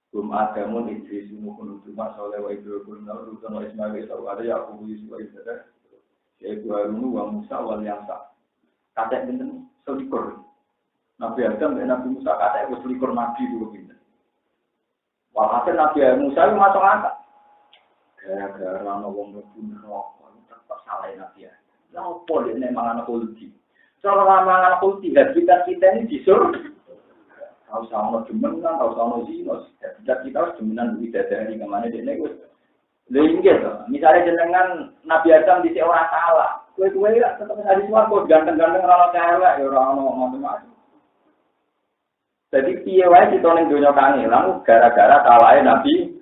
Belum ada mun Idris mukun cuma soleh wa Ibrahim lalu sama Ismail ada Yakub Yusuf ada. Yaitu Harun wa Musa wal Yasa. Kata benten selikur. Nabi Adam dan Nabi Musa kata itu selikur Nabi dulu benten. Walhasil Nabi Musa itu masuk akal. Gara-gara ana wong mlebu neraka tetep salah Nabi. Lha opo dene mangan kulti. Cara mangan kulti habitat kita ini disur. Tahu sama demenan, tahu sama zinos. Habitat kita harus demenan bidadari kemana dene wis. Lha inggih to. Misale jenengan Nabi Adam dhisik ora salah. Kowe ya tetep hari swarga ganteng-ganteng ora cewek ya ora ono macam-macam. Jadi piye wae kita ning donya kangelan gara-gara salahe Nabi.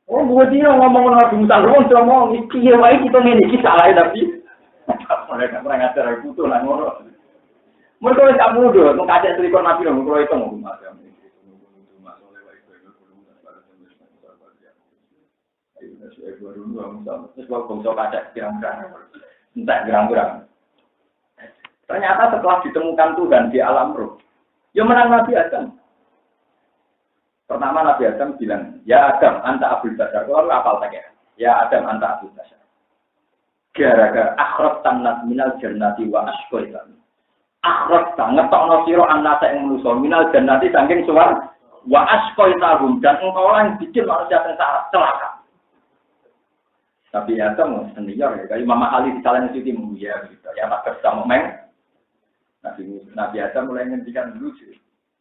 Oh, mesti ngomong Nabi Musa wong ngomong iki piye wae kita ngene iki salahe Nabi. Mereka ora ngajar putu lan ngono. Mergo wis tak mudo, mung kacek selikur Nabi lho, mung itu ngomong macam. Ternyata setelah ditemukan Tuhan di alam roh, yang menang Nabi Adam. Pertama Nabi Adam bilang, ya Adam, anta abul basar. Kalau apal tak ya Adam, anta abul basar. Gara-gara akhrab tanat minal jannati wa ashqaitan. Akhrab ngetokno sira annasa ing manusa minal jannati saking suwar wa ashqaitahum dan engkau yang bikin manusia sengsara celaka. Tapi ya Adam senior ya, kayak Mama Ali di salah itu tim ya gitu. Ya tak bersama meng. Nabi Adam mulai ngendikan dulu sih.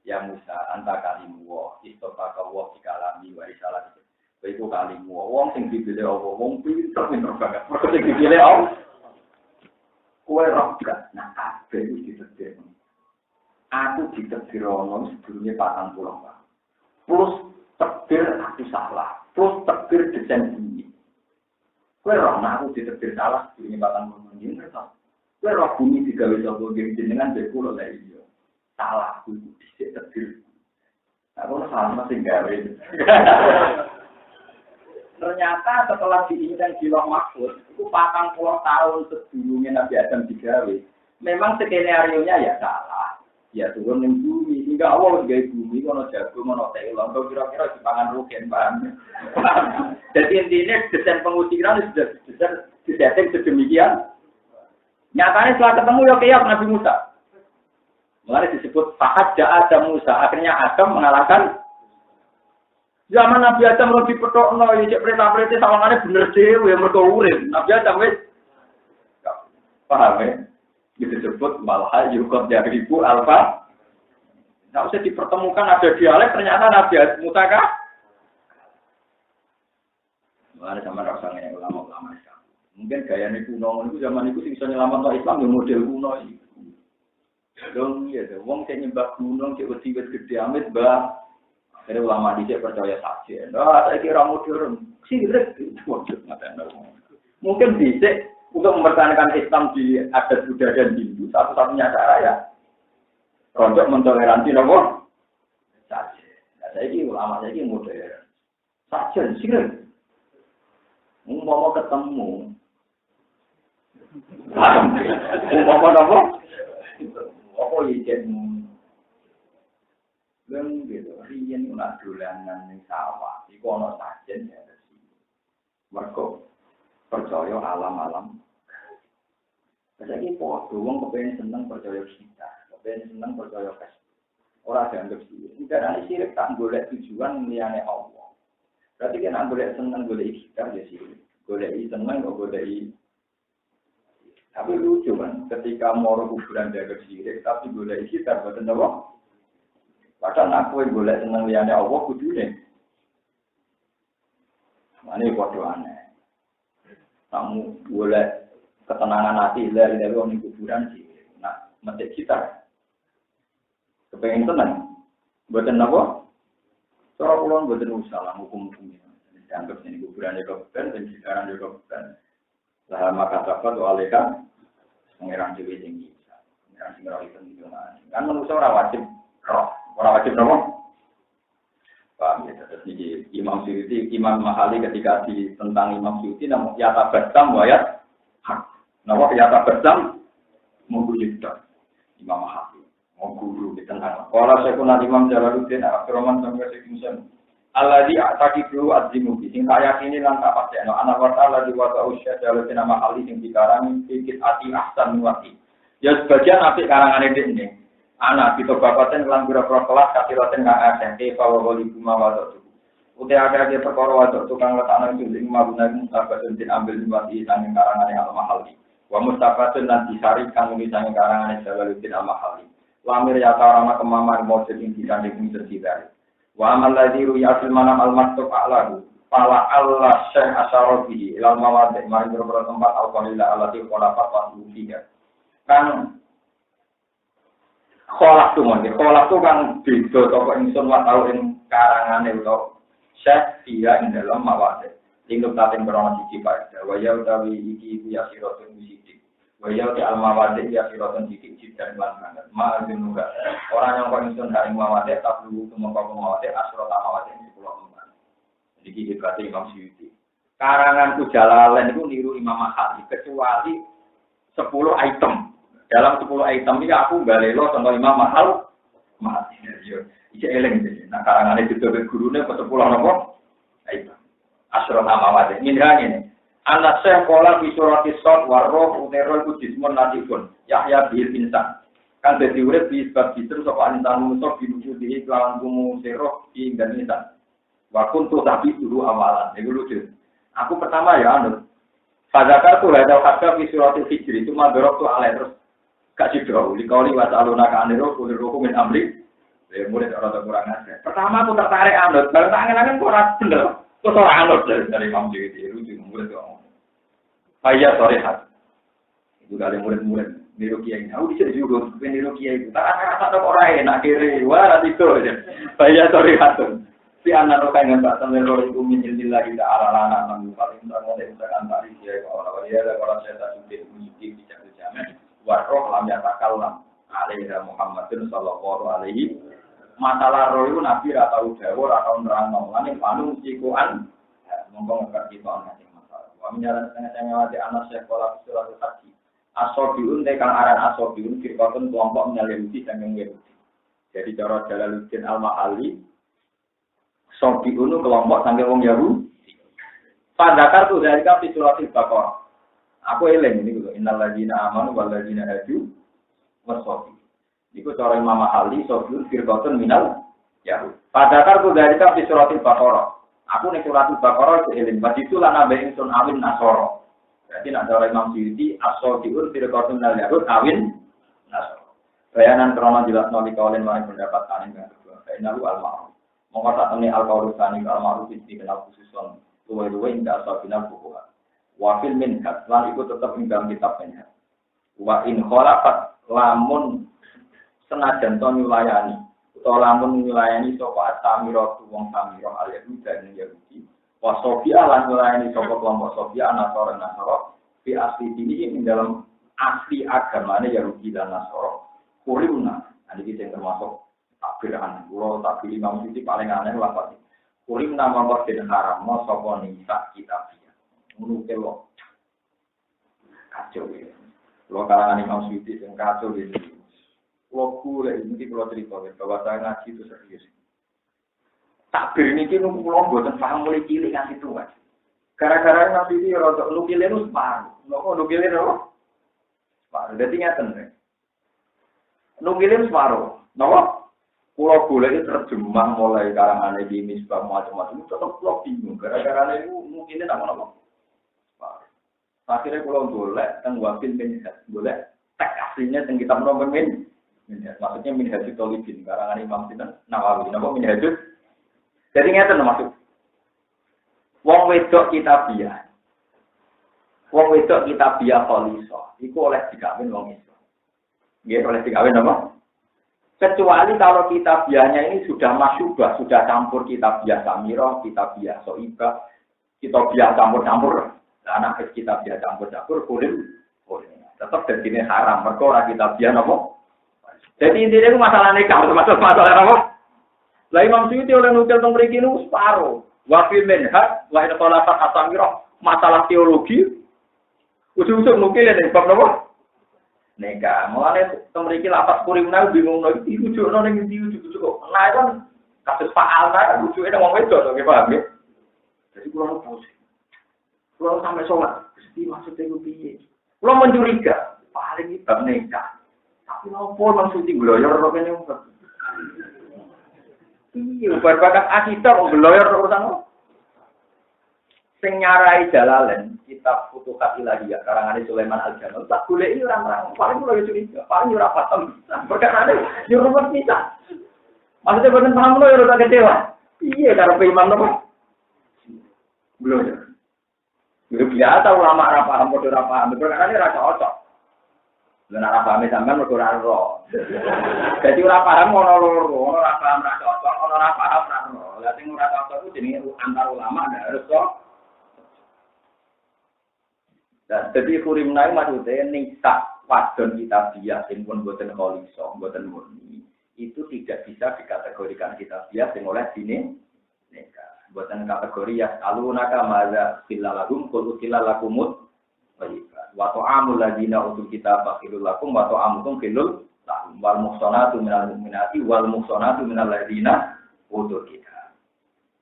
Ya Musa, anta kalimu wa istofaka wa dikalami wa isalah. Iku kalimu wong sing dipilih Allah, wong pinter banget. Mergo sing dipilih Allah. Kowe roh gak nak kabeh iki ditetir. Aku ditetir ono sedurunge 40 tahun. Plus takdir aku salah. Plus takdir desain bumi. Kowe roh nak aku ditetir salah sedurunge 40 tahun. Kowe roh bumi digawe sapa jenengan dek kula lha iya. Salah aku dhisik takdir. Aku salah sing gawe. Ternyata setelah diinjak di Lauh Mahfuz, itu 40 tahun sebelumnya Nabi Adam digawe. Memang skenario-nya ya salah. Ya turun di bumi. Hingga Allah gawe bumi, kono jago, kono telon. Kira-kira dipangan rugen, Pak. Jadi intinya desain pengusiran sudah disetting sedemikian. Nyatanya setelah ketemu ya kayak Nabi Musa. Mulai disebut Fahad Ja'ad Musa. Akhirnya Adam mengalahkan zaman Nabi Adam lebih petokno, ya cek perintah-perintah sawangane bener dhewe mergo urip. Nabi Adam wis paham ya? Disebut malha yukot yagribu alfa. Nah, usah dipertemukan ada dialek ternyata Nabi Musa kah? Mulane sama rasa ngene ulama-ulama Islam. Mungkin gayane kuno itu zaman itu sing iso nyelametno Islam yo model kuno iki. Dong ya, wong sing nyembah gunung cek wedi wis gedhe amit, Mbah. Ada ulama dicek percaya saja. Nah, saya kira modern. Sirik. Mungkin bisa untuk mempertahankan Islam di adat Buddha dan Hindu. Satu-satunya cara ya. Rontok mentoleransi nomor saja. Nah, saya kira ulama saya kira modern. Saja, sirik. Mau ketemu. Mau apa? Apa ijenmu? Leng gitu, riyen ora dolanan ning sawah, iku ana sajen ya resi. Mergo percaya alam-alam. Saiki padha wong kepengin seneng percaya kita, kepengin seneng percaya kes. Ora dianggap sirik. Karena sirik tak golek tujuan liyane Allah. Berarti kan golek seneng golek kita ya sirik. Golek seneng kok golek. Tapi lucu kan, ketika moro kuburan dianggap sirik, tapi golek kita boten apa? Padahal aku yang boleh senang liane Allah kudune. Ini bodoh aneh. Kamu boleh ketenangan hati dari orang kuburan sih. Nah, metik kita. Kepengen tenang. Buatan apa? Soal pulang buatan usaha hukum-hukum ini. Dianggap ini kuburan juga bukan, dan sekarang juga bukan. Lah maka dapat alihkan pengiran dewi tinggi. Kan sing ora itu kan manusia ora wajib roh, ora wajib nopo. Paham ya, jadi Imam Suyuti, Imam Mahali ketika tentang Imam Suyuti namun yata bersam wayat hak. Napa yata bersam menggulikan Imam Mahali, mau guru di tentang. Kalau saya pun Imam Jalaluddin Abdurrahman sampai sekian Alladzi ataqidu azimu sing kaya kini lan tak paseno anak wa ta'ala di wa ta'usya Jalaluddin Mahali sing dikarang sedikit ati ahsan wati. Ya sebagian apik karangane dene. Anak kita bapaten lan pira-pira kelas kasiroten kang akeh bahwa wali buma wa uti akeh perkara wa tukang letakna sing mabuna mustafatun din ambil wati sang karangane Al-Mahali. Wa mustafatun lan disari kang misane karangane Jalaluddin Al-Mahali. Lamir ya karama kemaman mujud ing dikandhing tersidari. Wa amal ladzi ruya fil manam al-maktub a'lahu. Fala Allah syekh asyarabihi ilal mawadhi mari beberapa tempat al-qalila allati qalafa wa fiha. Kan kholak tu mungkin, kholak tu kan beda toko ingsun wa tau ing karangane utawa syekh dia ing dalam mawadhi. Lingkup taten krono siji pada wa ya utawi iki ya siratun musidi. Wa ya ti al-mawadhi ya siratun siji jidan lan banget. Ma'azun juga orang yang kok ingsun ing mawadhi tak perlu tumeka mawadhi asrat mawadhi 10 lembar. Iki dikate Imam Suyuti. Karanganku Jalalain itu niru Imam Mahali kecuali 10 item. Dalam 10 item ini aku balelo contoh Imam Mahal. Iya, iki eleng iki. Nah, karangane ditobe gurune kok 10 napa? Item. Asra amawate. Minha ngene. Anak saya pola fi surati sod warroh uterol ku jismun latifun. Yahya bil insan. Kan dadi urip di sebab jisim sapa insan musuh diwujudi kelawan kumu seroh ing insan. Wa kuntu tapi dulu awalan. Iku lucu. Aku pertama ya anut. Fadzakar tu hadal hadal fi surati hijri itu madorok tu alai terus gak jidro, likoli wasaluna ka aniro kuliruku min amri. Ya murid orang kurang aja. Pertama aku tertarik anut, baru tangan-tangan kurang bener. Terus orang anut dari Imam Suyuti lucu murid kok. Ayah sorehat. Itu kali murid-murid niru kiai. Aku bisa juga niru kiai. Tak ada orang enak kiri. Wah itu aja. Ayah sorehat. Si anak rokai nggak sampai lori itu minjillah kita ala-ala namun paling sama dari antari kiai orang dia ada orang saya tak sudah mesti bicara jamin. Waroh lam yatakallam alaihi Muhammadin sallallahu alaihi masalah roh itu nabi ra tau dawuh ra tau nerangno lan panu cikuan monggo ngerti kita ana sing masalah wa menjalan tengah-tengah wati anak sekolah surat haji asobiun kang aran asobiun firqatun kelompok menyaliti sanging Yahudi jadi cara Jalaluddin Al-Mahali sobiun kelompok sanging wong Yahudi padakar tu dari kafir surat Al-Baqarah. Aku eling ini gitu. Innal ladzina amanu wal ladzina hadu wasofi. Iku cara Imam Mahali sofiun firqatun minal yahud. Padahal ku dari di surat Al-Baqarah. Aku ning surat Al-Baqarah itu eling. Bagi itu lan nabe ingsun awin nasoro. Berarti nak cara Imam Suyuti as-sofiun firqatun minal yahud awin nasoro. Bayanan krono jelas noli kaulen mari pendapat ane kang kedua. Bainalu al-ma'ruf. Mongko sak temne al-qaul sani al-ma'ruf iki kenal khususon luwe-luwe ing asabina bukuhan. Wafil minhat, lan itu tetap dalam kitabnya. Wa in kholafat lamun senajan to nyulayani, utawa lamun nyulayani sapa asamiratu wong samirah al-yahudi dan Yahudi. Wa sofia lan nyulayani sapa kelompok sofia Nasara fi asli ini ing dalam asli agamane Yahudi dan Nasara. Kulimna, ini kita termasuk takbiran. Kulo takbir Imam Suyuti paling aneh lafaz. Kulimna mawar den haram sapa nisa kitab. Menurut lo kacau ya, lo kalangan Imam Suyuti yang kacau ini, lo kuliah ini kalau cerita bahwa saya ngaji itu serius. Takbir ini kita pulau buatan paham mulai cilik kan itu kan. Gara-gara Imam Suyuti rotok nukilin itu separuh, nukilin apa? Separuh, jadi ngeten deh. Nukilin separuh, nopo? Pulau kuliah itu terjemah mulai karangan di misbah macam-macam, tetap pulau bingung. Gara-gara itu nukilin apa-apa. Akhirnya kalau boleh, teng wafil minhaj, boleh teks aslinya teng kitab nomor minhaj. Maksudnya minhaj tolibin, karangan Imam Nawawi, nama minhaj. Jadi ngerti maksud. Wong wedok kitabiah, wong wedok kitabiah kholiso, itu oleh dikawin wong Islam. Dia oleh dikawin apa? Kecuali kalau kitabiahnya ini sudah masyubah, sudah campur kitabiah samirah, kitabiah soibah, kitabiah campur-campur. Anak kita biasa campur-campur boleh. Tetap dadine haram. Mergo ora kitabiah napa? Jadi intinya itu masalah nikah, masalah apa? Lah Imam Suyuti oleh nukil teng mriki niku separo. Wa fil minhaj wa in talaqat asamira masalah teologi ujug-ujug nukil nek bab napa? Nikah. Mulane teng mriki lapat kurimna bingung lho iki ujugno ning ndi ujug-ujug kok. Nah itu kasus Pak Alna kan ujugnya nang wong wedok to, nggih paham ya? Jadi kula pusing. Kula sampai sholat, Gusti maksudnya ku piye? Kula mencuriga, paling iki bab nikah. Tapi nopo maksudnya gloyor kok kene umpet. Iya, bakat akidah kok gloyor urusan apa? Sing nyarai Jalalain, kitab Futuhat Ilahiyah karangane Sulaiman Al-Jamal, tak goleki ora paling kula yo curiga, paling ora paham. Perkara yo ruwet bisa. Maksudnya boten paham lho yo ora kecewa. Iya, karepe imam nopo? Gloyor. Yo biasa ulama ora paham padha ora paham, perkara ini ora cocok. Lan ora paham sampean mergo ora ro. Dadi ora paham ono loro, ora paham ora cocok, ono ora paham ora ro. Lah sing ora cocok ku jenenge antar ulama harus kok. Dan jadi kurimna maksudnya nikah wadon kitabiah sing pun boten kholiso, boten murni. Itu tidak bisa dikategorikan kitabiah sing oleh dine nikah. Boten kategori ya alunaka madza sillalahum qul silalakumut bayikat. Wa ta'amul ladina utul kitab fakhilul lakum wa ta'amukum khilul lahum wal muhsanatu minal mu'minati wal muhsanatu minal ladina utul kitab.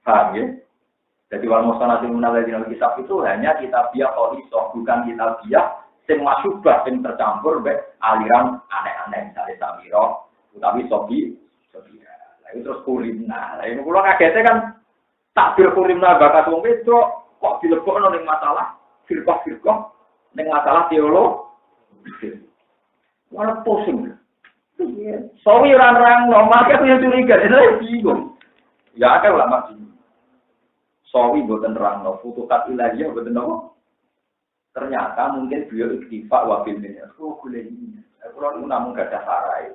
Paham ya? Jadi wal muhsanatu minal ladina utul kitab itu hanya kitabiah khalisah, bukan kitabiah sing masyubah sing tercampur mek aliran aneh-aneh misalnya samira utawi sobi. Lah itu terus kulimna. Lah ini kula kagete kan takbir kulimna bakat wong wedok kok dilebokno ning masalah firqah-firqah ning masalah teologi. Malah pusing. Sawi ora nerangno, makane aku yo curiga, saya bingung. Ya ada ulama bingung. Sawi mboten nerangno, Futuhat Ilahiyah mboten napa. Ternyata mungkin beliau iktifa wa bil minhaj. Oh, golek ini. Kulo namung gadah sarai.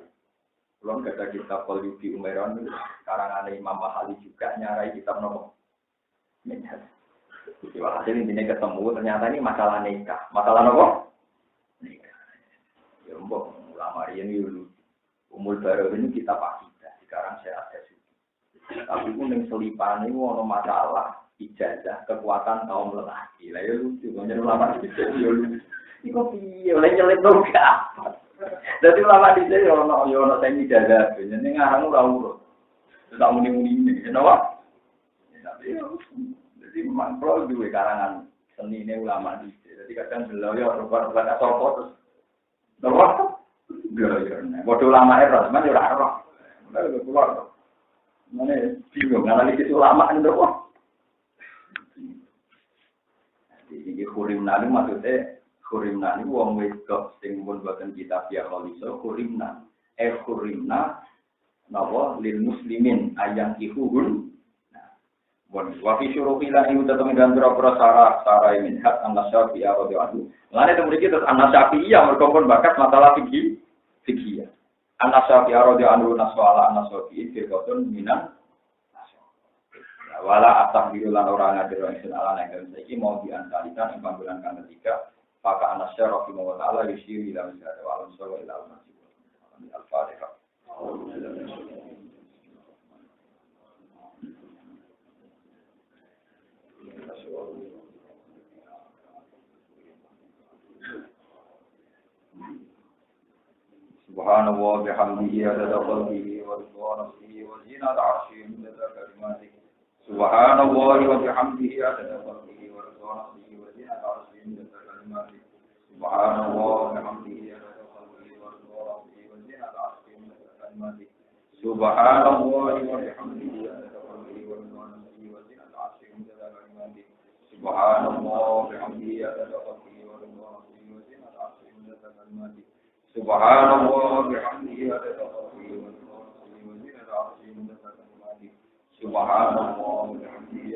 Kulo gadah kitab Qalyubi Umairon karangane Imam Mahali juga nyarai kitab napa. Minhaj. Hasil intinya ketemu ternyata ini masalah nikah. Masalah apa? Nikah. Ya mbok ulama ini dulu. Umul baru ini kita akidah. Sekarang saya ada suci. Tapi pun yang selipan ini ada masalah ijazah kekuatan kaum lelaki. Lah ya lucu. Banyak ulama di sini ya lucu. Ini kok piye oleh nyelip dong apa? Jadi ulama di sini ya ono saya ijazah. Ini ngarang ora urut. Tak muni-muni. Kenapa? Tapi jadi memang kalau dua karangan seni ini ulama di sini. Jadi kadang beliau ya rupa-rupa tak sopo terus. Terus? Beliau ya. Bodoh ulama eros, mana ya eros. Beliau keluar. Mana bingung, analisis ulama itu apa? Jadi kurimna ini maksudnya kurimna ini wong wedok sing pun buatan kitabiah khalisah kurimna. Kurimna napa lil muslimin ayang ihuhun. Wa fi syuruhila iku tetep gandra sara min hak an-Syafi'i radhiyallahu anhu. Lane temu iki terus an-Syafi'i mergo pun bakat masalah fikih. An-Syafi'i radhiyallahu anhu naswala an-Syafi'i firqatun minan wala at-tahbiru lan ora ngadir ing ala nek iki mau diantarikan ing panggonan kang ketiga maka an-Syafi'i wa ta'ala yusiri ila misal wa al-sawwa ila al-Fatihah. Subhanallah bihamdihi adada khalqihi wa ridwan nafsihi wa zinata 'arsyihi adada kalimatihi. Subhanallah wa bihamdihi adada khalqihi wa ridwan nafsihi wa zinata 'arsyihi adada kalimatihi. Subhanallah wa bihamdihi adada khalqihi wa ridwan nafsihi wa zinata 'arsyihi adada kalimatihi. Subhanallah wa bihamdihi adada khalqihi wa ridwan nafsihi wa zinata 'arsyihi adada kalimatihi. Subhanallah wa bihamdihi adada khalqihi wa ridwan nafsihi wa zinata 'arsyihi adada kalimatihi. Subhanallah bihamdihi adada khalqihi wa ridwan nafsihi wa zinata 'arsyihi adada kalimatihi. Subhanallah bihamdihi